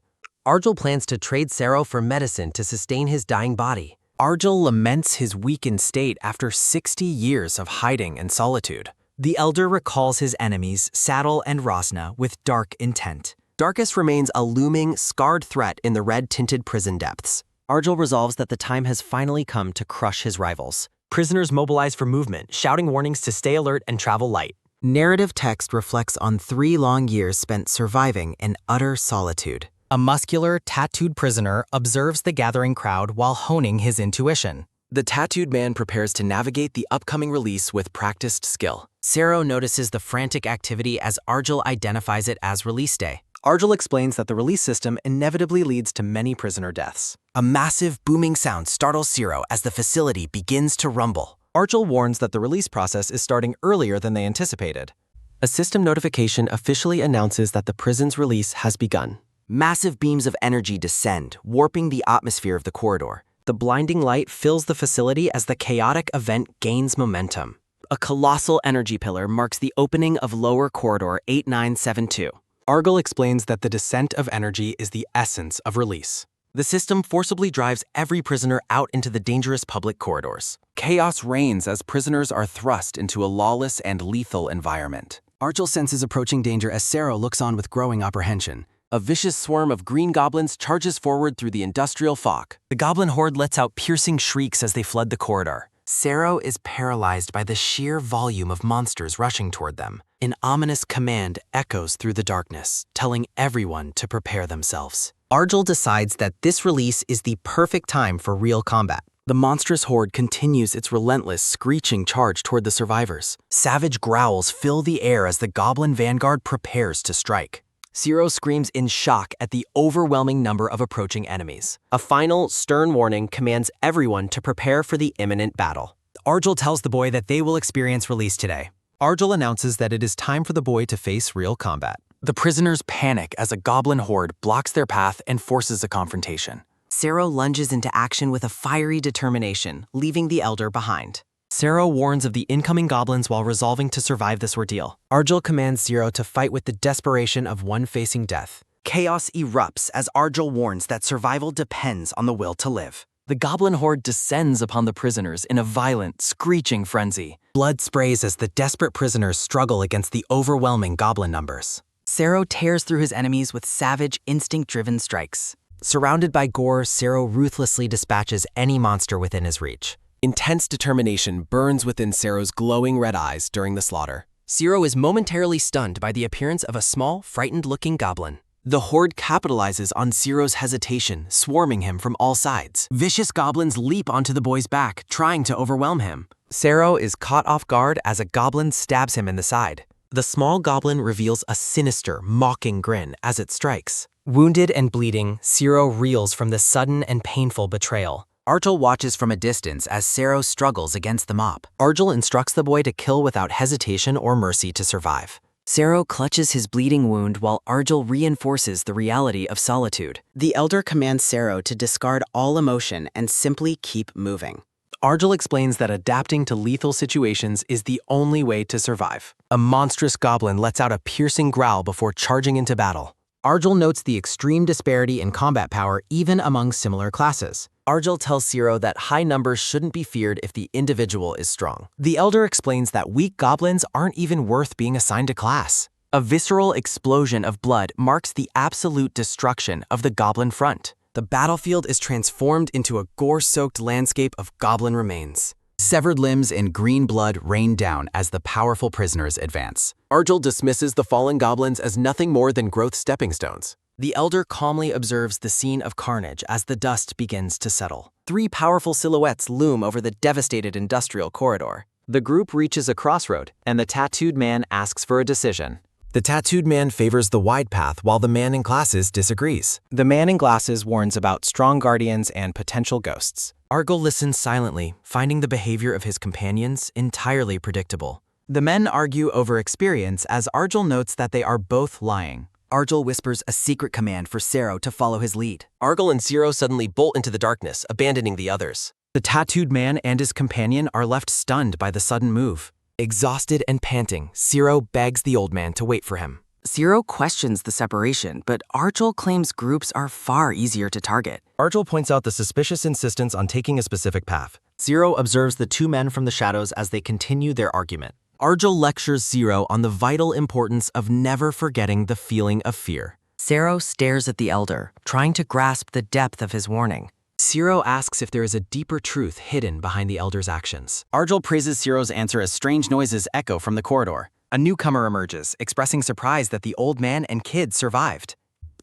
Argel plans to trade Zero for medicine to sustain his dying body. Argel laments his weakened state after 60 years of hiding and solitude. The elder recalls his enemies, Saddle and Rosna, with dark intent. Darkest remains a looming, scarred threat in the red-tinted prison depths. Argel resolves that the time has finally come to crush his rivals. Prisoners mobilize for movement, shouting warnings to stay alert and travel light. Narrative text reflects on 3 long years spent surviving in utter solitude. A muscular, tattooed prisoner observes the gathering crowd while honing his intuition. The tattooed man prepares to navigate the upcoming release with practiced skill. Zero notices the frantic activity as Argel identifies it as release day. Argel explains that the release system inevitably leads to many prisoner deaths. A massive booming sound startles Zero as the facility begins to rumble. Argel warns that the release process is starting earlier than they anticipated. A system notification officially announces that the prison's release has begun. Massive beams of energy descend, warping the atmosphere of the corridor. The blinding light fills the facility as the chaotic event gains momentum. A colossal energy pillar marks the opening of lower corridor 8972. Argel explains that the descent of energy is the essence of release. The system forcibly drives every prisoner out into the dangerous public corridors. Chaos reigns as prisoners are thrust into a lawless and lethal environment. Argel senses approaching danger as Zero looks on with growing apprehension. A vicious swarm of green goblins charges forward through the industrial fog. The goblin horde lets out piercing shrieks as they flood the corridor. Zero is paralyzed by the sheer volume of monsters rushing toward them. An ominous command echoes through the darkness, telling everyone to prepare themselves. Argel decides that this release is the perfect time for real combat. The monstrous horde continues its relentless, screeching charge toward the survivors. Savage growls fill the air as the goblin vanguard prepares to strike. Zero screams in shock at the overwhelming number of approaching enemies. A final, stern warning commands everyone to prepare for the imminent battle. Argel tells the boy that they will experience release today. Argel announces that it is time for the boy to face real combat. The prisoners panic as a goblin horde blocks their path and forces a confrontation. Zero lunges into action with a fiery determination, leaving the elder behind. Zero warns of the incoming goblins while resolving to survive this ordeal. Argel commands Zero to fight with the desperation of one facing death. Chaos erupts as Argel warns that survival depends on the will to live. The goblin horde descends upon the prisoners in a violent, screeching frenzy. Blood sprays as the desperate prisoners struggle against the overwhelming goblin numbers. Zero tears through his enemies with savage, instinct-driven strikes. Surrounded by gore, Zero ruthlessly dispatches any monster within his reach. Intense determination burns within Zero's glowing red eyes during the slaughter. Zero is momentarily stunned by the appearance of a small, frightened-looking goblin. The horde capitalizes on Zero's hesitation, swarming him from all sides. Vicious goblins leap onto the boy's back, trying to overwhelm him. Zero is caught off guard as a goblin stabs him in the side. The small goblin reveals a sinister, mocking grin as it strikes. Wounded and bleeding, Zero reels from the sudden and painful betrayal. Argel watches from a distance as Zero struggles against the mob. Argel instructs the boy to kill without hesitation or mercy to survive. Zero clutches his bleeding wound while Argel reinforces the reality of solitude. The elder commands Zero to discard all emotion and simply keep moving. Argel explains that adapting to lethal situations is the only way to survive. A monstrous goblin lets out a piercing growl before charging into battle. Argel notes the extreme disparity in combat power even among similar classes. Argel tells Zero that high numbers shouldn't be feared if the individual is strong. The elder explains that weak goblins aren't even worth being assigned a class. A visceral explosion of blood marks the absolute destruction of the goblin front. The battlefield is transformed into a gore-soaked landscape of goblin remains. Severed limbs and green blood rain down as the powerful prisoners advance. Argel dismisses the fallen goblins as nothing more than growth stepping stones. The elder calmly observes the scene of carnage as the dust begins to settle. 3 powerful silhouettes loom over the devastated industrial corridor. The group reaches a crossroad, and the tattooed man asks for a decision. The tattooed man favors the wide path while the man in glasses disagrees. The man in glasses warns about strong guardians and potential ghosts. Argyll listens silently, finding the behavior of his companions entirely predictable. The men argue over experience as Argyll notes that they are both lying. Argyll whispers a secret command for Sero to follow his lead. Argyll and Zero suddenly bolt into the darkness, abandoning the others. The tattooed man and his companion are left stunned by the sudden move. Exhausted and panting, Zero begs the old man to wait for him. Sero questions the separation, but Argyll claims groups are far easier to target. Argyll points out the suspicious insistence on taking a specific path. Zero observes the two men from the shadows as they continue their argument. Argyll lectures Zero on the vital importance of never forgetting the feeling of fear. Sero stares at the elder, trying to grasp the depth of his warning. Zero asks if there is a deeper truth hidden behind the elder's actions. Argyll praises Zero's answer as strange noises echo from the corridor. A newcomer emerges, expressing surprise that the old man and kid survived.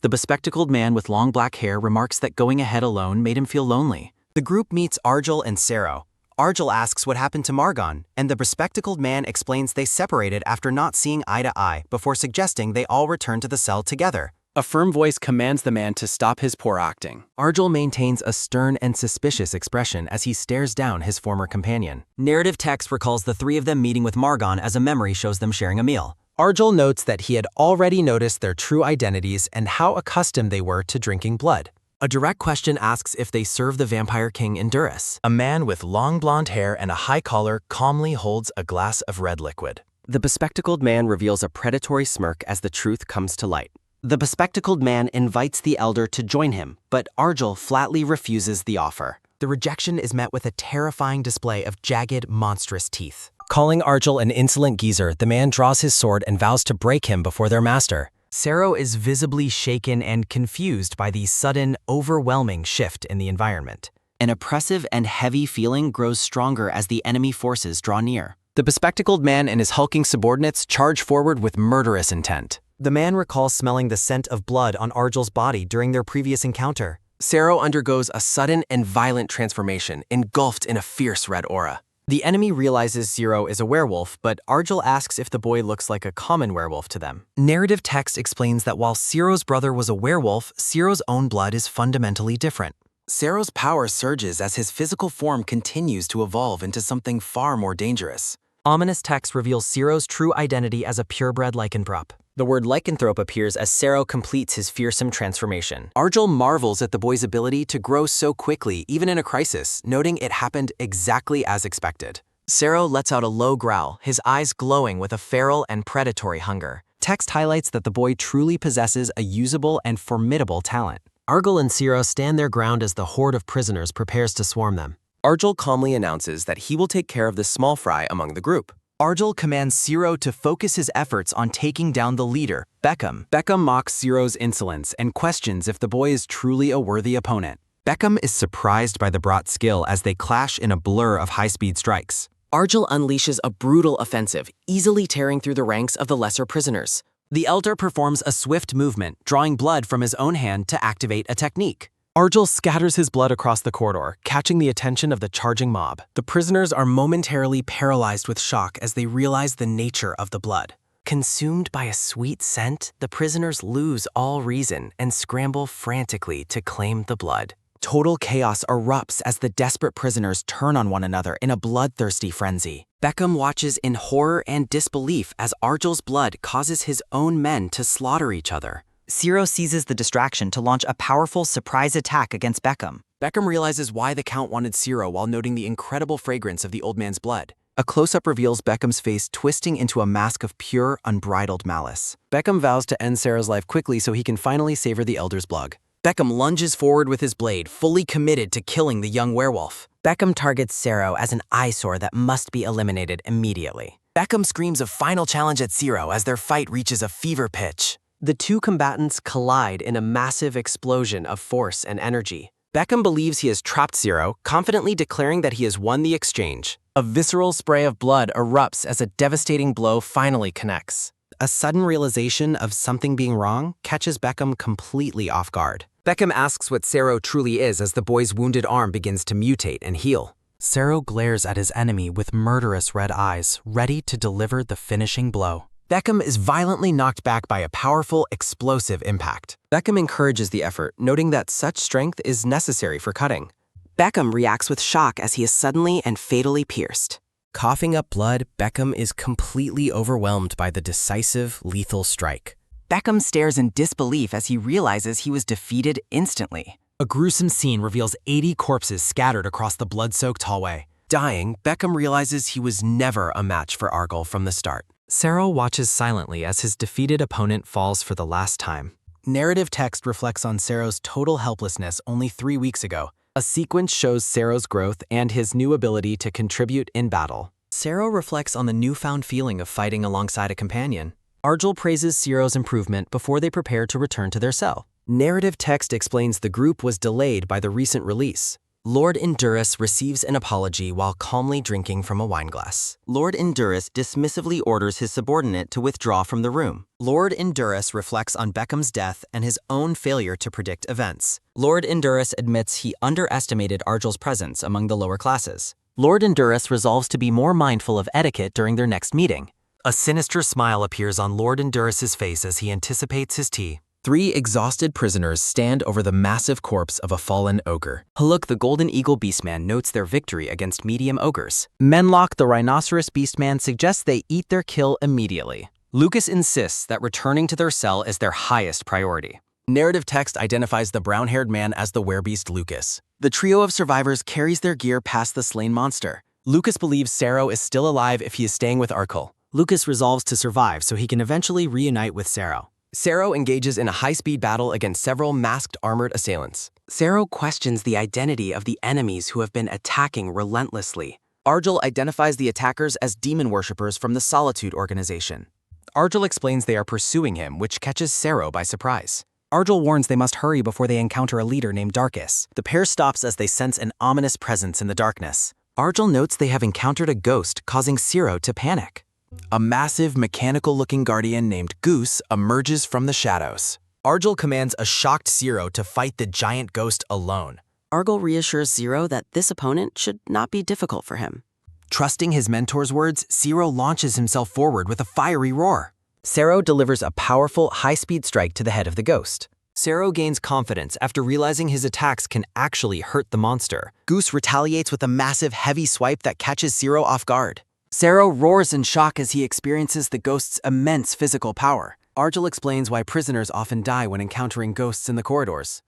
The bespectacled man with long black hair remarks that going ahead alone made him feel lonely. The group meets Argyll and Sero. Argyll asks what happened to Margon, and the bespectacled man explains they separated after not seeing eye to eye before suggesting they all return to the cell together. A firm voice commands the man to stop his poor acting. Argyll maintains a stern and suspicious expression as he stares down his former companion. Narrative text recalls the three of them meeting with Margon as a memory shows them sharing a meal. Argyll notes that he had already noticed their true identities and how accustomed they were to drinking blood. A direct question asks if they serve the Vampire King in Duras. A man with long blonde hair and a high collar calmly holds a glass of red liquid. The bespectacled man reveals a predatory smirk as the truth comes to light. The bespectacled man invites the elder to join him, but Argyll flatly refuses the offer. The rejection is met with a terrifying display of jagged, monstrous teeth. Calling Argyll an insolent geezer, the man draws his sword and vows to break him before their master. Sero is visibly shaken and confused by the sudden, overwhelming shift in the environment. An oppressive and heavy feeling grows stronger as the enemy forces draw near. The bespectacled man and his hulking subordinates charge forward with murderous intent. The man recalls smelling the scent of blood on Argyll's body during their previous encounter. Sero undergoes a sudden and violent transformation, engulfed in a fierce red aura. The enemy realizes Zero is a werewolf, but Argyll asks if the boy looks like a common werewolf to them. Narrative text explains that while Zero's brother was a werewolf, Zero's own blood is fundamentally different. Zero's power surges as his physical form continues to evolve into something far more dangerous. Ominous text reveals Zero's true identity as a purebred lycanthrope. The word lycanthrope appears as Sero completes his fearsome transformation. Argyll marvels at the boy's ability to grow so quickly, even in a crisis, noting it happened exactly as expected. Sero lets out a low growl, his eyes glowing with a feral and predatory hunger. Text highlights that the boy truly possesses a usable and formidable talent. Argyll and Zero stand their ground as the horde of prisoners prepares to swarm them. Argyll calmly announces that he will take care of the small fry among the group. Argyll commands Zero to focus his efforts on taking down the leader, Beckham. Beckham mocks Zero's insolence and questions if the boy is truly a worthy opponent. Beckham is surprised by the brought skill as they clash in a blur of high-speed strikes. Argyll unleashes a brutal offensive, easily tearing through the ranks of the lesser prisoners. The elder performs a swift movement, drawing blood from his own hand to activate a technique. Argyll scatters his blood across the corridor, catching the attention of the charging mob. The prisoners are momentarily paralyzed with shock as they realize the nature of the blood. Consumed by a sweet scent, the prisoners lose all reason and scramble frantically to claim the blood. Total chaos erupts as the desperate prisoners turn on one another in a bloodthirsty frenzy. Beckham watches in horror and disbelief as Argyll's blood causes his own men to slaughter each other. Zero seizes the distraction to launch a powerful surprise attack against Beckham. Beckham realizes why the Count wanted Zero while noting the incredible fragrance of the old man's blood. A close-up reveals Beckham's face twisting into a mask of pure, unbridled malice. Beckham vows to end Sarah's life quickly so he can finally savor the elder's blood. Beckham lunges forward with his blade, fully committed to killing the young werewolf. Beckham targets Zero as an eyesore that must be eliminated immediately. Beckham screams a final challenge at Zero as their fight reaches a fever pitch. The two combatants collide in a massive explosion of force and energy. Beckham believes he has trapped Zero, confidently declaring that he has won the exchange. A visceral spray of blood erupts as a devastating blow finally connects. A sudden realization of something being wrong catches Beckham completely off guard. Beckham asks what Zero truly is as the boy's wounded arm begins to mutate and heal. Zero glares at his enemy with murderous red eyes, ready to deliver the finishing blow. Beckham is violently knocked back by a powerful, explosive impact. Beckham encourages the effort, noting that such strength is necessary for cutting. Beckham reacts with shock as he is suddenly and fatally pierced. Coughing up blood, Beckham is completely overwhelmed by the decisive, lethal strike. Beckham stares in disbelief as he realizes he was defeated instantly. A gruesome scene reveals 80 corpses scattered across the blood-soaked hallway. Dying, Beckham realizes he was never a match for Argyle from the start. Sero watches silently as his defeated opponent falls for the last time. Narrative text reflects on Sero's total helplessness only 3 weeks ago. A sequence shows Sero's growth and his new ability to contribute in battle. Sero reflects on the newfound feeling of fighting alongside a companion. Argyle praises Sero's improvement before they prepare to return to their cell. Narrative text explains the group was delayed by the recent release. Lord Indurus receives an apology while calmly drinking from a wineglass. Lord Indurus dismissively orders his subordinate to withdraw from the room. Lord Indurus reflects on Beckham's death and his own failure to predict events. Lord Indurus admits he underestimated Argyle's presence among the lower classes. Lord Indurus resolves to be more mindful of etiquette during their next meeting. A sinister smile appears on Lord Indurus's face as he anticipates his tea. 3 exhausted prisoners stand over the massive corpse of a fallen ogre. Haluk, the Golden Eagle Beastman, notes their victory against medium ogres. Menlock, the Rhinoceros Beastman, suggests they eat their kill immediately. Lucas insists that returning to their cell is their highest priority. Narrative text identifies the brown-haired man as the werebeast Lucas. The trio of survivors carries their gear past the slain monster. Lucas believes Sero is still alive if he is staying with Argyle. Lucas resolves to survive so he can eventually reunite with Sero. Sero engages in a high-speed battle against several masked armored assailants. Sero questions the identity of the enemies who have been attacking relentlessly. Argyle identifies the attackers as demon worshippers from the Solitude organization. Argyle explains they are pursuing him, which catches Sero by surprise. Argyle warns they must hurry before they encounter a leader named Darkus. The pair stops as they sense an ominous presence in the darkness. Argyle notes they have encountered a ghost, causing Sero to panic. A massive, mechanical-looking guardian named Goose emerges from the shadows. Argyle commands a shocked Sero to fight the giant ghost alone. Argyle reassures Sero that this opponent should not be difficult for him. Trusting his mentor's words, Sero launches himself forward with a fiery roar. Sero delivers a powerful, high-speed strike to the head of the ghost. Sero gains confidence after realizing his attacks can actually hurt the monster. Goose retaliates with a massive, heavy swipe that catches Sero off guard. Sero roars in shock as he experiences the ghost's immense physical power. Argyle explains why prisoners often die when encountering ghosts in the corridors.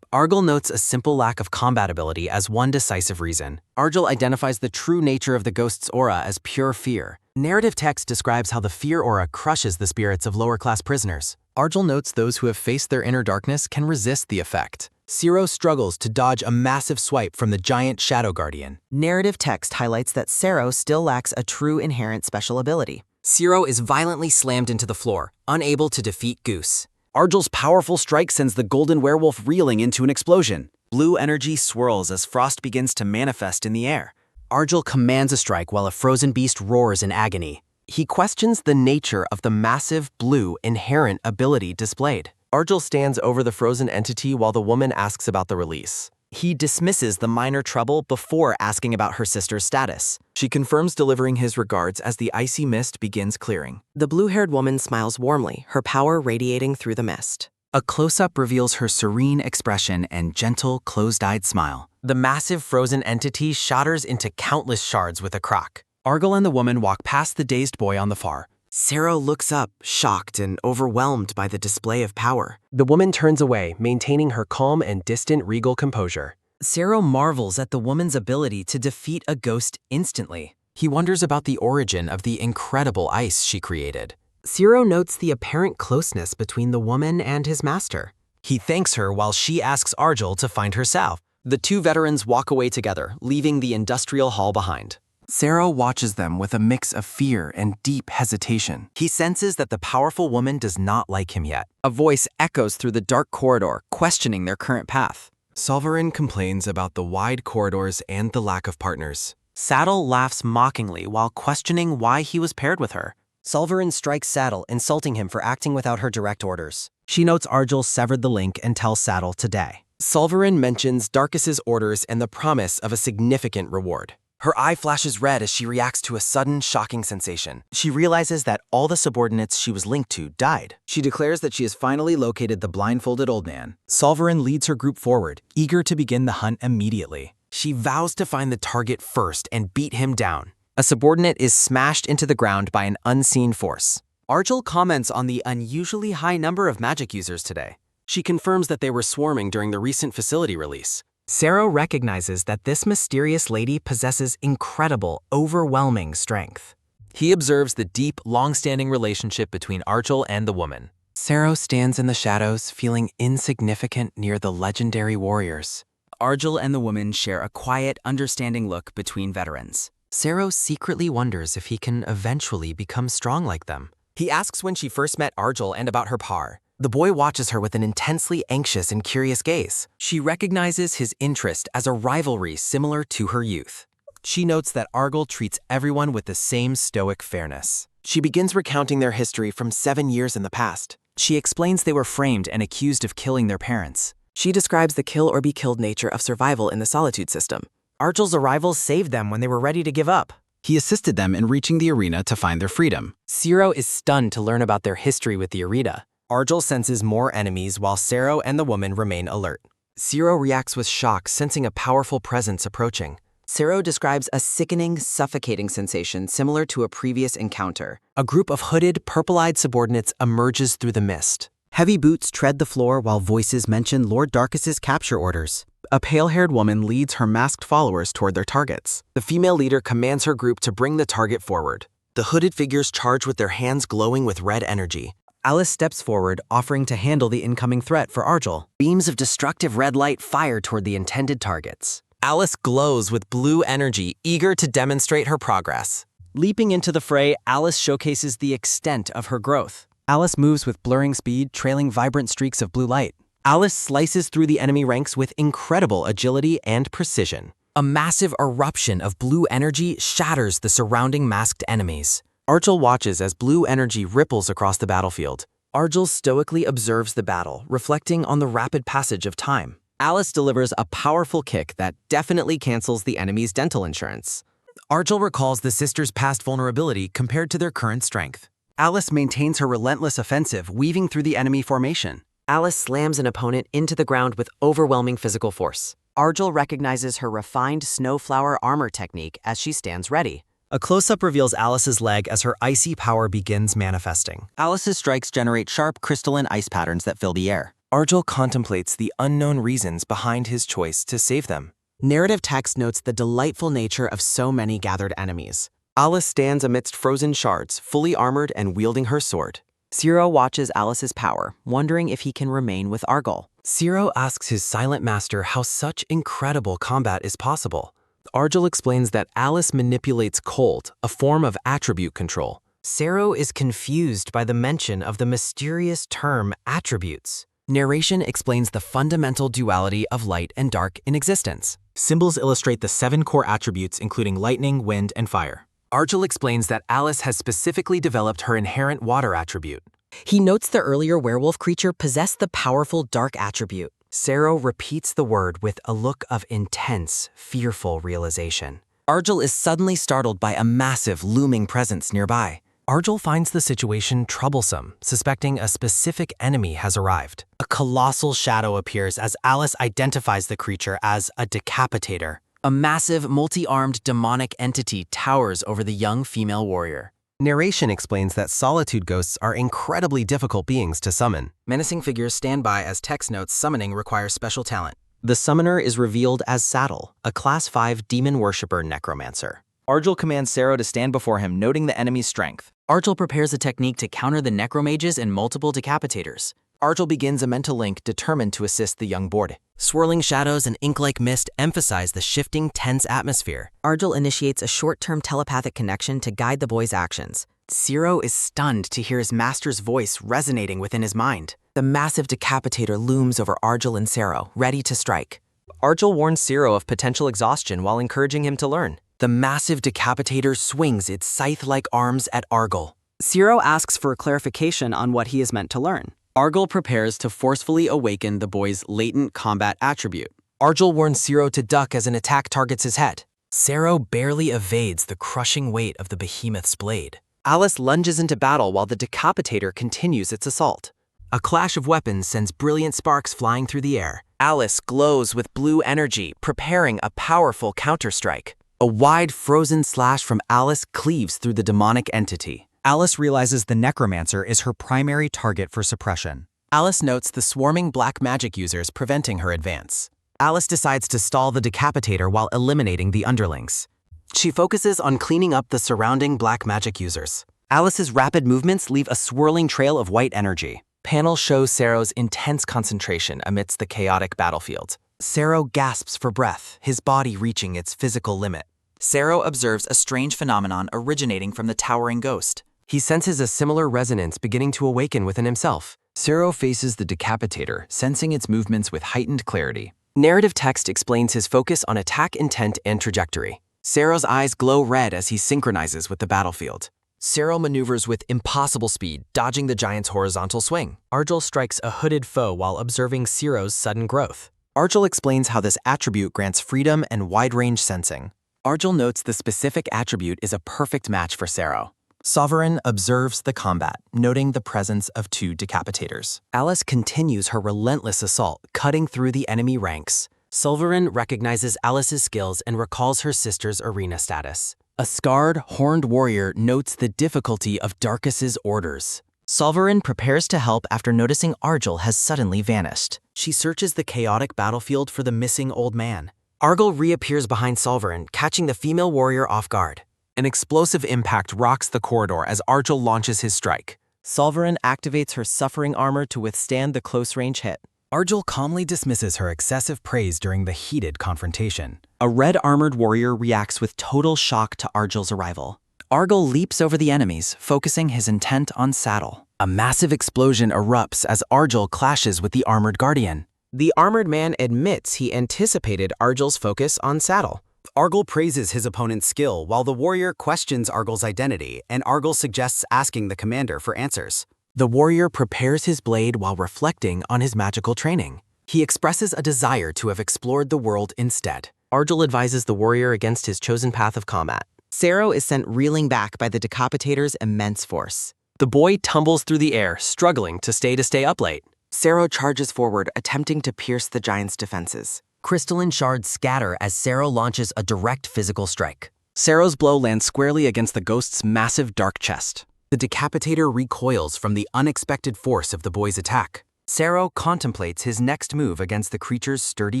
Argyle notes a simple lack of combat ability as one decisive reason. Argyle identifies the true nature of the ghost's aura as pure fear. Narrative text describes how the fear aura crushes the spirits of lower-class prisoners. Argyle notes those who have faced their inner darkness can resist the effect. Sero struggles to dodge a massive swipe from the giant Shadow Guardian. Narrative text highlights that Sero still lacks a true inherent special ability. Sero is violently slammed into the floor, unable to defeat Goose. Argyle's powerful strike sends the golden werewolf reeling into an explosion. Blue energy swirls as frost begins to manifest in the air. Argyle commands a strike while a frozen beast roars in agony. He questions the nature of the massive, blue, inherent ability displayed. Argyle stands over the frozen entity while the woman asks about the release. He dismisses the minor trouble before asking about her sister's status. She confirms delivering his regards as the icy mist begins clearing. The blue-haired woman smiles warmly, her power radiating through the mist. A close-up reveals her serene expression and gentle, closed-eyed smile. The massive frozen entity shatters into countless shards with a crack. Argyle and the woman walk past the dazed boy on the far. Sero looks up, shocked and overwhelmed by the display of power. The woman turns away, maintaining her calm and distant regal composure. Sero marvels at the woman's ability to defeat a ghost instantly. He wonders about the origin of the incredible ice she created. Sero notes the apparent closeness between the woman and his master. He thanks her while she asks Argyle to find herself. The two veterans walk away together, leaving the industrial hall behind. Sero watches them with a mix of fear and deep hesitation. He senses that the powerful woman does not like him yet. A voice echoes through the dark corridor, questioning their current path. Solverin complains about the wide corridors and the lack of partners. Saddle laughs mockingly while questioning why he was paired with her. Solverin strikes Saddle, insulting him for acting without her direct orders. She notes Argyle severed the link and tells Saddle to die. Solverin mentions Darkus's orders and the promise of a significant reward. Her eye flashes red as she reacts to a sudden, shocking sensation. She realizes that all the subordinates she was linked to died. She declares that she has finally located the blindfolded old man. Solverin leads her group forward, eager to begin the hunt immediately. She vows to find the target first and beat him down. A subordinate is smashed into the ground by an unseen force. Argel comments on the unusually high number of magic users today. She confirms that they were swarming during the recent facility release. Sero recognizes that this mysterious lady possesses incredible, overwhelming strength. He observes the deep, long-standing relationship between Argel and the woman. Sero stands in the shadows, feeling insignificant near the legendary warriors. Argel and the woman share a quiet, understanding look between veterans. Sero secretly wonders if he can eventually become strong like them. He asks when she first met Argel and about her par. The boy watches her with an intensely anxious and curious gaze. She recognizes his interest as a rivalry similar to her youth. She notes that Argel treats everyone with the same stoic fairness. She begins recounting their history from 7 years in the past. She explains they were framed and accused of killing their parents. She describes the kill or be killed nature of survival in the solitude system. Argel's arrival saved them when they were ready to give up. He assisted them in reaching the arena to find their freedom. Sero is stunned to learn about their history with the arena. Argel senses more enemies while Sero and the woman remain alert. Sero reacts with shock, sensing a powerful presence approaching. Sero describes a sickening, suffocating sensation similar to a previous encounter. A group of hooded, purple-eyed subordinates emerges through the mist. Heavy boots tread the floor while voices mention Lord Darkus's capture orders. A pale-haired woman leads her masked followers toward their targets. The female leader commands her group to bring the target forward. The hooded figures charge with their hands glowing with red energy. Alice steps forward, offering to handle the incoming threat for Argel. Beams of destructive red light fire toward the intended targets. Alice glows with blue energy, eager to demonstrate her progress. Leaping into the fray, Alice showcases the extent of her growth. Alice moves with blurring speed, trailing vibrant streaks of blue light. Alice slices through the enemy ranks with incredible agility and precision. A massive eruption of blue energy shatters the surrounding masked enemies. Argel watches as blue energy ripples across the battlefield. Argel stoically observes the battle, reflecting on the rapid passage of time. Alice delivers a powerful kick that definitely cancels the enemy's dental insurance. Argel recalls the sisters' past vulnerability compared to their current strength. Alice maintains her relentless offensive, weaving through the enemy formation. Alice slams an opponent into the ground with overwhelming physical force. Argel recognizes her refined snowflower armor technique as she stands ready. A close-up reveals Alice's leg as her icy power begins manifesting. Alice's strikes generate sharp crystalline ice patterns that fill the air. Argel contemplates the unknown reasons behind his choice to save them. Narrative text notes the delightful nature of so many gathered enemies. Alice stands amidst frozen shards, fully armored and wielding her sword. Sero watches Alice's power, wondering if he can remain with Argel. Sero asks his silent master how such incredible combat is possible. Argel explains that Alice manipulates cold, a form of attribute control. Sero is confused by the mention of the mysterious term attributes. Narration explains the fundamental duality of light and dark in existence. Symbols illustrate the 7 core attributes, including lightning, wind, and fire. Argel explains that Alice has specifically developed her inherent water attribute. He notes the earlier werewolf creature possessed the powerful dark attribute. Sero repeats the word with a look of intense, fearful realization. Argel is suddenly startled by a massive, looming presence nearby. Argel finds the situation troublesome, suspecting a specific enemy has arrived. A colossal shadow appears as Alice identifies the creature as a decapitator. A massive, multi-armed demonic entity towers over the young female warrior. Narration explains that solitude ghosts are incredibly difficult beings to summon. Menacing figures stand by as text notes summoning requires special talent. The summoner is revealed as Saddle, a Class 5 demon worshipper necromancer. Argel commands Sero to stand before him, noting the enemy's strength. Argel prepares a technique to counter the necromages and multiple decapitators. Argel begins a mental link determined to assist the young board. Swirling shadows and ink-like mist emphasize the shifting, tense atmosphere. Argel initiates a short-term telepathic connection to guide the boy's actions. Sero is stunned to hear his master's voice resonating within his mind. The massive decapitator looms over Argel and Sero, ready to strike. Argel warns Sero of potential exhaustion while encouraging him to learn. The massive decapitator swings its scythe-like arms at Argel. Sero asks for clarification on what he is meant to learn. Argel prepares to forcefully awaken the boy's latent combat attribute. Argel warns Sero to duck as an attack targets his head. Sero barely evades the crushing weight of the behemoth's blade. Alice lunges into battle while the decapitator continues its assault. A clash of weapons sends brilliant sparks flying through the air. Alice glows with blue energy, preparing a powerful counterstrike. A wide frozen slash from Alice cleaves through the demonic entity. Alice realizes the necromancer is her primary target for suppression. Alice notes the swarming black magic users preventing her advance. Alice decides to stall the decapitator while eliminating the underlings. She focuses on cleaning up the surrounding black magic users. Alice's rapid movements leave a swirling trail of white energy. Panel shows Sero's intense concentration amidst the chaotic battlefield. Sero gasps for breath, his body reaching its physical limit. Sero observes a strange phenomenon originating from the towering ghost. He senses a similar resonance beginning to awaken within himself. Sero faces the decapitator, sensing its movements with heightened clarity. Narrative text explains his focus on attack intent and trajectory. Sero's eyes glow red as he synchronizes with the battlefield. Sero maneuvers with impossible speed, dodging the giant's horizontal swing. Argyll strikes a hooded foe while observing Sero's sudden growth. Argyll explains how this attribute grants freedom and wide-range sensing. Argyll notes the specific attribute is a perfect match for Sero. Sovereign observes the combat, noting the presence of two decapitators. Alice continues her relentless assault, cutting through the enemy ranks. Sovereign recognizes Alice's skills and recalls her sister's arena status. A scarred, horned warrior notes the difficulty of Darkus's orders. Sovereign prepares to help after noticing Argyll has suddenly vanished. She searches the chaotic battlefield for the missing old man. Argyll reappears behind Sovereign, catching the female warrior off guard. An explosive impact rocks the corridor as Argyll launches his strike. Sovereign activates her suffering armor to withstand the close-range hit. Argyll calmly dismisses her excessive praise during the heated confrontation. A red-armored warrior reacts with total shock to Argyll's arrival. Argyll leaps over the enemies, focusing his intent on Saddle. A massive explosion erupts as Argyll clashes with the armored guardian. The armored man admits he anticipated Argyll's focus on Saddle. Argyll praises his opponent's skill while the warrior questions Argyll's identity, and Argyll suggests asking the commander for answers. The warrior prepares his blade while reflecting on his magical training. He expresses a desire to have explored the world instead. Argyll advises the warrior against his chosen path of combat. Sero is sent reeling back by the decapitator's immense force. The boy tumbles through the air, struggling to stay up late. Sero charges forward, attempting to pierce the giant's defenses. Crystalline shards scatter as Sero launches a direct physical strike. Sero's blow lands squarely against the ghost's massive dark chest. The decapitator recoils from the unexpected force of the boy's attack. Sero contemplates his next move against the creature's sturdy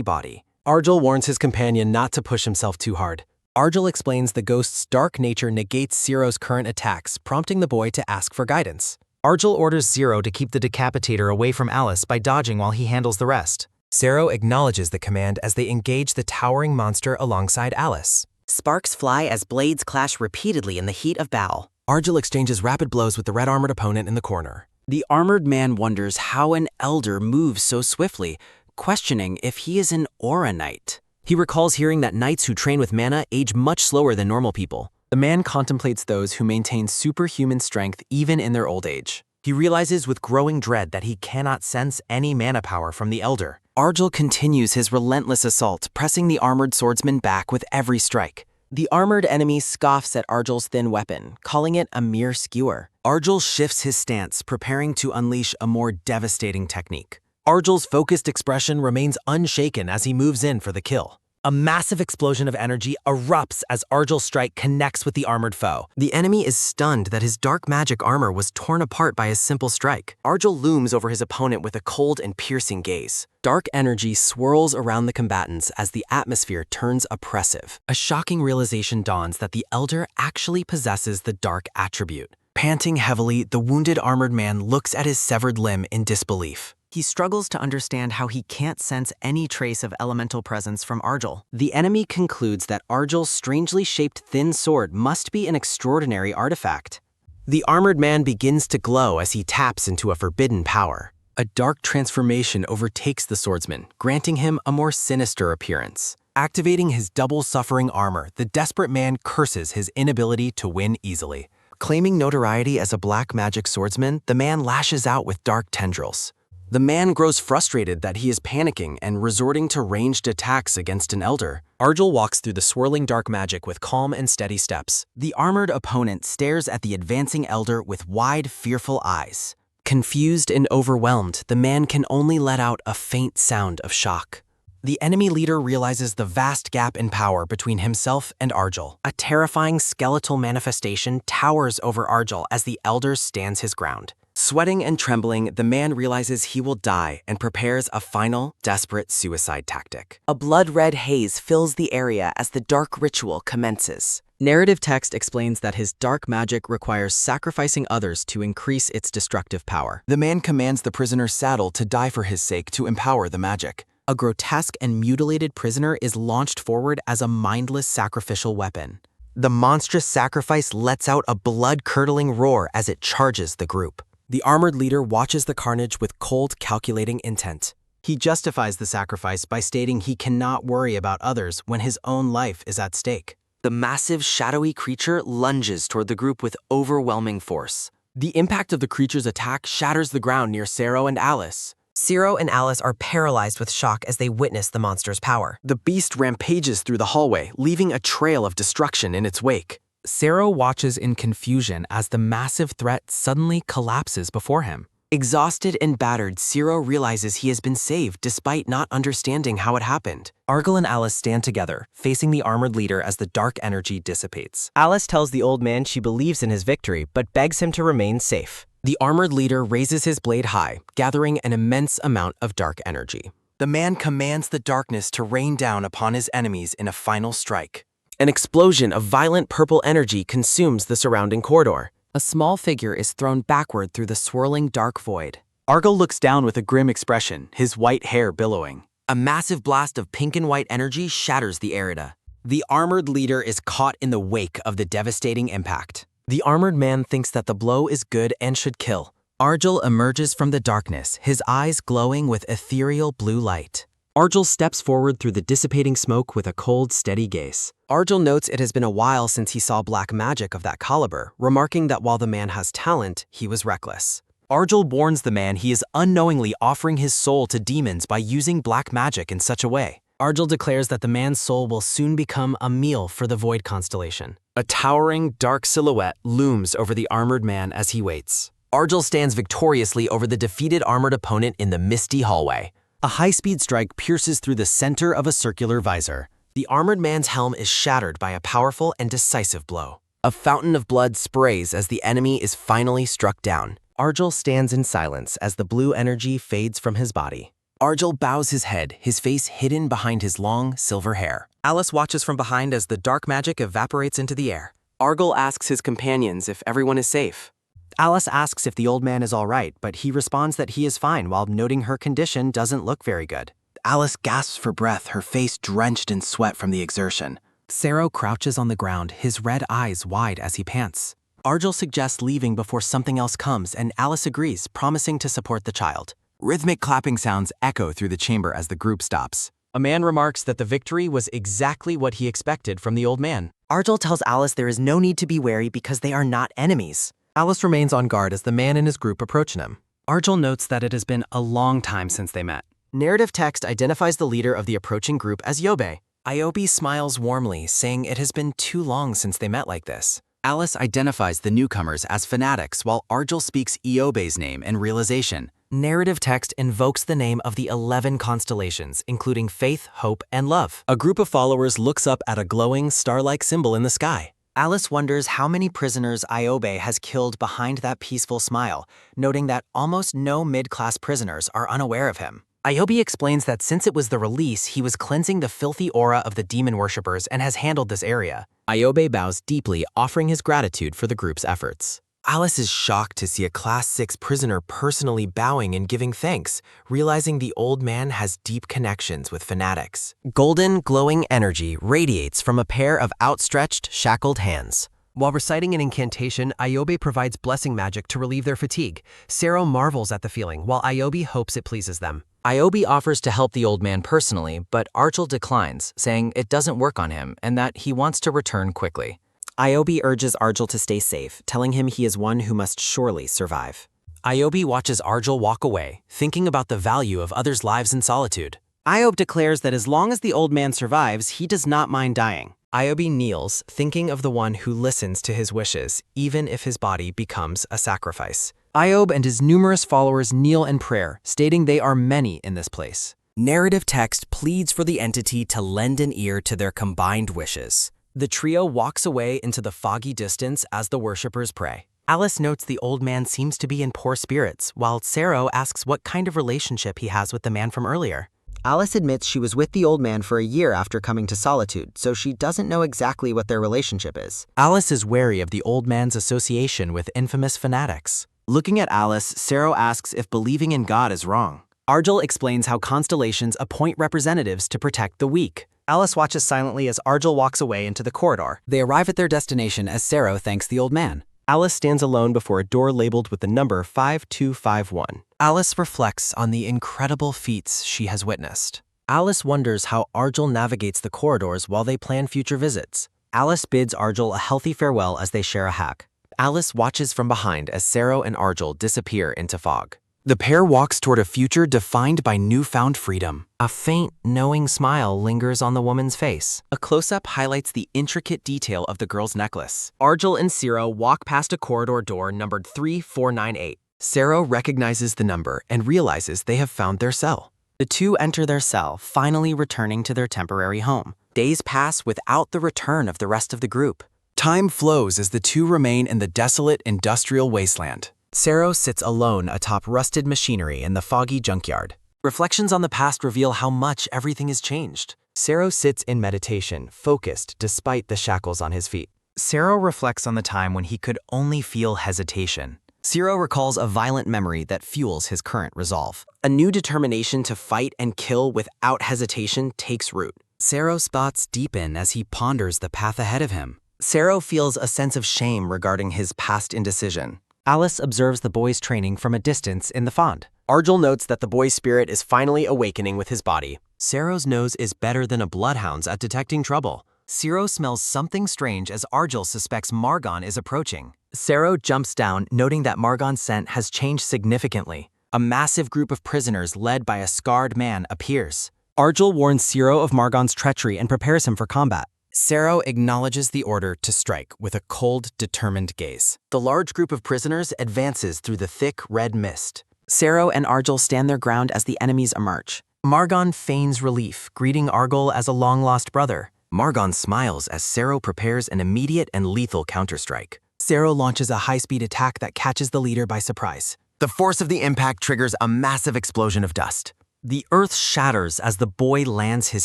body. Argyll warns his companion not to push himself too hard. Argyll explains the ghost's dark nature negates Sero's current attacks, prompting the boy to ask for guidance. Argyll orders Sero to keep the decapitator away from Alice by dodging while he handles the rest. Sero acknowledges the command as they engage the towering monster alongside Alice. Sparks fly as blades clash repeatedly in the heat of battle. Argyll exchanges rapid blows with the red-armored opponent in the corner. The armored man wonders how an elder moves so swiftly, questioning if he is an aura knight. He recalls hearing that knights who train with mana age much slower than normal people. The man contemplates those who maintain superhuman strength even in their old age. He realizes with growing dread that he cannot sense any mana power from the elder. Argyll continues his relentless assault, pressing the armored swordsman back with every strike. The armored enemy scoffs at Argyll's thin weapon, calling it a mere skewer. Argyll shifts his stance, preparing to unleash a more devastating technique. Argyll's focused expression remains unshaken as he moves in for the kill. A massive explosion of energy erupts as Argyll's strike connects with the armored foe. The enemy is stunned that his dark magic armor was torn apart by his simple strike. Argyll looms over his opponent with a cold and piercing gaze. Dark energy swirls around the combatants as the atmosphere turns oppressive. A shocking realization dawns that the Elder actually possesses the dark attribute. Panting heavily, the wounded armored man looks at his severed limb in disbelief. He struggles to understand how he can't sense any trace of elemental presence from Argyll. The enemy concludes that Argyll's strangely shaped thin sword must be an extraordinary artifact. The armored man begins to glow as he taps into a forbidden power. A dark transformation overtakes the swordsman, granting him a more sinister appearance. Activating his double suffering armor, the desperate man curses his inability to win easily. Claiming notoriety as a black magic swordsman, the man lashes out with dark tendrils. The man grows frustrated that he is panicking and resorting to ranged attacks against an elder. Arjul walks through the swirling dark magic with calm and steady steps. The armored opponent stares at the advancing elder with wide, fearful eyes. Confused and overwhelmed, the man can only let out a faint sound of shock. The enemy leader realizes the vast gap in power between himself and Arjul. A terrifying skeletal manifestation towers over Arjul as the elder stands his ground. Sweating and trembling, the man realizes he will die and prepares a final, desperate suicide tactic. A blood-red haze fills the area as the dark ritual commences. Narrative text explains that his dark magic requires sacrificing others to increase its destructive power. The man commands the prisoner Saddle to die for his sake to empower the magic. A grotesque and mutilated prisoner is launched forward as a mindless sacrificial weapon. The monstrous sacrifice lets out a blood-curdling roar as it charges the group. The armored leader watches the carnage with cold, calculating intent. He justifies the sacrifice by stating he cannot worry about others when his own life is at stake. The massive, shadowy creature lunges toward the group with overwhelming force. The impact of the creature's attack shatters the ground near Sero and Alice. Sero and Alice are paralyzed with shock as they witness the monster's power. The beast rampages through the hallway, leaving a trail of destruction in its wake. Sero watches in confusion as the massive threat suddenly collapses before him. Exhausted and battered, Sero realizes he has been saved despite not understanding how it happened. Arjul and Alice stand together, facing the armored leader as the dark energy dissipates. Alice tells the old man she believes in his victory, but begs him to remain safe. The armored leader raises his blade high, gathering an immense amount of dark energy. The man commands the darkness to rain down upon his enemies in a final strike. An explosion of violent purple energy consumes the surrounding corridor. A small figure is thrown backward through the swirling dark void. Arjul looks down with a grim expression, his white hair billowing. A massive blast of pink and white energy shatters the area. The armored leader is caught in the wake of the devastating impact. The armored man thinks that the blow is good and should kill. Arjul emerges from the darkness, his eyes glowing with ethereal blue light. Arjul steps forward through the dissipating smoke with a cold, steady gaze. Arjul notes it has been a while since he saw black magic of that caliber, remarking that while the man has talent, he was reckless. Arjul warns the man he is unknowingly offering his soul to demons by using black magic in such a way. Arjul declares that the man's soul will soon become a meal for the Void constellation. A towering, dark silhouette looms over the armored man as he waits. Arjul stands victoriously over the defeated armored opponent in the misty hallway. A high-speed strike pierces through the center of a circular visor. The armored man's helm is shattered by a powerful and decisive blow. A fountain of blood sprays as the enemy is finally struck down. Arjul stands in silence as the blue energy fades from his body. Arjul bows his head, his face hidden behind his long, silver hair. Alice watches from behind as the dark magic evaporates into the air. Arjul asks his companions if everyone is safe. Alice asks if the old man is all right, but he responds that he is fine while noting her condition doesn't look very good. Alice gasps for breath, her face drenched in sweat from the exertion. Sero crouches on the ground, his red eyes wide as he pants. Arjul suggests leaving before something else comes, and Alice agrees, promising to support the child. Rhythmic clapping sounds echo through the chamber as the group stops. A man remarks that the victory was exactly what he expected from the old man. Arjul tells Alice there is no need to be wary because they are not enemies. Alice remains on guard as the man and his group approach him. Arjul notes that it has been a long time since they met. Narrative text identifies the leader of the approaching group as Yobe. Iobe smiles warmly, saying it has been too long since they met like this. Alice identifies the newcomers as fanatics while Arjul speaks Iobe's name and realization. Narrative text invokes the name of the 11 constellations, including faith, hope, and love. A group of followers looks up at a glowing, star-like symbol in the sky. Alice wonders how many prisoners Iobe has killed behind that peaceful smile, noting that almost no mid-class prisoners are unaware of him. Iobe explains that since it was the release, he was cleansing the filthy aura of the demon worshippers and has handled this area. Iobe bows deeply, offering his gratitude for the group's efforts. Alice is shocked to see a Class 6 prisoner personally bowing and giving thanks, realizing the old man has deep connections with fanatics. Golden, glowing energy radiates from a pair of outstretched, shackled hands. While reciting an incantation, Iobe provides blessing magic to relieve their fatigue. Sero marvels at the feeling, while Iobe hopes it pleases them. Iobe offers to help the old man personally, but Arjul declines, saying it doesn't work on him and that he wants to return quickly. Iobe urges Arjul to stay safe, telling him he is one who must surely survive. Iobe watches Arjul walk away, thinking about the value of others' lives in solitude. Iobe declares that as long as the old man survives, he does not mind dying. Iobe kneels, thinking of the one who listens to his wishes, even if his body becomes a sacrifice. Iobe and his numerous followers kneel in prayer, stating they are many in this place. Narrative text pleads for the entity to lend an ear to their combined wishes. The trio walks away into the foggy distance as the worshippers pray. Alice notes the old man seems to be in poor spirits, while Sero asks what kind of relationship he has with the man from earlier. Alice admits she was with the old man for a year after coming to Solitude, so she doesn't know exactly what their relationship is. Alice is wary of the old man's association with infamous fanatics. Looking at Alice, Sero asks if believing in God is wrong. Arjul explains how constellations appoint representatives to protect the weak. Alice watches silently as Arjul walks away into the corridor. They arrive at their destination as Sero thanks the old man. Alice stands alone before a door labeled with the number 5251. Alice reflects on the incredible feats she has witnessed. Alice wonders how Arjul navigates the corridors while they plan future visits. Alice bids Arjul a healthy farewell as they share a hack. Alice watches from behind as Sero and Arjul disappear into fog. The pair walks toward a future defined by newfound freedom. A faint, knowing smile lingers on the woman's face. A close-up highlights the intricate detail of the girl's necklace. Arjul and Sero walk past a corridor door numbered 3498. Sero recognizes the number and realizes they have found their cell. The two enter their cell, finally returning to their temporary home. Days pass without the return of the rest of the group. Time flows as the two remain in the desolate industrial wasteland. Sero sits alone atop rusted machinery in the foggy junkyard. Reflections on the past reveal how much everything has changed. Sero sits in meditation, focused despite the shackles on his feet. Sero reflects on the time when he could only feel hesitation. Sero recalls a violent memory that fuels his current resolve. A new determination to fight and kill without hesitation takes root. Sero's thoughts deepen as he ponders the path ahead of him. Sero feels a sense of shame regarding his past indecision. Alice observes the boy's training from a distance in the font. Arjul notes that the boy's spirit is finally awakening with his body. Sero's nose is better than a bloodhound's at detecting trouble. Sero smells something strange as Arjul suspects Margon is approaching. Sero jumps down, noting that Margon's scent has changed significantly. A massive group of prisoners led by a scarred man appears. Arjul warns Sero of Margon's treachery and prepares him for combat. Sero acknowledges the order to strike with a cold, determined gaze. The large group of prisoners advances through the thick red mist. Sero and Arjul stand their ground as the enemies emerge. Margon feigns relief, greeting Arjul as a long-lost brother. Margon smiles as Sero prepares an immediate and lethal counterstrike. Sero launches a high-speed attack that catches the leader by surprise. The force of the impact triggers a massive explosion of dust. The earth shatters as the boy lands his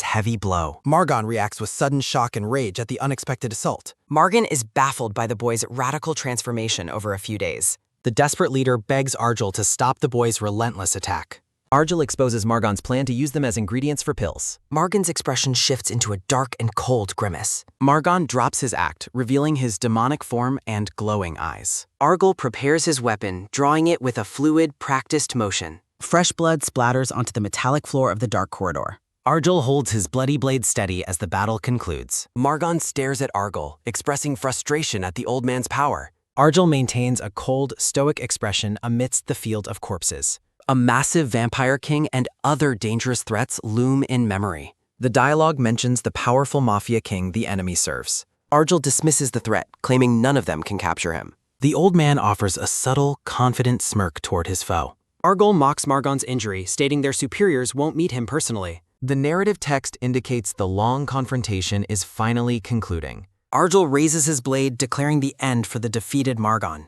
heavy blow. Margon reacts with sudden shock and rage at the unexpected assault. Margon is baffled by the boy's radical transformation over a few days. The desperate leader begs Arjul to stop the boy's relentless attack. Arjul exposes Margon's plan to use them as ingredients for pills. Margon's expression shifts into a dark and cold grimace. Margon drops his act, revealing his demonic form and glowing eyes. Arjul prepares his weapon, drawing it with a fluid, practiced motion. Fresh blood splatters onto the metallic floor of the dark corridor. Arjul holds his bloody blade steady as the battle concludes. Margon stares at Arjul, expressing frustration at the old man's power. Arjul maintains a cold, stoic expression amidst the field of corpses. A massive vampire king and other dangerous threats loom in memory. The dialogue mentions the powerful mafia king the enemy serves. Arjul dismisses the threat, claiming none of them can capture him. The old man offers a subtle, confident smirk toward his foe. Arjul mocks Margon's injury, stating their superiors won't meet him personally. The narrative text indicates the long confrontation is finally concluding. Arjul raises his blade, declaring the end for the defeated Margon.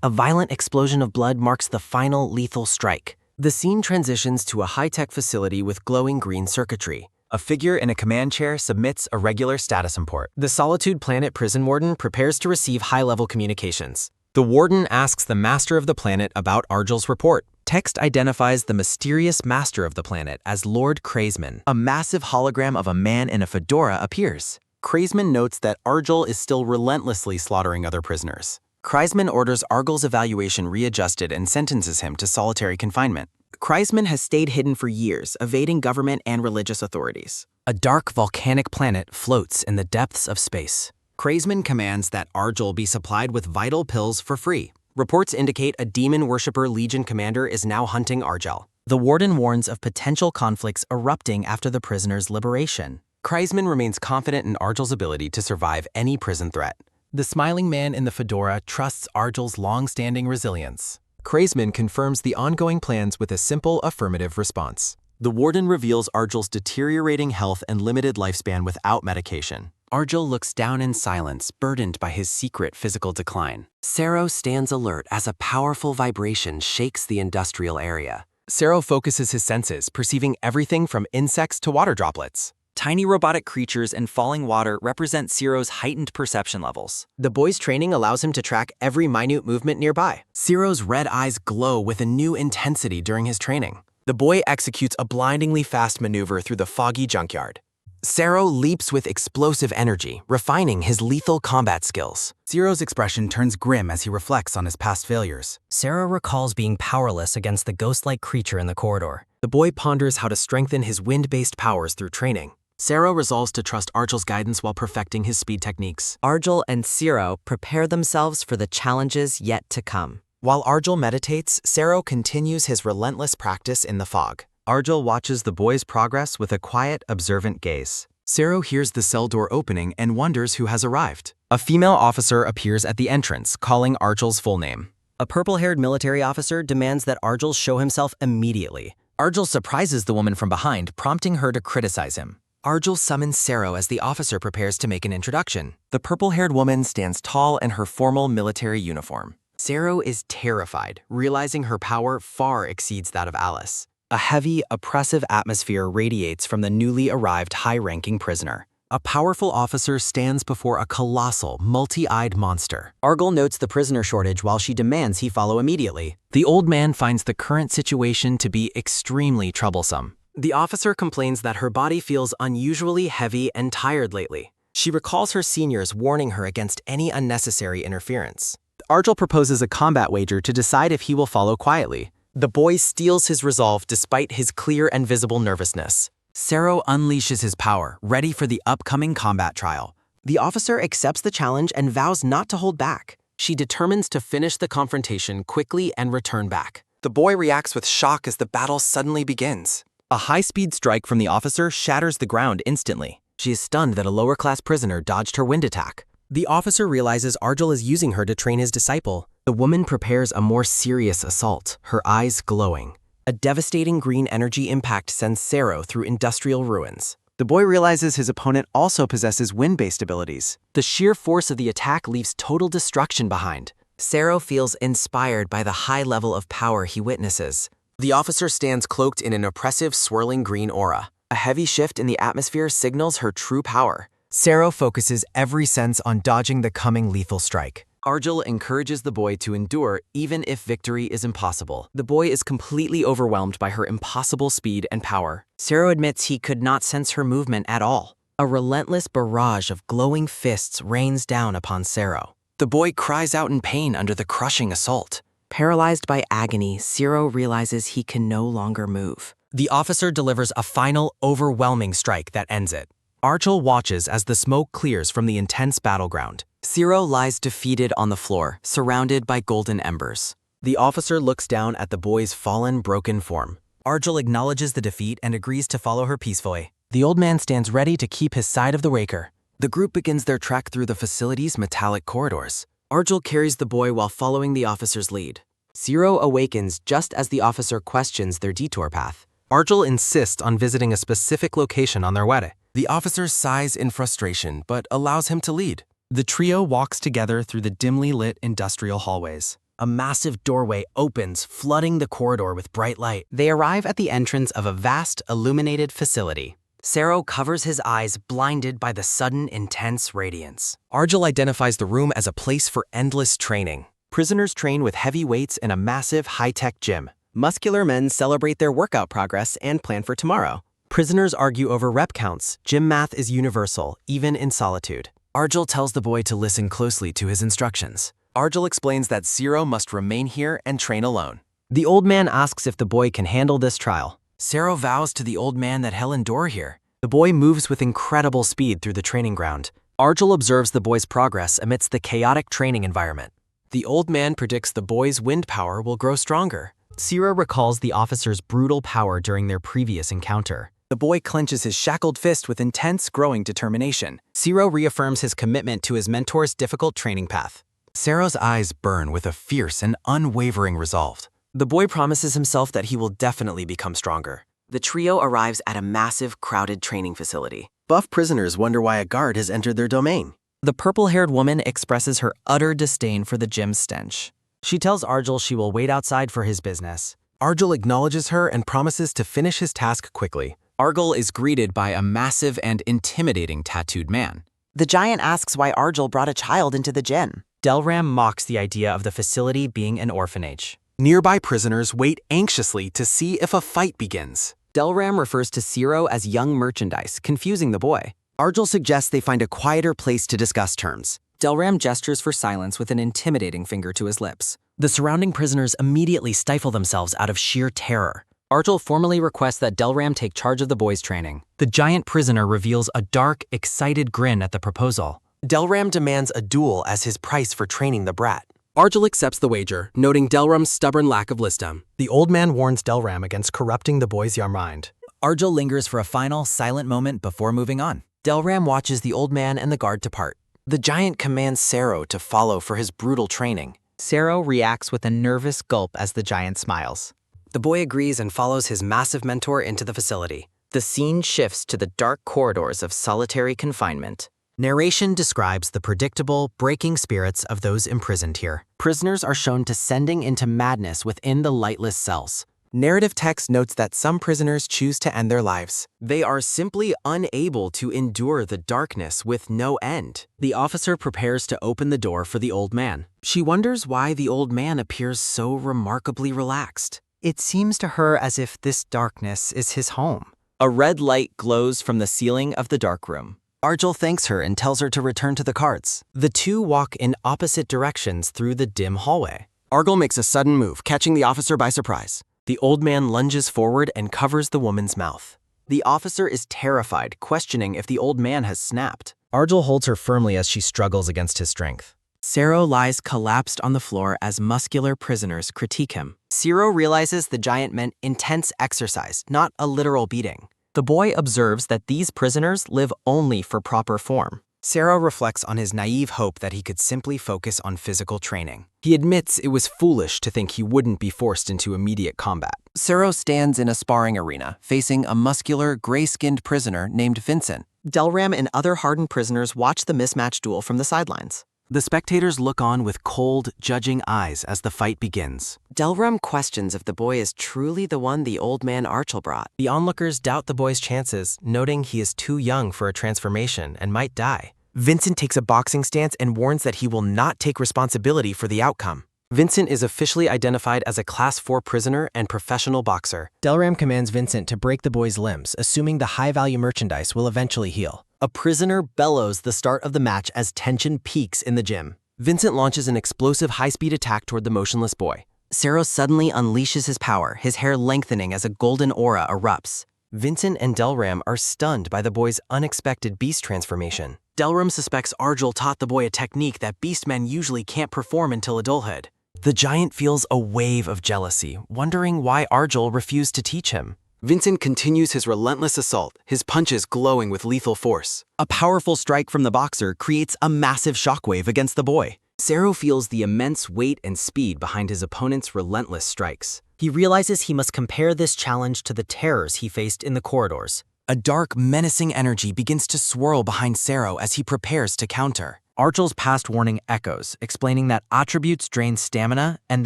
A violent explosion of blood marks the final lethal strike. The scene transitions to a high-tech facility with glowing green circuitry. A figure in a command chair submits a regular status import. The Solitude Planet prison warden prepares to receive high-level communications. The warden asks the master of the planet about Arjul's report. Text identifies the mysterious master of the planet as Lord Kraisman. A massive hologram of a man in a fedora appears. Kraisman notes that Arjul is still relentlessly slaughtering other prisoners. Kraisman orders Arjul's evaluation readjusted and sentences him to solitary confinement. Kraisman has stayed hidden for years, evading government and religious authorities. A dark volcanic planet floats in the depths of space. Kraisman commands that Arjul be supplied with vital pills for free. Reports indicate a demon worshipper Legion commander is now hunting Argel. The warden warns of potential conflicts erupting after the prisoner's liberation. Kreisman remains confident in Argel's ability to survive any prison threat. The smiling man in the fedora trusts Argel's long-standing resilience. Kreisman confirms the ongoing plans with a simple affirmative response. The warden reveals Argel's deteriorating health and limited lifespan without medication. Argel looks down in silence, burdened by his secret physical decline. Sero stands alert as a powerful vibration shakes the industrial area. Sero focuses his senses, perceiving everything from insects to water droplets. Tiny robotic creatures and falling water represent Sero's heightened perception levels. The boy's training allows him to track every minute movement nearby. Sero's red eyes glow with a new intensity during his training. The boy executes a blindingly fast maneuver through the foggy junkyard. Sero leaps with explosive energy, refining his lethal combat skills. Sero's expression turns grim as he reflects on his past failures. Sero recalls being powerless against the ghost-like creature in the corridor. The boy ponders how to strengthen his wind-based powers through training. Sero resolves to trust Argel's guidance while perfecting his speed techniques. Argel and Sero prepare themselves for the challenges yet to come. While Argel meditates, Sero continues his relentless practice in the fog. Argel watches the boy's progress with a quiet, observant gaze. Sero hears the cell door opening and wonders who has arrived. A female officer appears at the entrance, calling Argel's full name. A purple-haired military officer demands that Argel show himself immediately. Argel surprises the woman from behind, prompting her to criticize him. Argel summons Sero as the officer prepares to make an introduction. The purple-haired woman stands tall in her formal military uniform. Sero is terrified, realizing her power far exceeds that of Alice. A heavy, oppressive atmosphere radiates from the newly arrived high-ranking prisoner. A powerful officer stands before a colossal, multi-eyed monster. Argel notes the prisoner shortage while she demands he follow immediately. The old man finds the current situation to be extremely troublesome. The officer complains that her body feels unusually heavy and tired lately. She recalls her seniors warning her against any unnecessary interference. Argel proposes a combat wager to decide if he will follow quietly. The boy steels his resolve despite his clear and visible nervousness. Sero unleashes his power, ready for the upcoming combat trial. The officer accepts the challenge and vows not to hold back. She determines to finish the confrontation quickly and return back. The boy reacts with shock as the battle suddenly begins. A high-speed strike from the officer shatters the ground instantly. She is stunned that a lower-class prisoner dodged her wind attack. The officer realizes Argel is using her to train his disciple. The woman prepares a more serious assault, her eyes glowing. A devastating green energy impact sends Sero through industrial ruins. The boy realizes his opponent also possesses wind-based abilities. The sheer force of the attack leaves total destruction behind. Sero feels inspired by the high level of power he witnesses. The officer stands cloaked in an oppressive, swirling green aura. A heavy shift in the atmosphere signals her true power. Sero focuses every sense on dodging the coming lethal strike. Argel encourages the boy to endure even if victory is impossible. The boy is completely overwhelmed by her impossible speed and power. Sero admits he could not sense her movement at all. A relentless barrage of glowing fists rains down upon Sero. The boy cries out in pain under the crushing assault. Paralyzed by agony, Sero realizes he can no longer move. The officer delivers a final, overwhelming strike that ends it. Argel watches as the smoke clears from the intense battleground. Sero lies defeated on the floor, surrounded by golden embers. The officer looks down at the boy's fallen, broken form. Argel acknowledges the defeat and agrees to follow her peacefully. The old man stands ready to keep his side of the raker. The group begins their trek through the facility's metallic corridors. Argel carries the boy while following the officer's lead. Sero awakens just as the officer questions their detour path. Argel insists on visiting a specific location on their way. The officer sighs in frustration, but allows him to lead. The trio walks together through the dimly lit industrial hallways. A massive doorway opens, flooding the corridor with bright light. They arrive at the entrance of a vast, illuminated facility. Sero covers his eyes, blinded by the sudden, intense radiance. Argel identifies the room as a place for endless training. Prisoners train with heavy weights in a massive, high-tech gym. Muscular men celebrate their workout progress and plan for tomorrow. Prisoners argue over rep counts. Gym math is universal, even in solitude. Argel tells the boy to listen closely to his instructions. Argel explains that Sero must remain here and train alone. The old man asks if the boy can handle this trial. Sero vows to the old man that he'll endure here. The boy moves with incredible speed through the training ground. Argel observes the boy's progress amidst the chaotic training environment. The old man predicts the boy's wind power will grow stronger. Zero recalls the officer's brutal power during their previous encounter. The boy clenches his shackled fist with intense, growing determination. Zero reaffirms his commitment to his mentor's difficult training path. Zero's eyes burn with a fierce and unwavering resolve. The boy promises himself that he will definitely become stronger. The trio arrives at a massive, crowded training facility. Buff prisoners wonder why a guard has entered their domain. The purple-haired woman expresses her utter disdain for the gym's stench. She tells Arjul she will wait outside for his business. Arjul acknowledges her and promises to finish his task quickly. Arjul is greeted by a massive and intimidating tattooed man. The giant asks why Arjul brought a child into the gym. Delram mocks the idea of the facility being an orphanage. Nearby prisoners wait anxiously to see if a fight begins. Delram refers to Zero as young merchandise, confusing the boy. Arjul suggests they find a quieter place to discuss terms. Delram gestures for silence with an intimidating finger to his lips. The surrounding prisoners immediately stifle themselves out of sheer terror. Arjul formally requests that Delram take charge of the boys' training. The giant prisoner reveals a dark, excited grin at the proposal. Delram demands a duel as his price for training the brat. Arjul accepts the wager, noting Delram's stubborn lack of wisdom. The old man warns Delram against corrupting the boy's young mind. Arjul lingers for a final, silent moment before moving on. Delram watches the old man and the guard depart. The giant commands Sero to follow for his brutal training. Sero reacts with a nervous gulp as the giant smiles. The boy agrees and follows his massive mentor into the facility. The scene shifts to the dark corridors of solitary confinement. Narration describes the predictable, breaking spirits of those imprisoned here. Prisoners are shown descending into madness within the lightless cells. Narrative text notes that some prisoners choose to end their lives. They are simply unable to endure the darkness with no end. The officer prepares to open the door for the old man. She wonders why the old man appears so remarkably relaxed. It seems to her as if this darkness is his home. A red light glows from the ceiling of the dark room. Arjul thanks her and tells her to return to the cards. The two walk in opposite directions through the dim hallway. Arjul makes a sudden move, catching the officer by surprise. The old man lunges forward and covers the woman's mouth. The officer is terrified, questioning if the old man has snapped. Arjul holds her firmly as she struggles against his strength. Sero lies collapsed on the floor as muscular prisoners critique him. Zero realizes the giant meant intense exercise, not a literal beating. The boy observes that these prisoners live only for proper form. Sero reflects on his naive hope that he could simply focus on physical training. He admits it was foolish to think he wouldn't be forced into immediate combat. Sero stands in a sparring arena, facing a muscular, gray-skinned prisoner named Vincent. Delram and other hardened prisoners watch the mismatched duel from the sidelines. The spectators look on with cold, judging eyes as the fight begins. Delram questions if the boy is truly the one the old man Arjul brought. The onlookers doubt the boy's chances, noting he is too young for a transformation and might die. Vincent takes a boxing stance and warns that he will not take responsibility for the outcome. Vincent is officially identified as a Class 4 prisoner and professional boxer. Delram commands Vincent to break the boy's limbs, assuming the high-value merchandise will eventually heal. A prisoner bellows the start of the match as tension peaks in the gym. Vincent launches an explosive high-speed attack toward the motionless boy. Sero suddenly unleashes his power, his hair lengthening as a golden aura erupts. Vincent and Delram are stunned by the boy's unexpected beast transformation. Delram suspects Arjul taught the boy a technique that beastmen usually can't perform until adulthood. The giant feels a wave of jealousy, wondering why Arjul refused to teach him. Vincent continues his relentless assault, his punches glowing with lethal force. A powerful strike from the boxer creates a massive shockwave against the boy. Sero feels the immense weight and speed behind his opponent's relentless strikes. He realizes he must compare this challenge to the terrors he faced in the corridors. A dark, menacing energy begins to swirl behind Sero as he prepares to counter. Arjul's past warning echoes, explaining that attributes drain stamina and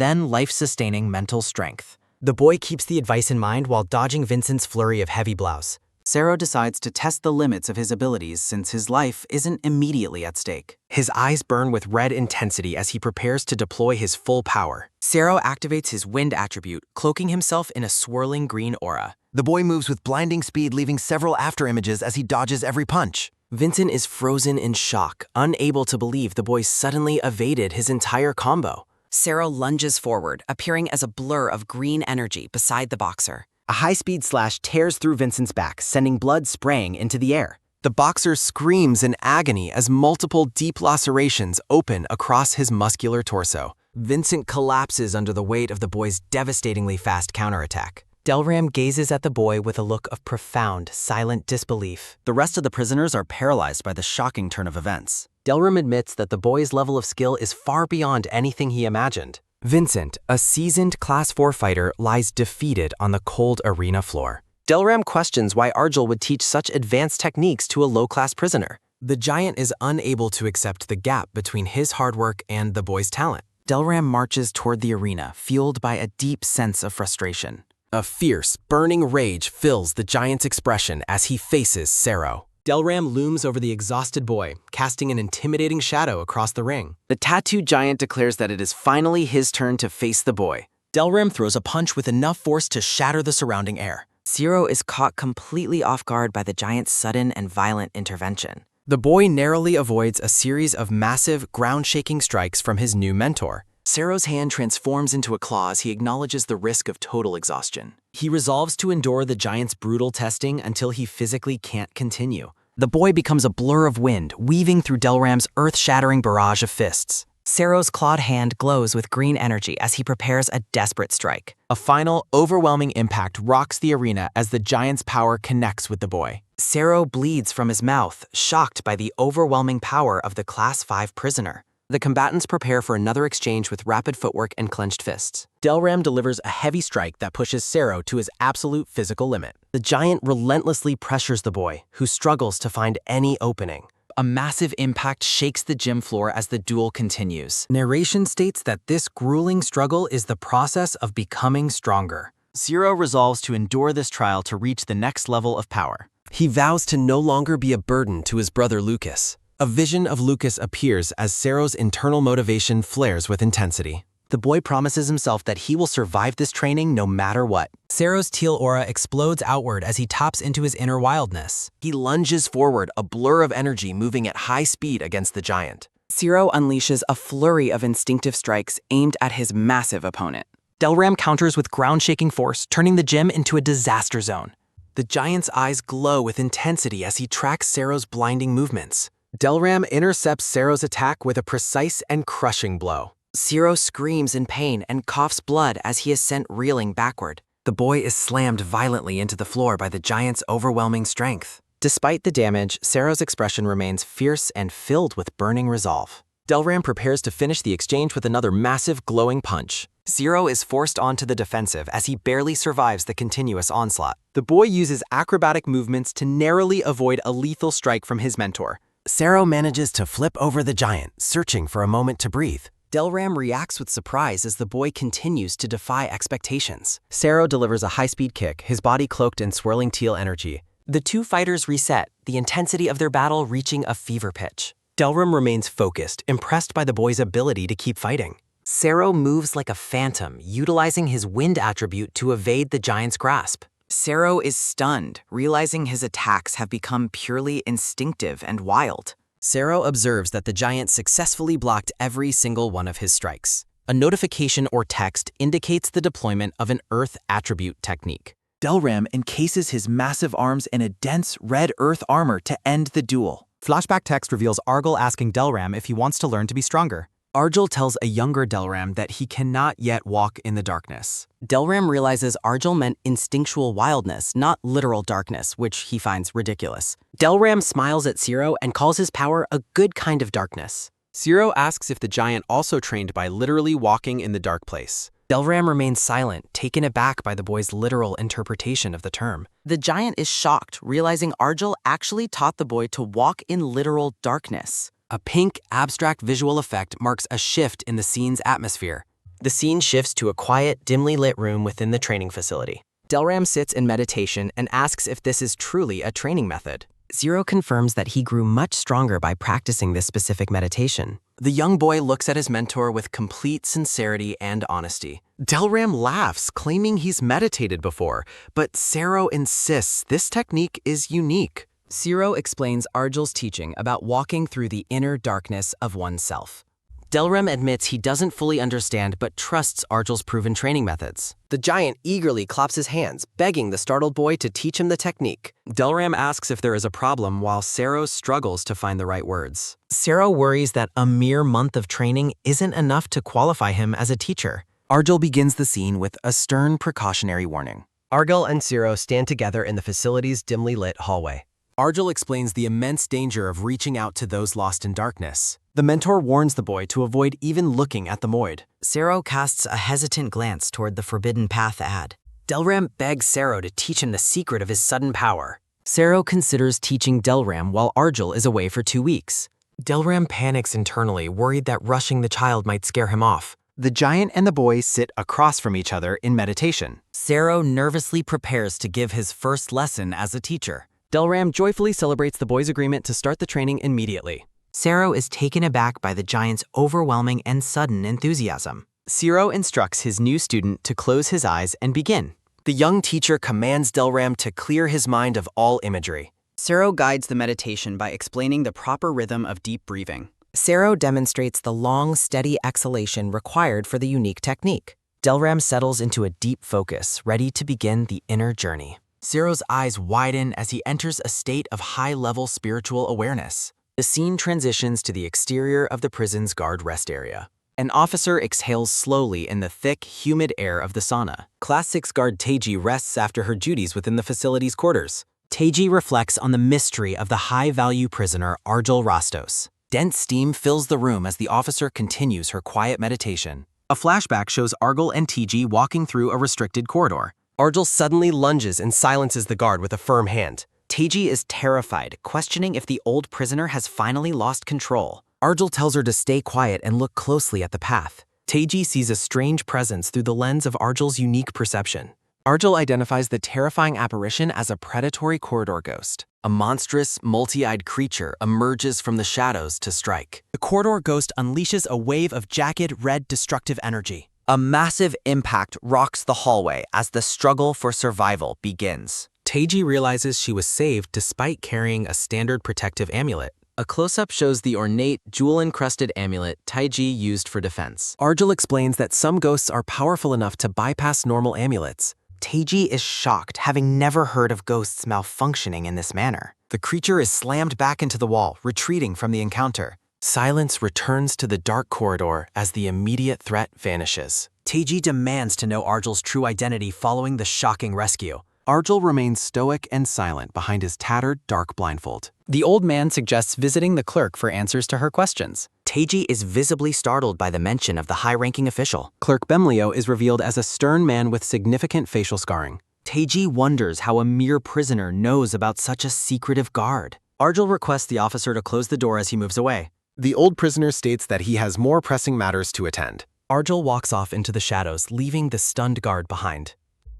then life-sustaining mental strength. The boy keeps the advice in mind while dodging Vincent's flurry of heavy blows. Sero decides to test the limits of his abilities since his life isn't immediately at stake. His eyes burn with red intensity as he prepares to deploy his full power. Sero activates his wind attribute, cloaking himself in a swirling green aura. The boy moves with blinding speed, leaving several afterimages as he dodges every punch. Vincent is frozen in shock, unable to believe the boy suddenly evaded his entire combo. Sero lunges forward, appearing as a blur of green energy beside the boxer. A high-speed slash tears through Vincent's back, sending blood spraying into the air. The boxer screams in agony as multiple deep lacerations open across his muscular torso. Vincent collapses under the weight of the boy's devastatingly fast counterattack. Delram gazes at the boy with a look of profound, silent disbelief. The rest of the prisoners are paralyzed by the shocking turn of events. Delram admits that the boy's level of skill is far beyond anything he imagined. Vincent, a seasoned Class 4 fighter, lies defeated on the cold arena floor. Delram questions why Arjul would teach such advanced techniques to a low-class prisoner. The giant is unable to accept the gap between his hard work and the boy's talent. Delram marches toward the arena, fueled by a deep sense of frustration. A fierce, burning rage fills the giant's expression as he faces Sero. Delram looms over the exhausted boy, casting an intimidating shadow across the ring. The tattooed giant declares that it is finally his turn to face the boy. Delram throws a punch with enough force to shatter the surrounding air. Sero is caught completely off guard by the giant's sudden and violent intervention. The boy narrowly avoids a series of massive, ground-shaking strikes from his new mentor. Sero's hand transforms into a claw as he acknowledges the risk of total exhaustion. He resolves to endure the giant's brutal testing until he physically can't continue. The boy becomes a blur of wind, weaving through Delram's earth-shattering barrage of fists. Sero's clawed hand glows with green energy as he prepares a desperate strike. A final, overwhelming impact rocks the arena as the giant's power connects with the boy. Sero bleeds from his mouth, shocked by the overwhelming power of the Class 5 prisoner. The combatants prepare for another exchange with rapid footwork and clenched fists. Delram delivers a heavy strike that pushes Sero to his absolute physical limit. The giant relentlessly pressures the boy, who struggles to find any opening. A massive impact shakes the gym floor as the duel continues. Narration states that this grueling struggle is the process of becoming stronger. Sero resolves to endure this trial to reach the next level of power. He vows to no longer be a burden to his brother Lucas. A vision of Lucas appears as Sero's internal motivation flares with intensity. The boy promises himself that he will survive this training no matter what. Sero's teal aura explodes outward as he taps into his inner wildness. He lunges forward, a blur of energy moving at high speed against the giant. Sero unleashes a flurry of instinctive strikes aimed at his massive opponent. Delram counters with ground-shaking force, turning the gym into a disaster zone. The giant's eyes glow with intensity as he tracks Sero's blinding movements. Delram intercepts Sero's attack with a precise and crushing blow. Sero screams in pain and coughs blood as he is sent reeling backward. The boy is slammed violently into the floor by the giant's overwhelming strength. Despite the damage, Sero's expression remains fierce and filled with burning resolve. Delram prepares to finish the exchange with another massive, glowing punch. Sero is forced onto the defensive as he barely survives the continuous onslaught. The boy uses acrobatic movements to narrowly avoid a lethal strike from his mentor. Sero manages to flip over the giant, searching for a moment to breathe. Delram reacts with surprise as the boy continues to defy expectations. Sero delivers a high-speed kick, his body cloaked in swirling teal energy. The two fighters reset, the intensity of their battle reaching a fever pitch. Delram remains focused, impressed by the boy's ability to keep fighting. Sero moves like a phantom, utilizing his wind attribute to evade the giant's grasp. Sero is stunned, realizing his attacks have become purely instinctive and wild. Sero observes that the giant successfully blocked every single one of his strikes. A notification or text indicates the deployment of an Earth attribute technique. Delram encases his massive arms in a dense red Earth armor to end the duel. Flashback text reveals Argyle asking Delram if he wants to learn to be stronger. Argyle tells a younger Delram that he cannot yet walk in the darkness. Delram realizes Argyle meant instinctual wildness, not literal darkness, which he finds ridiculous. Delram smiles at Sero and calls his power a good kind of darkness. Sero asks if the giant also trained by literally walking in the dark place. Delram remains silent, taken aback by the boy's literal interpretation of the term. The giant is shocked, realizing Argyle actually taught the boy to walk in literal darkness. A pink, abstract visual effect marks a shift in the scene's atmosphere. The scene shifts to a quiet, dimly lit room within the training facility. Delram sits in meditation and asks if this is truly a training method. Sero confirms that he grew much stronger by practicing this specific meditation. The young boy looks at his mentor with complete sincerity and honesty. Delram laughs, claiming he's meditated before, but Sero insists this technique is unique. Sero explains Argyle's teaching about walking through the inner darkness of oneself. Delrem admits he doesn't fully understand but trusts Argel's proven training methods. The giant eagerly claps his hands, begging the startled boy to teach him the technique. Delram asks if there is a problem while Sero struggles to find the right words. Sero worries that a mere month of training isn't enough to qualify him as a teacher. Argel begins the scene with a stern precautionary warning. Argel and Sero stand together in the facility's dimly lit hallway. Argel explains the immense danger of reaching out to those lost in darkness. The mentor warns the boy to avoid even looking at the void. Sero casts a hesitant glance toward the Forbidden Path ad. Delram begs Sero to teach him the secret of his sudden power. Sero considers teaching Delram while Argel is away for 2 weeks. Delram panics internally, worried that rushing the child might scare him off. The giant and the boy sit across from each other in meditation. Sero nervously prepares to give his first lesson as a teacher. Delram joyfully celebrates the boy's agreement to start the training immediately. Sero is taken aback by the giant's overwhelming and sudden enthusiasm. Sero instructs his new student to close his eyes and begin. The young teacher commands Delram to clear his mind of all imagery. Sero guides the meditation by explaining the proper rhythm of deep breathing. Sero demonstrates the long, steady exhalation required for the unique technique. Delram settles into a deep focus, ready to begin the inner journey. Sero's eyes widen as he enters a state of high-level spiritual awareness. The scene transitions to the exterior of the prison's guard rest area. An officer exhales slowly in the thick, humid air of the sauna. Class 6 guard Teiji rests after her duties within the facility's quarters. Teiji reflects on the mystery of the high-value prisoner Argel Rastos. Dense steam fills the room as the officer continues her quiet meditation. A flashback shows Argel and Teiji walking through a restricted corridor. Argel suddenly lunges and silences the guard with a firm hand. Teiji is terrified, questioning if the old prisoner has finally lost control. Argel tells her to stay quiet and look closely at the path. Teiji sees a strange presence through the lens of Argel's unique perception. Argel identifies the terrifying apparition as a predatory corridor ghost. A monstrous, multi-eyed creature emerges from the shadows to strike. The corridor ghost unleashes a wave of jagged, red, destructive energy. A massive impact rocks the hallway as the struggle for survival begins. Teiji realizes she was saved despite carrying a standard protective amulet. A close-up shows the ornate, jewel-encrusted amulet Teiji used for defense. Argel explains that some ghosts are powerful enough to bypass normal amulets. Teiji is shocked, having never heard of ghosts malfunctioning in this manner. The creature is slammed back into the wall, retreating from the encounter. Silence returns to the dark corridor as the immediate threat vanishes. Teiji demands to know Argel's true identity following the shocking rescue. Argel remains stoic and silent behind his tattered, dark blindfold. The old man suggests visiting the clerk for answers to her questions. Teiji is visibly startled by the mention of the high-ranking official. Clerk Bemlio is revealed as a stern man with significant facial scarring. Teiji wonders how a mere prisoner knows about such a secretive guard. Argel requests the officer to close the door as he moves away. The old prisoner states that he has more pressing matters to attend. Argel walks off into the shadows, leaving the stunned guard behind.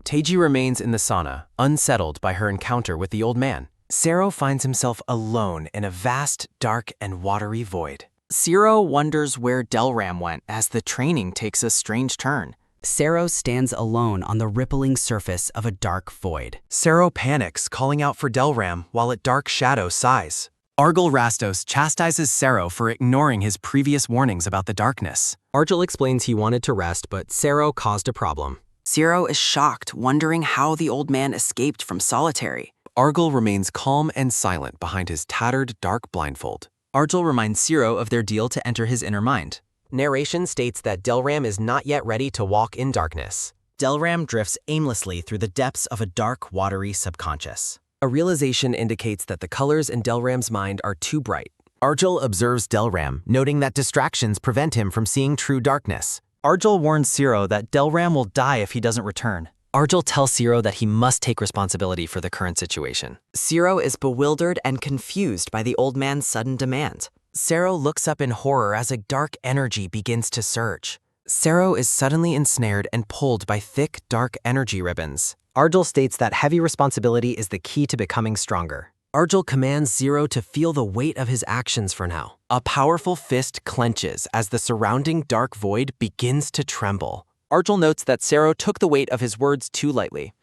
Teiji remains in the sauna, unsettled by her encounter with the old man. Sero finds himself alone in a vast, dark, and watery void. Sero wonders where Delram went as the training takes a strange turn. Sero stands alone on the rippling surface of a dark void. Sero panics, calling out for Delram, while a dark shadow sighs. Argel Rastos chastises Sero for ignoring his previous warnings about the darkness. Argel explains he wanted to rest, but Sero caused a problem. Sero is shocked, wondering how the old man escaped from solitary. Argel remains calm and silent behind his tattered, dark blindfold. Argel reminds Sero of their deal to enter his inner mind. Narration states that Delram is not yet ready to walk in darkness. Delram drifts aimlessly through the depths of a dark, watery subconscious. A realization indicates that the colors in Delram's mind are too bright. Argel observes Delram, noting that distractions prevent him from seeing true darkness. Argel warns Sero that Delram will die if he doesn't return. Argel tells Sero that he must take responsibility for the current situation. Sero is bewildered and confused by the old man's sudden demand. Sero looks up in horror as a dark energy begins to surge. Sero is suddenly ensnared and pulled by thick, dark energy ribbons. Argel states that heavy responsibility is the key to becoming stronger. Argel commands Sero to feel the weight of his actions for now. A powerful fist clenches as the surrounding dark void begins to tremble. Argel notes that Sero took the weight of his words too lightly.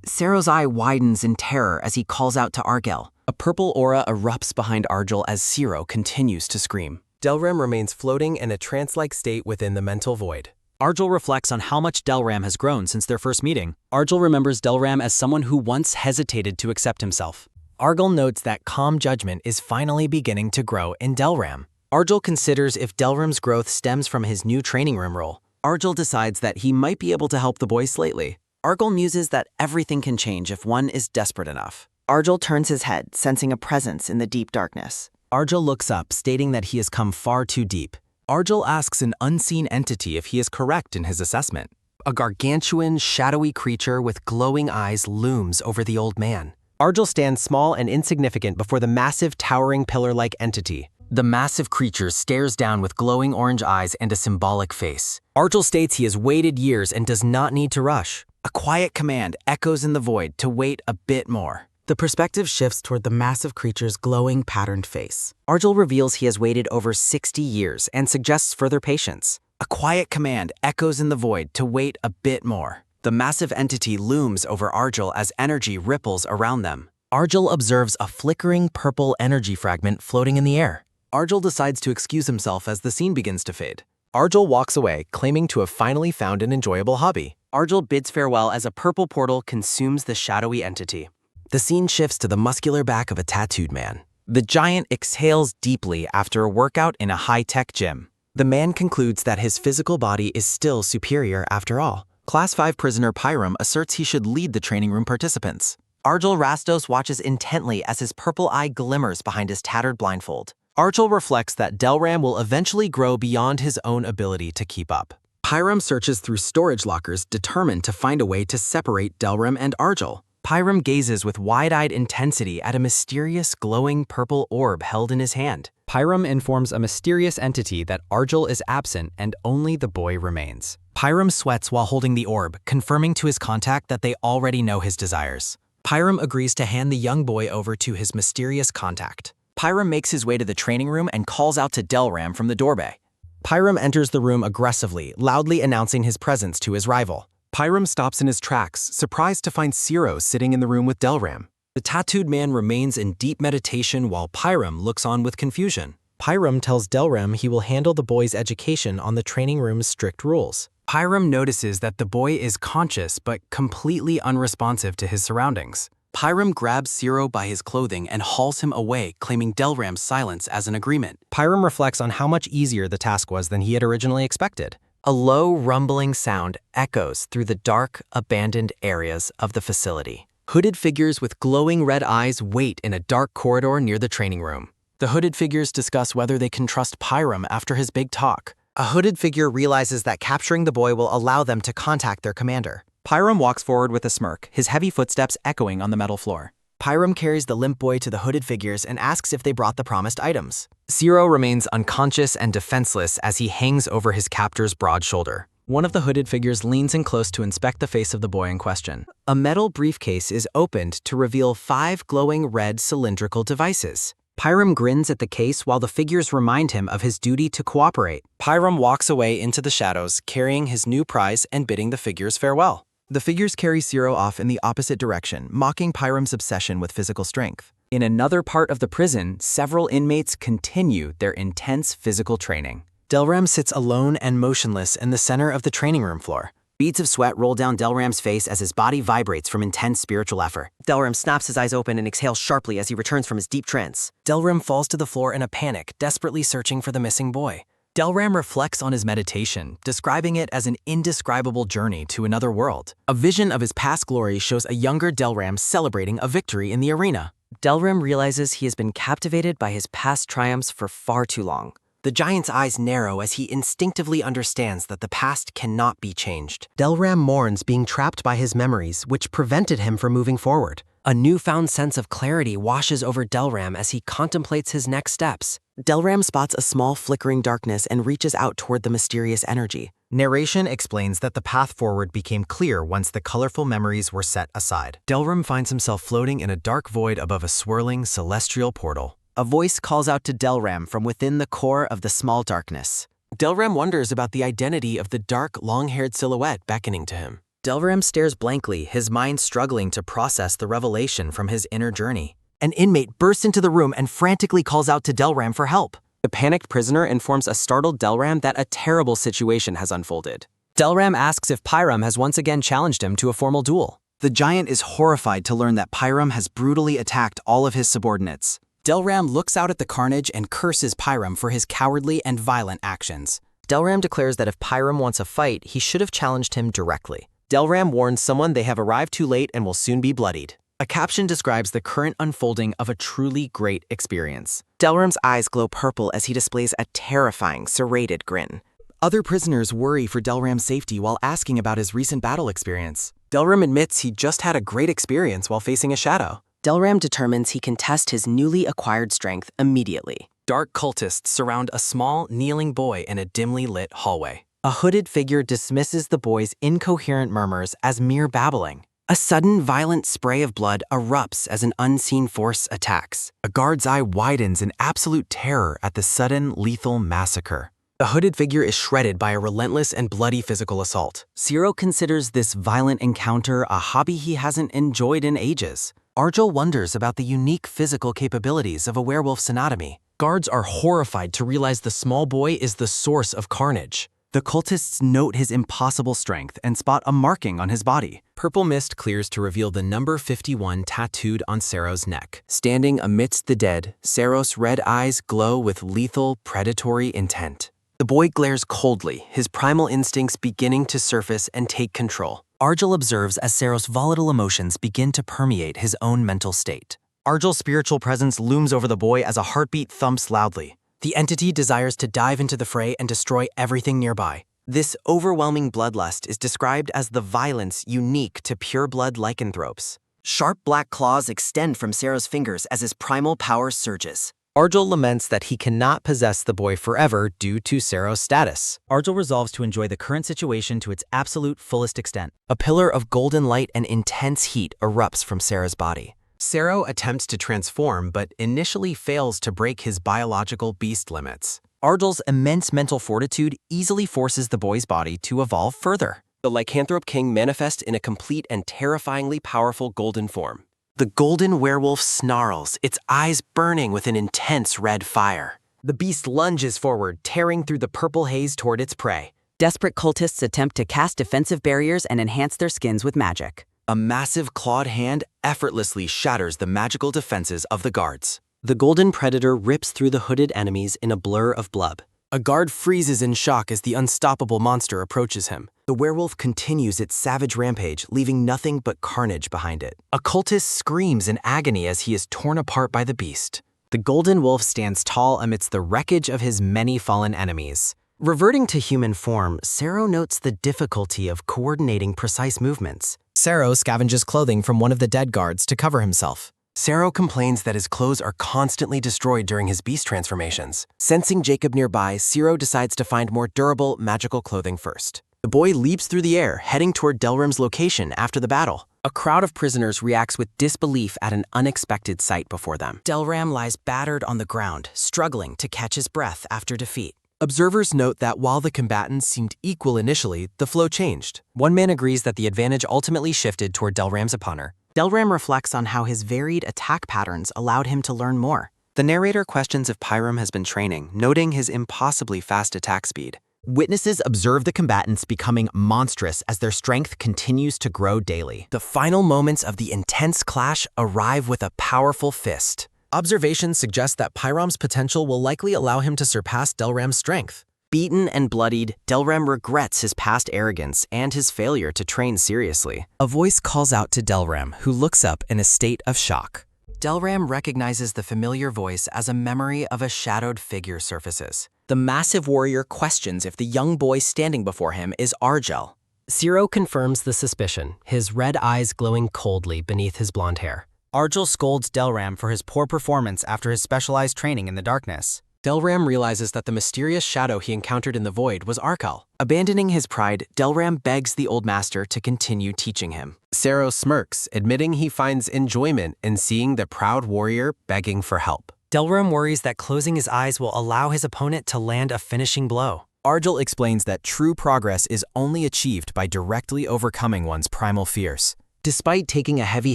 Sero's eye widens in terror as he calls out to Argel. A purple aura erupts behind Argel as Sero continues to scream. Delram remains floating in a trance-like state within the mental void. Arjul reflects on how much Delram has grown since their first meeting. Arjul remembers Delram as someone who once hesitated to accept himself. Arjul notes that calm judgment is finally beginning to grow in Delram. Arjul considers if Delram's growth stems from his new training room role. Arjul decides that he might be able to help the boy slightly. Arjul muses that everything can change if one is desperate enough. Arjul turns his head, sensing a presence in the deep darkness. Arjul looks up, stating that he has come far too deep. Arjul asks an unseen entity if he is correct in his assessment. A gargantuan, shadowy creature with glowing eyes looms over the old man. Arjul stands small and insignificant before the massive, towering pillar-like entity. The massive creature stares down with glowing orange eyes and a symbolic face. Arjul states he has waited years and does not need to rush. A quiet command echoes in the void to wait a bit more. The perspective shifts toward the massive creature's glowing, patterned face. Arjul reveals he has waited over 60 years and suggests further patience. A quiet command echoes in the void to wait a bit more. The massive entity looms over Arjul as energy ripples around them. Arjul observes a flickering purple energy fragment floating in the air. Arjul decides to excuse himself as the scene begins to fade. Arjul walks away, claiming to have finally found an enjoyable hobby. Arjul bids farewell as a purple portal consumes the shadowy entity. The scene shifts to the muscular back of a tattooed man. The giant exhales deeply after a workout in a high-tech gym. The man concludes that his physical body is still superior after all. Class 5 prisoner Pyram asserts he should lead the training room participants. Arjul Rastos watches intently as his purple eye glimmers behind his tattered blindfold. Arjul reflects that Delram will eventually grow beyond his own ability to keep up. Pyram searches through storage lockers, determined to find a way to separate Delram and Arjul. Pyram gazes with wide-eyed intensity at a mysterious glowing purple orb held in his hand. Pyram informs a mysterious entity that Arjul is absent and only the boy remains. Pyram sweats while holding the orb, confirming to his contact that they already know his desires. Pyram agrees to hand the young boy over to his mysterious contact. Pyram makes his way to the training room and calls out to Delram from the doorway. Pyram enters the room aggressively, loudly announcing his presence to his rival. Pyram stops in his tracks, surprised to find Ciro sitting in the room with Delram. The tattooed man remains in deep meditation while Pyram looks on with confusion. Pyram tells Delram he will handle the boy's education on the training room's strict rules. Pyram notices that the boy is conscious but completely unresponsive to his surroundings. Pyram grabs Ciro by his clothing and hauls him away, claiming Delram's silence as an agreement. Pyram reflects on how much easier the task was than he had originally expected. A low, rumbling sound echoes through the dark, abandoned areas of the facility. Hooded figures with glowing red eyes wait in a dark corridor near the training room. The hooded figures discuss whether they can trust Pyram after his big talk. A hooded figure realizes that capturing the boy will allow them to contact their commander. Pyram walks forward with a smirk, his heavy footsteps echoing on the metal floor. Pyram carries the limp boy to the hooded figures and asks if they brought the promised items. Ciro remains unconscious and defenseless as he hangs over his captor's broad shoulder. One of the hooded figures leans in close to inspect the face of the boy in question. A metal briefcase is opened to reveal 5 glowing red cylindrical devices. Pyram grins at the case while the figures remind him of his duty to cooperate. Pyram walks away into the shadows, carrying his new prize and bidding the figures farewell. The figures carry Ciro off in the opposite direction, mocking Pyram's obsession with physical strength. In another part of the prison, several inmates continue their intense physical training. Delram sits alone and motionless in the center of the training room floor. Beads of sweat roll down Delram's face as his body vibrates from intense spiritual effort. Delram snaps his eyes open and exhales sharply as he returns from his deep trance. Delram falls to the floor in a panic, desperately searching for the missing boy. Delram reflects on his meditation, describing it as an indescribable journey to another world. A vision of his past glory shows a younger Delram celebrating a victory in the arena. Delram realizes he has been captivated by his past triumphs for far too long. The giant's eyes narrow as he instinctively understands that the past cannot be changed. Delram mourns being trapped by his memories, which prevented him from moving forward. A newfound sense of clarity washes over Delram as he contemplates his next steps. Delram spots a small flickering darkness and reaches out toward the mysterious energy. Narration explains that the path forward became clear once the colorful memories were set aside. Delram finds himself floating in a dark void above a swirling celestial portal. A voice calls out to Delram from within the core of the small darkness. Delram wonders about the identity of the dark, long-haired silhouette beckoning to him. Delram stares blankly, his mind struggling to process the revelation from his inner journey. An inmate bursts into the room and frantically calls out to Delram for help. The panicked prisoner informs a startled Delram that a terrible situation has unfolded. Delram asks if Pyram has once again challenged him to a formal duel. The giant is horrified to learn that Pyram has brutally attacked all of his subordinates. Delram looks out at the carnage and curses Pyram for his cowardly and violent actions. Delram declares that if Pyram wants a fight, he should have challenged him directly. Delram warns someone they have arrived too late and will soon be bloodied. A caption describes the current unfolding of a truly great experience. Delram's eyes glow purple as he displays a terrifying, serrated grin. Other prisoners worry for Delram's safety while asking about his recent battle experience. Delram admits he just had a great experience while facing a shadow. Delram determines he can test his newly acquired strength immediately. Dark cultists surround a small, kneeling boy in a dimly lit hallway. A hooded figure dismisses the boy's incoherent murmurs as mere babbling. A sudden, violent spray of blood erupts as an unseen force attacks. A guard's eye widens in absolute terror at the sudden, lethal massacre. The hooded figure is shredded by a relentless and bloody physical assault. Zero considers this violent encounter a hobby he hasn't enjoyed in ages. Arjul wonders about the unique physical capabilities of a werewolf's anatomy. Guards are horrified to realize the small boy is the source of carnage. The cultists note his impossible strength and spot a marking on his body. Purple mist clears to reveal the number 51 tattooed on Sero's neck. Standing amidst the dead, Seros' red eyes glow with lethal, predatory intent. The boy glares coldly, his primal instincts beginning to surface and take control. Arjul observes as Sero's volatile emotions begin to permeate his own mental state. Arjul's spiritual presence looms over the boy as a heartbeat thumps loudly. The entity desires to dive into the fray and destroy everything nearby. This overwhelming bloodlust is described as the violence unique to pure-blood lycanthropes. Sharp black claws extend from Sero's fingers as his primal power surges. Arjul laments that he cannot possess the boy forever due to Sero's status. Arjul resolves to enjoy the current situation to its absolute fullest extent. A pillar of golden light and intense heat erupts from Sero's body. Sero attempts to transform but initially fails to break his biological beast limits. Arjul's immense mental fortitude easily forces the boy's body to evolve further. The lycanthrope king manifests in a complete and terrifyingly powerful golden form. The golden werewolf snarls, its eyes burning with an intense red fire. The beast lunges forward, tearing through the purple haze toward its prey. Desperate cultists attempt to cast defensive barriers and enhance their skins with magic. A massive clawed hand effortlessly shatters the magical defenses of the guards. The golden predator rips through the hooded enemies in a blur of blood. A guard freezes in shock as the unstoppable monster approaches him. The werewolf continues its savage rampage, leaving nothing but carnage behind it. A cultist screams in agony as he is torn apart by the beast. The golden wolf stands tall amidst the wreckage of his many fallen enemies. Reverting to human form, Sero notes the difficulty of coordinating precise movements. Sero scavenges clothing from one of the dead guards to cover himself. Sero complains that his clothes are constantly destroyed during his beast transformations. Sensing Jacob nearby, Sero decides to find more durable, magical clothing first. The boy leaps through the air, heading toward Delram's location after the battle. A crowd of prisoners reacts with disbelief at an unexpected sight before them. Delram lies battered on the ground, struggling to catch his breath after defeat. Observers note that while the combatants seemed equal initially, the flow changed. One man agrees that the advantage ultimately shifted toward Delram's opponent. Delram reflects on how his varied attack patterns allowed him to learn more. The narrator questions if Pyram has been training, noting his impossibly fast attack speed. Witnesses observe the combatants becoming monstrous as their strength continues to grow daily. The final moments of the intense clash arrive with a powerful fist. Observations suggest that Pyram's potential will likely allow him to surpass Delram's strength. Beaten and bloodied, Delram regrets his past arrogance and his failure to train seriously. A voice calls out to Delram, who looks up in a state of shock. Delram recognizes the familiar voice as a memory of a shadowed figure surfaces. The massive warrior questions if the young boy standing before him is Arjul. Sero confirms the suspicion, his red eyes glowing coldly beneath his blonde hair. Arjul scolds Delram for his poor performance after his specialized training in the darkness. Delram realizes that the mysterious shadow he encountered in the void was Arkal. Abandoning his pride, Delram begs the old master to continue teaching him. Sero smirks, admitting he finds enjoyment in seeing the proud warrior begging for help. Delram worries that closing his eyes will allow his opponent to land a finishing blow. Arjul explains that true progress is only achieved by directly overcoming one's primal fears. Despite taking a heavy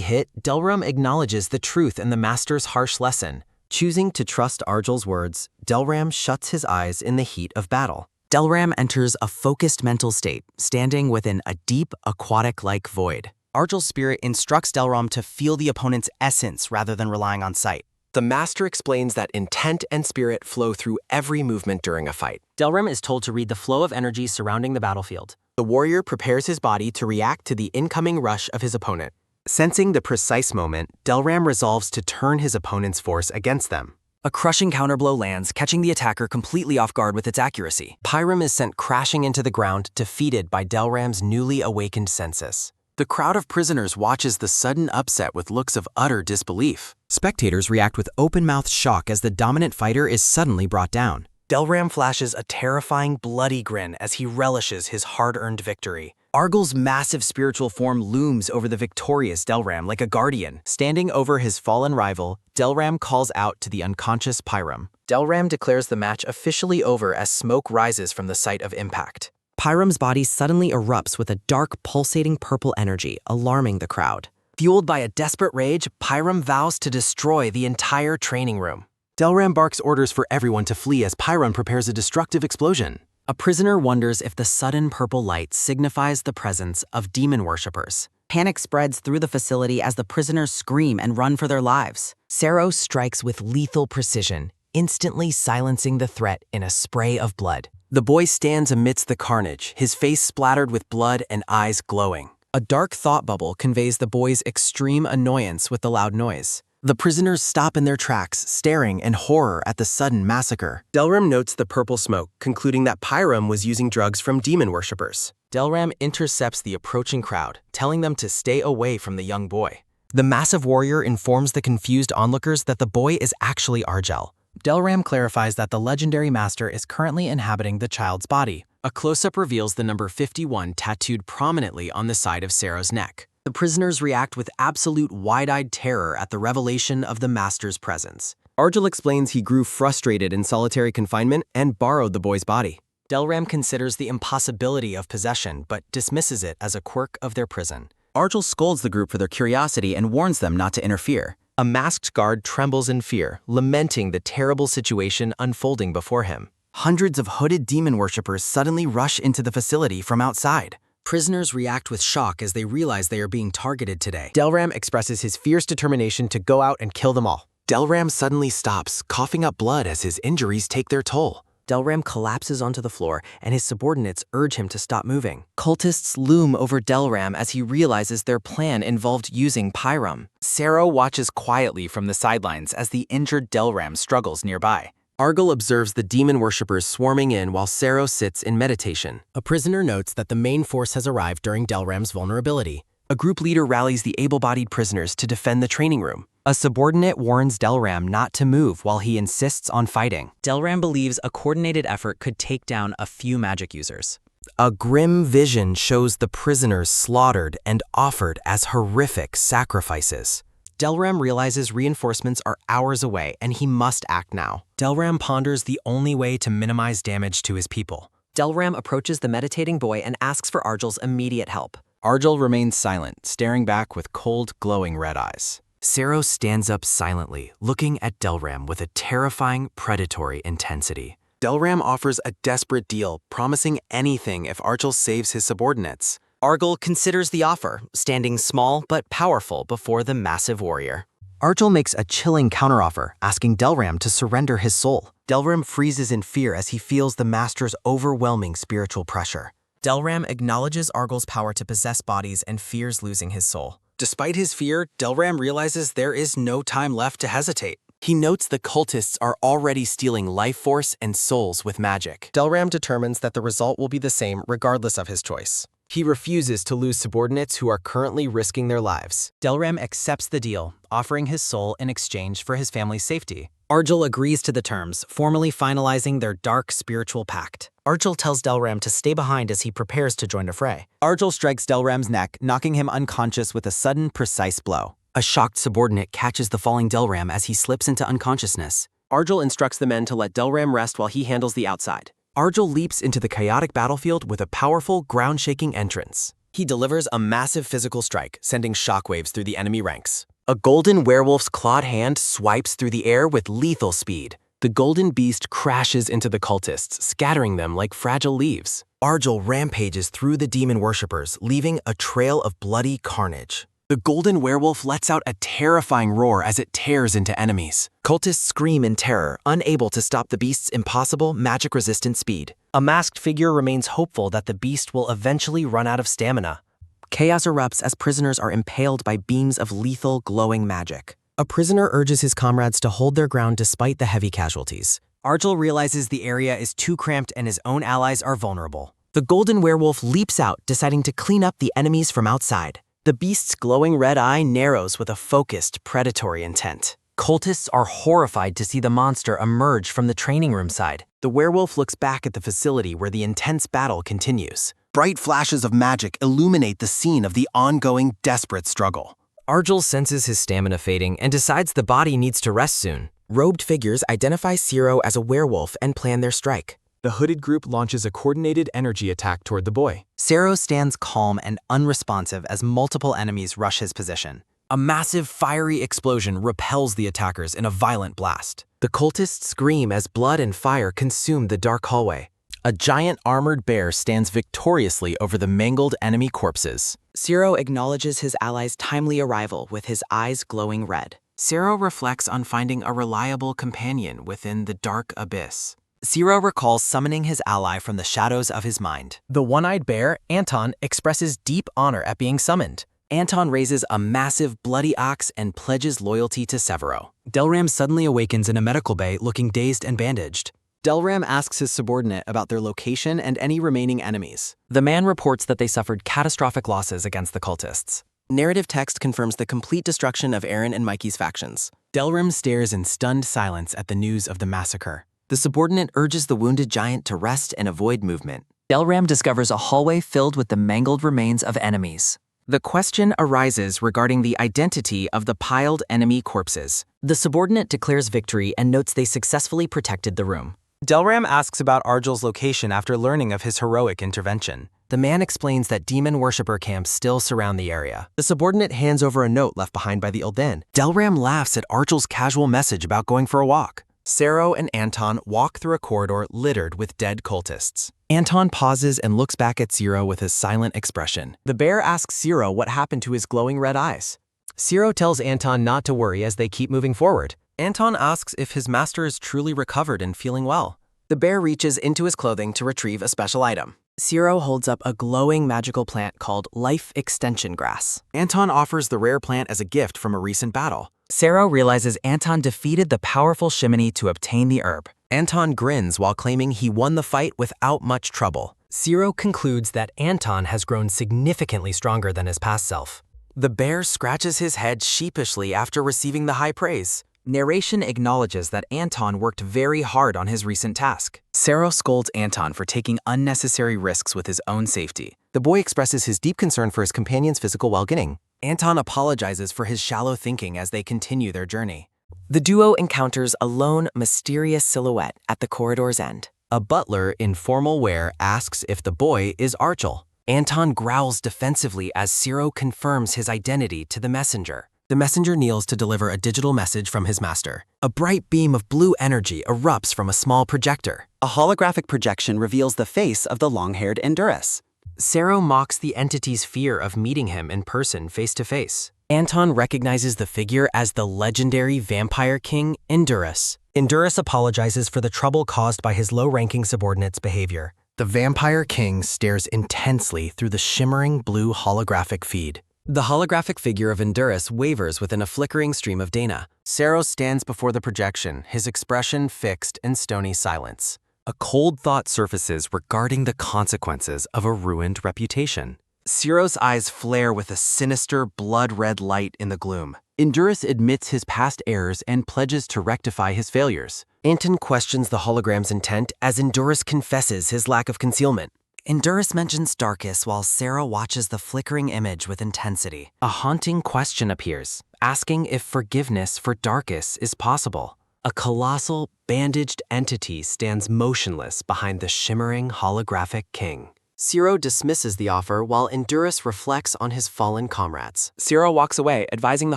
hit, Delram acknowledges the truth in the master's harsh lesson. Choosing to trust Arjul's words, Delram shuts his eyes in the heat of battle. Delram enters a focused mental state, standing within a deep, aquatic-like void. Arjul's spirit instructs Delram to feel the opponent's essence rather than relying on sight. The master explains that intent and spirit flow through every movement during a fight. Delram is told to read the flow of energy surrounding the battlefield. The warrior prepares his body to react to the incoming rush of his opponent. Sensing the precise moment, Delram resolves to turn his opponent's force against them. A crushing counterblow lands, catching the attacker completely off guard with its accuracy. Pyram is sent crashing into the ground, defeated by Delram's newly awakened senses. The crowd of prisoners watches the sudden upset with looks of utter disbelief. Spectators react with open-mouthed shock as the dominant fighter is suddenly brought down. Delram flashes a terrifying, bloody grin as he relishes his hard-earned victory. Argyl's massive spiritual form looms over the victorious Delram like a guardian. Standing over his fallen rival, Delram calls out to the unconscious Pyram. Delram declares the match officially over as smoke rises from the site of impact. Pyram's body suddenly erupts with a dark, pulsating purple energy, alarming the crowd. Fueled by a desperate rage, Pyram vows to destroy the entire training room. Delram barks orders for everyone to flee as Pyram prepares a destructive explosion. A prisoner wonders if the sudden purple light signifies the presence of demon worshippers. Panic spreads through the facility as the prisoners scream and run for their lives. Sero strikes with lethal precision, instantly silencing the threat in a spray of blood. The boy stands amidst the carnage, his face splattered with blood and eyes glowing. A dark thought bubble conveys the boy's extreme annoyance with the loud noise. The prisoners stop in their tracks, staring in horror at the sudden massacre. Delram notes the purple smoke, concluding that Pyram was using drugs from demon worshippers. Delram intercepts the approaching crowd, telling them to stay away from the young boy. The massive warrior informs the confused onlookers that the boy is actually Arjel. Delram clarifies that the legendary master is currently inhabiting the child's body. A close-up reveals the number 51 tattooed prominently on the side of Sero's neck. The prisoners react with absolute wide-eyed terror at the revelation of the master's presence. Arjel explains he grew frustrated in solitary confinement and borrowed the boy's body. Delram considers the impossibility of possession, but dismisses it as a quirk of their prison. Arjel scolds the group for their curiosity and warns them not to interfere. A masked guard trembles in fear, lamenting the terrible situation unfolding before him. Hundreds of hooded demon worshippers suddenly rush into the facility from outside. Prisoners react with shock as they realize they are being targeted today. Delram expresses his fierce determination to go out and kill them all. Delram suddenly stops, coughing up blood as his injuries take their toll. Delram collapses onto the floor, and his subordinates urge him to stop moving. Cultists loom over Delram as he realizes their plan involved using Pyram. Sero watches quietly from the sidelines as the injured Delram struggles nearby. Argyll observes the demon worshippers swarming in while Sero sits in meditation. A prisoner notes that the main force has arrived during Delram's vulnerability. A group leader rallies the able-bodied prisoners to defend the training room. A subordinate warns Delram not to move while he insists on fighting. Delram believes a coordinated effort could take down a few magic users. A grim vision shows the prisoners slaughtered and offered as horrific sacrifices. Delram realizes reinforcements are hours away and he must act now. Delram ponders the only way to minimize damage to his people. Delram approaches the meditating boy and asks for Argyl's immediate help. Arjel remains silent, staring back with cold, glowing red eyes. Sero stands up silently, looking at Delram with a terrifying, predatory intensity. Delram offers a desperate deal, promising anything if Argyll saves his subordinates. Argyll considers the offer, standing small but powerful before the massive warrior. Arjel makes a chilling counteroffer, asking Delram to surrender his soul. Delram freezes in fear as he feels the master's overwhelming spiritual pressure. Delram acknowledges Argyll's power to possess bodies and fears losing his soul. Despite his fear, Delram realizes there is no time left to hesitate. He notes the cultists are already stealing life force and souls with magic. Delram determines that the result will be the same regardless of his choice. He refuses to lose subordinates who are currently risking their lives. Delram accepts the deal, offering his soul in exchange for his family's safety. Argyll agrees to the terms, formally finalizing their dark spiritual pact. Argyll tells Delram to stay behind as he prepares to join the fray. Arjel strikes Delram's neck, knocking him unconscious with a sudden, precise blow. A shocked subordinate catches the falling Delram as he slips into unconsciousness. Argyll instructs the men to let Delram rest while he handles the outside. Argyll leaps into the chaotic battlefield with a powerful, ground-shaking entrance. He delivers a massive physical strike, sending shockwaves through the enemy ranks. A golden werewolf's clawed hand swipes through the air with lethal speed. The golden beast crashes into the cultists, scattering them like fragile leaves. Argel rampages through the demon worshippers, leaving a trail of bloody carnage. The golden werewolf lets out a terrifying roar as it tears into enemies. Cultists scream in terror, unable to stop the beast's impossible, magic-resistant speed. A masked figure remains hopeful that the beast will eventually run out of stamina. Chaos erupts as prisoners are impaled by beams of lethal, glowing magic. A prisoner urges his comrades to hold their ground despite the heavy casualties. Argel realizes the area is too cramped and his own allies are vulnerable. The golden werewolf leaps out, deciding to clean up the enemies from outside. The beast's glowing red eye narrows with a focused, predatory intent. Cultists are horrified to see the monster emerge from the training room side. The werewolf looks back at the facility where the intense battle continues. Bright flashes of magic illuminate the scene of the ongoing, desperate struggle. Argel senses his stamina fading and decides the body needs to rest soon. Robed figures identify Zero as a werewolf and plan their strike. The hooded group launches a coordinated energy attack toward the boy. Zero stands calm and unresponsive as multiple enemies rush his position. A massive fiery explosion repels the attackers in a violent blast. The cultists scream as blood and fire consume the dark hallway. A giant armored bear stands victoriously over the mangled enemy corpses. Zero acknowledges his ally's timely arrival with his eyes glowing red. Zero reflects on finding a reliable companion within the dark abyss. Zero recalls summoning his ally from the shadows of his mind. The one-eyed bear, Anton, expresses deep honor at being summoned. Anton raises a massive bloody axe and pledges loyalty to Severo. Delram suddenly awakens in a medical bay looking dazed and bandaged. Delram asks his subordinate about their location and any remaining enemies. The man reports that they suffered catastrophic losses against the cultists. Narrative text confirms the complete destruction of Aaron and Mikey's factions. Delram stares in stunned silence at the news of the massacre. The subordinate urges the wounded giant to rest and avoid movement. Delram discovers a hallway filled with the mangled remains of enemies. The question arises regarding the identity of the piled enemy corpses. The subordinate declares victory and notes they successfully protected the room. Delram asks about Argel's location after learning of his heroic intervention. The man explains that demon worshipper camps still surround the area. The subordinate hands over a note left behind by the Ilden. Delram laughs at Argel's casual message about going for a walk. Zero and Anton walk through a corridor littered with dead cultists. Anton pauses and looks back at Zero with a silent expression. The bear asks Zero what happened to his glowing red eyes. Zero tells Anton not to worry as they keep moving forward. Anton asks if his master is truly recovered and feeling well. The bear reaches into his clothing to retrieve a special item. Zero holds up a glowing magical plant called Life Extension Grass. Anton offers the rare plant as a gift from a recent battle. Zero realizes Anton defeated the powerful Shimini to obtain the herb. Anton grins while claiming he won the fight without much trouble. Zero concludes that Anton has grown significantly stronger than his past self. The bear scratches his head sheepishly after receiving the high praise. Narration acknowledges that Anton worked very hard on his recent task. Zero scolds Anton for taking unnecessary risks with his own safety. The boy expresses his deep concern for his companion's physical well-being. Anton apologizes for his shallow thinking as they continue their journey. The duo encounters a lone, mysterious silhouette at the corridor's end. A butler in formal wear asks if the boy is Argel. Anton growls defensively as Zero confirms his identity to the messenger. The messenger kneels to deliver a digital message from his master. A bright beam of blue energy erupts from a small projector. A holographic projection reveals the face of the long-haired Endurus. Zero mocks the entity's fear of meeting him in person face to face. Anton recognizes the figure as the legendary vampire king, Endurus. Endurus apologizes for the trouble caused by his low-ranking subordinate's behavior. The vampire king stares intensely through the shimmering blue holographic feed. The holographic figure of Endurus wavers within a flickering stream of Dana. Zero stands before the projection, his expression fixed in stony silence. A cold thought surfaces regarding the consequences of a ruined reputation. Zero's eyes flare with a sinister, blood-red light in the gloom. Endurus admits his past errors and pledges to rectify his failures. Anton questions the hologram's intent as Endurus confesses his lack of concealment. Endurus mentions Darkus while Zero watches the flickering image with intensity. A haunting question appears, asking if forgiveness for Darkus is possible. A colossal, bandaged entity stands motionless behind the shimmering holographic king. Zero dismisses the offer while Endurus reflects on his fallen comrades. Zero walks away, advising the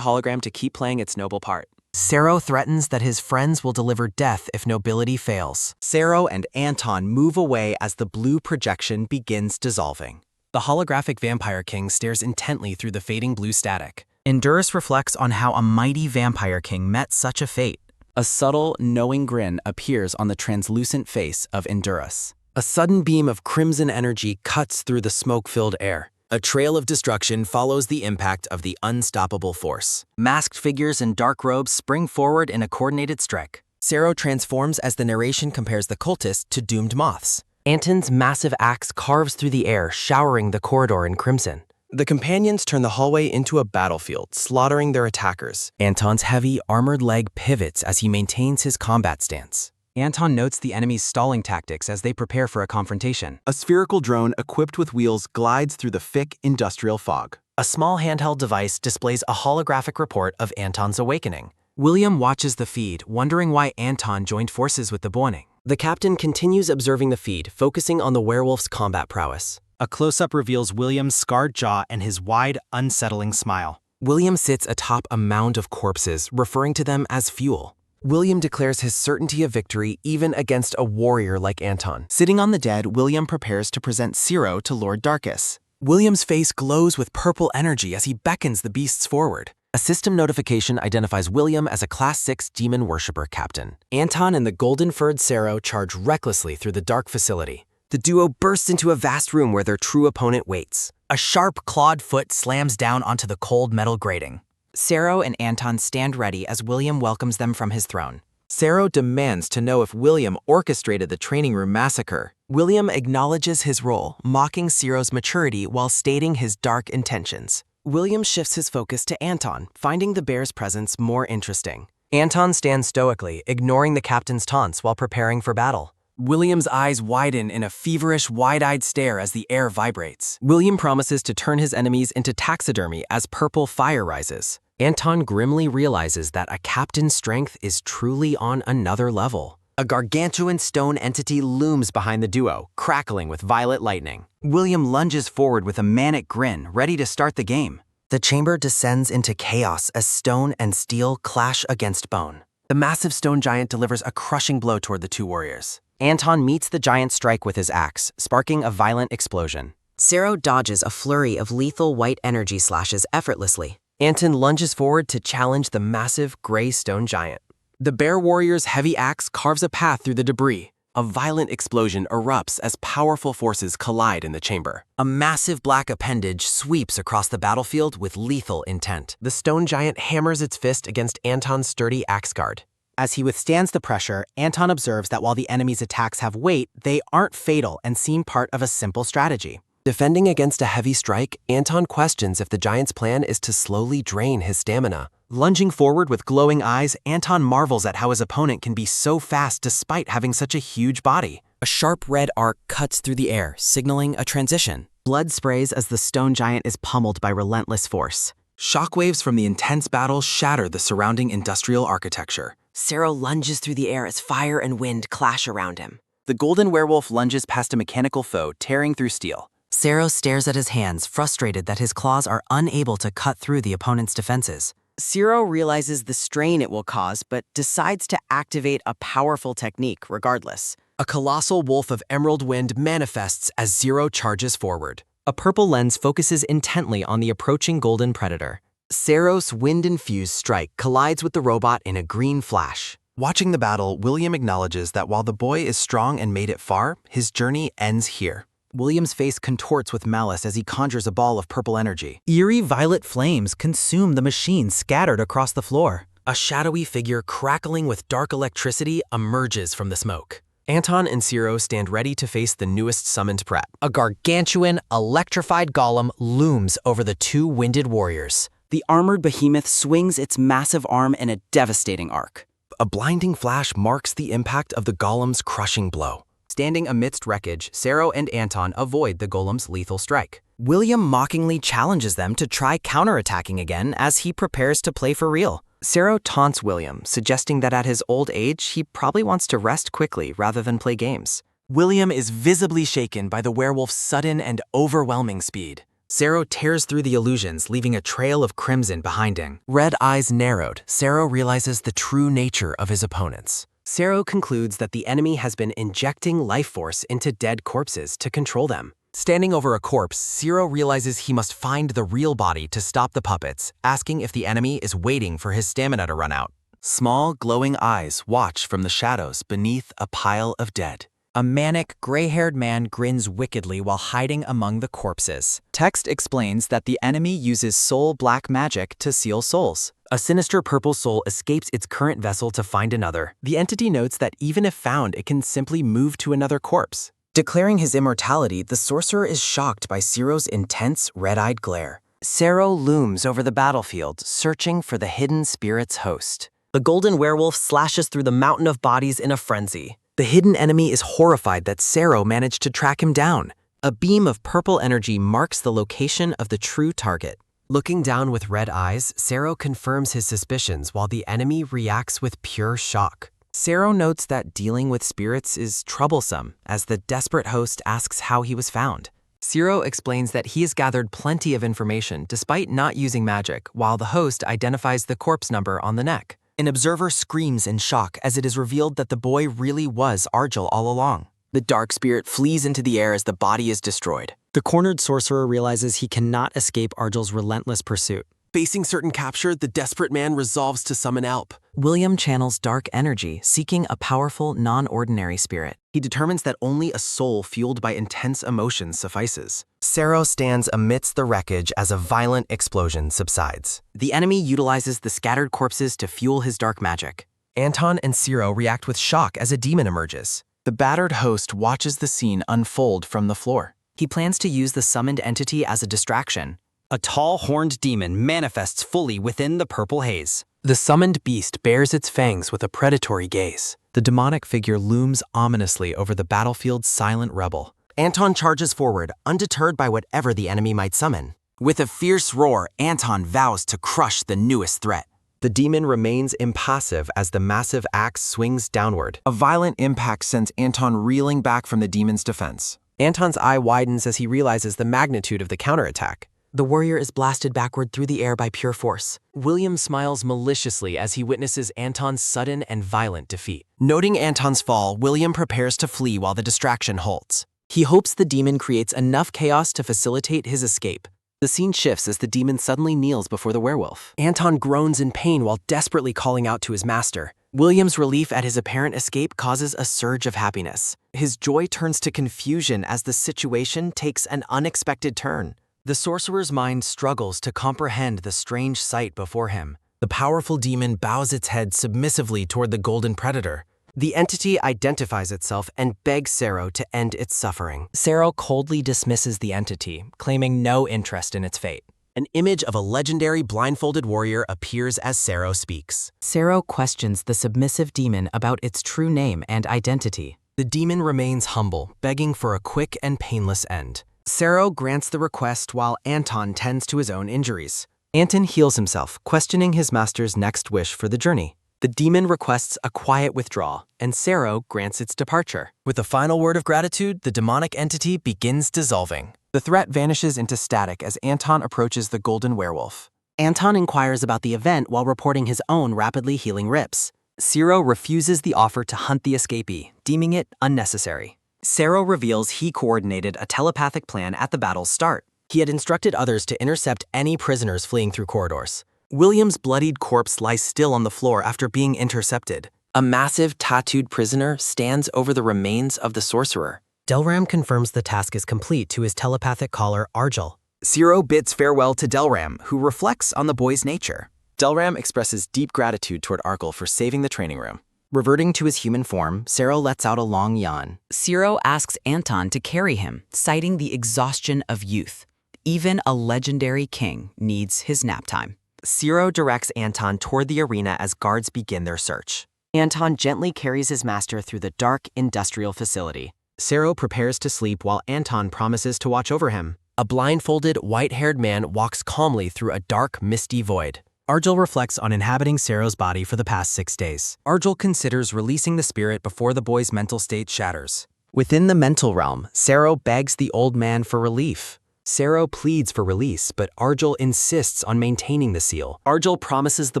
hologram to keep playing its noble part. Zero threatens that his friends will deliver death if nobility fails. Zero and Anton move away as the blue projection begins dissolving. The holographic vampire king stares intently through the fading blue static. Endurus reflects on how a mighty vampire king met such a fate. A subtle, knowing grin appears on the translucent face of Endurus. A sudden beam of crimson energy cuts through the smoke-filled air. A trail of destruction follows the impact of the unstoppable force. Masked figures in dark robes spring forward in a coordinated strike. Zero transforms as the narration compares the cultists to doomed moths. Anton's massive axe carves through the air, showering the corridor in crimson. The companions turn the hallway into a battlefield, slaughtering their attackers. Anton's heavy, armored leg pivots as he maintains his combat stance. Anton notes the enemy's stalling tactics as they prepare for a confrontation. A spherical drone equipped with wheels glides through the thick industrial fog. A small handheld device displays a holographic report of Anton's awakening. William watches the feed, wondering why Anton joined forces with the Boining. The captain continues observing the feed, focusing on the werewolf's combat prowess. A close-up reveals William's scarred jaw and his wide, unsettling smile. William sits atop a mound of corpses, referring to them as fuel. William declares his certainty of victory even against a warrior like Anton. Sitting on the dead, William prepares to present Zero to Lord Darkus. William's face glows with purple energy as he beckons the beasts forward. A system notification identifies William as a Class 6 Demon Worshipper Captain. Anton and the golden-furred Zero charge recklessly through the dark facility. The duo bursts into a vast room where their true opponent waits. A sharp, clawed foot slams down onto the cold metal grating. Zero and Anton stand ready as William welcomes them from his throne. Zero demands to know if William orchestrated the training room massacre. William acknowledges his role, mocking Zero's maturity while stating his dark intentions. William shifts his focus to Anton, finding the bear's presence more interesting. Anton stands stoically, ignoring the captain's taunts while preparing for battle. William's eyes widen in a feverish, wide-eyed stare as the air vibrates. William promises to turn his enemies into taxidermy as purple fire rises. Anton grimly realizes that a captain's strength is truly on another level. A gargantuan stone entity looms behind the duo, crackling with violet lightning. William lunges forward with a manic grin, ready to start the game. The chamber descends into chaos as stone and steel clash against bone. The massive stone giant delivers a crushing blow toward the two warriors. Anton meets the giant strike with his axe, sparking a violent explosion. Zero dodges a flurry of lethal white energy slashes effortlessly. Anton lunges forward to challenge the massive gray stone giant. The bear warrior's heavy axe carves a path through the debris. A violent explosion erupts as powerful forces collide in the chamber. A massive black appendage sweeps across the battlefield with lethal intent. The stone giant hammers its fist against Anton's sturdy axe guard. As he withstands the pressure, Anton observes that while the enemy's attacks have weight, they aren't fatal and seem part of a simple strategy. Defending against a heavy strike, Anton questions if the giant's plan is to slowly drain his stamina. Lunging forward with glowing eyes, Anton marvels at how his opponent can be so fast despite having such a huge body. A sharp red arc cuts through the air, signaling a transition. Blood sprays as the stone giant is pummeled by relentless force. Shockwaves from the intense battle shatter the surrounding industrial architecture. Zero lunges through the air as fire and wind clash around him. The golden werewolf lunges past a mechanical foe, tearing through steel. Zero stares at his hands, frustrated that his claws are unable to cut through the opponent's defenses. Zero realizes the strain it will cause, but decides to activate a powerful technique regardless. A colossal wolf of emerald wind manifests as Zero charges forward. A purple lens focuses intently on the approaching golden predator. Zero's wind-infused strike collides with the robot in a green flash. Watching the battle, William acknowledges that while the boy is strong and made it far, his journey ends here. William's face contorts with malice as he conjures a ball of purple energy. Eerie violet flames consume the machine scattered across the floor. A shadowy figure crackling with dark electricity emerges from the smoke. Anton and Zero stand ready to face the newest summoned prat. A gargantuan, electrified golem looms over the two winded warriors. The armored behemoth swings its massive arm in a devastating arc. A blinding flash marks the impact of the golem's crushing blow. Standing amidst wreckage, Zero and Anton avoid the golem's lethal strike. William mockingly challenges them to try counterattacking again as he prepares to play for real. Zero taunts William, suggesting that at his old age, he probably wants to rest quickly rather than play games. William is visibly shaken by the werewolf's sudden and overwhelming speed. Sero tears through the illusions, leaving a trail of crimson behind him. Red eyes narrowed, Sero realizes the true nature of his opponents. Sero concludes that the enemy has been injecting life force into dead corpses to control them. Standing over a corpse, Sero realizes he must find the real body to stop the puppets, asking if the enemy is waiting for his stamina to run out. Small, glowing eyes watch from the shadows beneath a pile of dead. A manic, gray-haired man grins wickedly while hiding among the corpses. Text explains that the enemy uses soul black magic to seal souls. A sinister purple soul escapes its current vessel to find another. The entity notes that even if found, it can simply move to another corpse. Declaring his immortality, the sorcerer is shocked by Sero's intense, red-eyed glare. Sero looms over the battlefield, searching for the hidden spirit's host. The golden werewolf slashes through the mountain of bodies in a frenzy. The hidden enemy is horrified that Sero managed to track him down. A beam of purple energy marks the location of the true target. Looking down with red eyes, Sero confirms his suspicions while the enemy reacts with pure shock. Sero notes that dealing with spirits is troublesome as the desperate host asks how he was found. Sero explains that he has gathered plenty of information despite not using magic, while the host identifies the corpse number on the neck. An observer screams in shock as it is revealed that the boy really was Argyll all along. The dark spirit flees into the air as the body is destroyed. The cornered sorcerer realizes he cannot escape Argyll's relentless pursuit. Facing certain capture, the desperate man resolves to summon help. William channels dark energy, seeking a powerful, non-ordinary spirit. He determines that only a soul fueled by intense emotions suffices. Sero stands amidst the wreckage as a violent explosion subsides. The enemy utilizes the scattered corpses to fuel his dark magic. Anton and Sero react with shock as a demon emerges. The battered host watches the scene unfold from the floor. He plans to use the summoned entity as a distraction. A tall, horned demon manifests fully within the purple haze. The summoned beast bares its fangs with a predatory gaze. The demonic figure looms ominously over the battlefield's silent rebel. Anton charges forward, undeterred by whatever the enemy might summon. With a fierce roar, Anton vows to crush the newest threat. The demon remains impassive as the massive axe swings downward. A violent impact sends Anton reeling back from the demon's defense. Anton's eye widens as he realizes the magnitude of the counterattack. The warrior is blasted backward through the air by pure force. William smiles maliciously as he witnesses Anton's sudden and violent defeat. Noting Anton's fall, William prepares to flee while the distraction halts. He hopes the demon creates enough chaos to facilitate his escape. The scene shifts as the demon suddenly kneels before the werewolf. Anton groans in pain while desperately calling out to his master. William's relief at his apparent escape causes a surge of happiness. His joy turns to confusion as the situation takes an unexpected turn. The sorcerer's mind struggles to comprehend the strange sight before him. The powerful demon bows its head submissively toward the golden predator. The entity identifies itself and begs Sero to end its suffering. Sero coldly dismisses the entity, claiming no interest in its fate. An image of a legendary blindfolded warrior appears as Sero speaks. Sero questions the submissive demon about its true name and identity. The demon remains humble, begging for a quick and painless end. Sero grants the request while Anton tends to his own injuries. Anton heals himself, questioning his master's next wish for the journey. The demon requests a quiet withdrawal, and Sero grants its departure. With a final word of gratitude, the demonic entity begins dissolving. The threat vanishes into static as Anton approaches the golden werewolf. Anton inquires about the event while reporting his own rapidly healing rips. Sero refuses the offer to hunt the escapee, deeming it unnecessary. Sero reveals he coordinated a telepathic plan at the battle's start. He had instructed others to intercept any prisoners fleeing through corridors. William's bloodied corpse lies still on the floor after being intercepted. A massive tattooed prisoner stands over the remains of the sorcerer. Delram confirms the task is complete to his telepathic caller, Argyll. Sero bids farewell to Delram, who reflects on the boy's nature. Delram expresses deep gratitude toward Argyll for saving the training room. Reverting to his human form, Sero lets out a long yawn. Sero asks Anton to carry him, citing the exhaustion of youth. Even a legendary king needs his nap time. Sero directs Anton toward the arena as guards begin their search. Anton gently carries his master through the dark industrial facility. Sero prepares to sleep while Anton promises to watch over him. A blindfolded, white-haired man walks calmly through a dark, misty void. Argyll reflects on inhabiting Sero's body for the past 6 days. Argyll considers releasing the spirit before the boy's mental state shatters. Within the mental realm, Sero begs the old man for relief. Sero pleads for release, but Arjul insists on maintaining the seal. Arjul promises the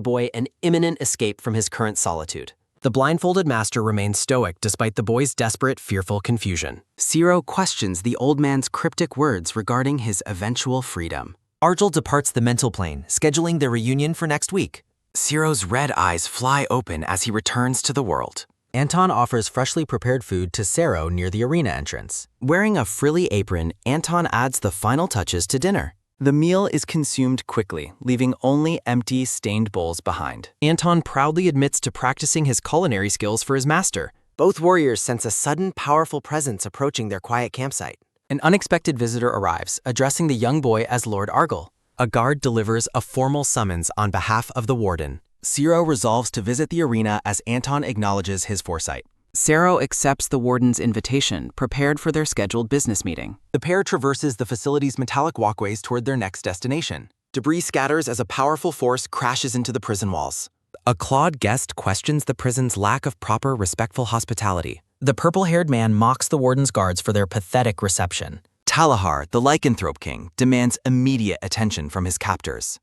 boy an imminent escape from his current solitude. The blindfolded master remains stoic despite the boy's desperate, fearful confusion. Sero questions the old man's cryptic words regarding his eventual freedom. Arjul departs the mental plane, scheduling their reunion for next week. Sero's red eyes fly open as he returns to the world. Anton offers freshly prepared food to Sero near the arena entrance. Wearing a frilly apron, Anton adds the final touches to dinner. The meal is consumed quickly, leaving only empty, stained bowls behind. Anton proudly admits to practicing his culinary skills for his master. Both warriors sense a sudden, powerful presence approaching their quiet campsite. An unexpected visitor arrives, addressing the young boy as Lord Argyle. A guard delivers a formal summons on behalf of the warden. Sero resolves to visit the arena as Anton acknowledges his foresight. Sero accepts the warden's invitation, prepared for their scheduled business meeting. The pair traverses the facility's metallic walkways toward their next destination. Debris scatters as a powerful force crashes into the prison walls. A clawed guest questions the prison's lack of proper, respectful hospitality. The purple-haired man mocks the warden's guards for their pathetic reception. Talahar, the lycanthrope king, demands immediate attention from his captors.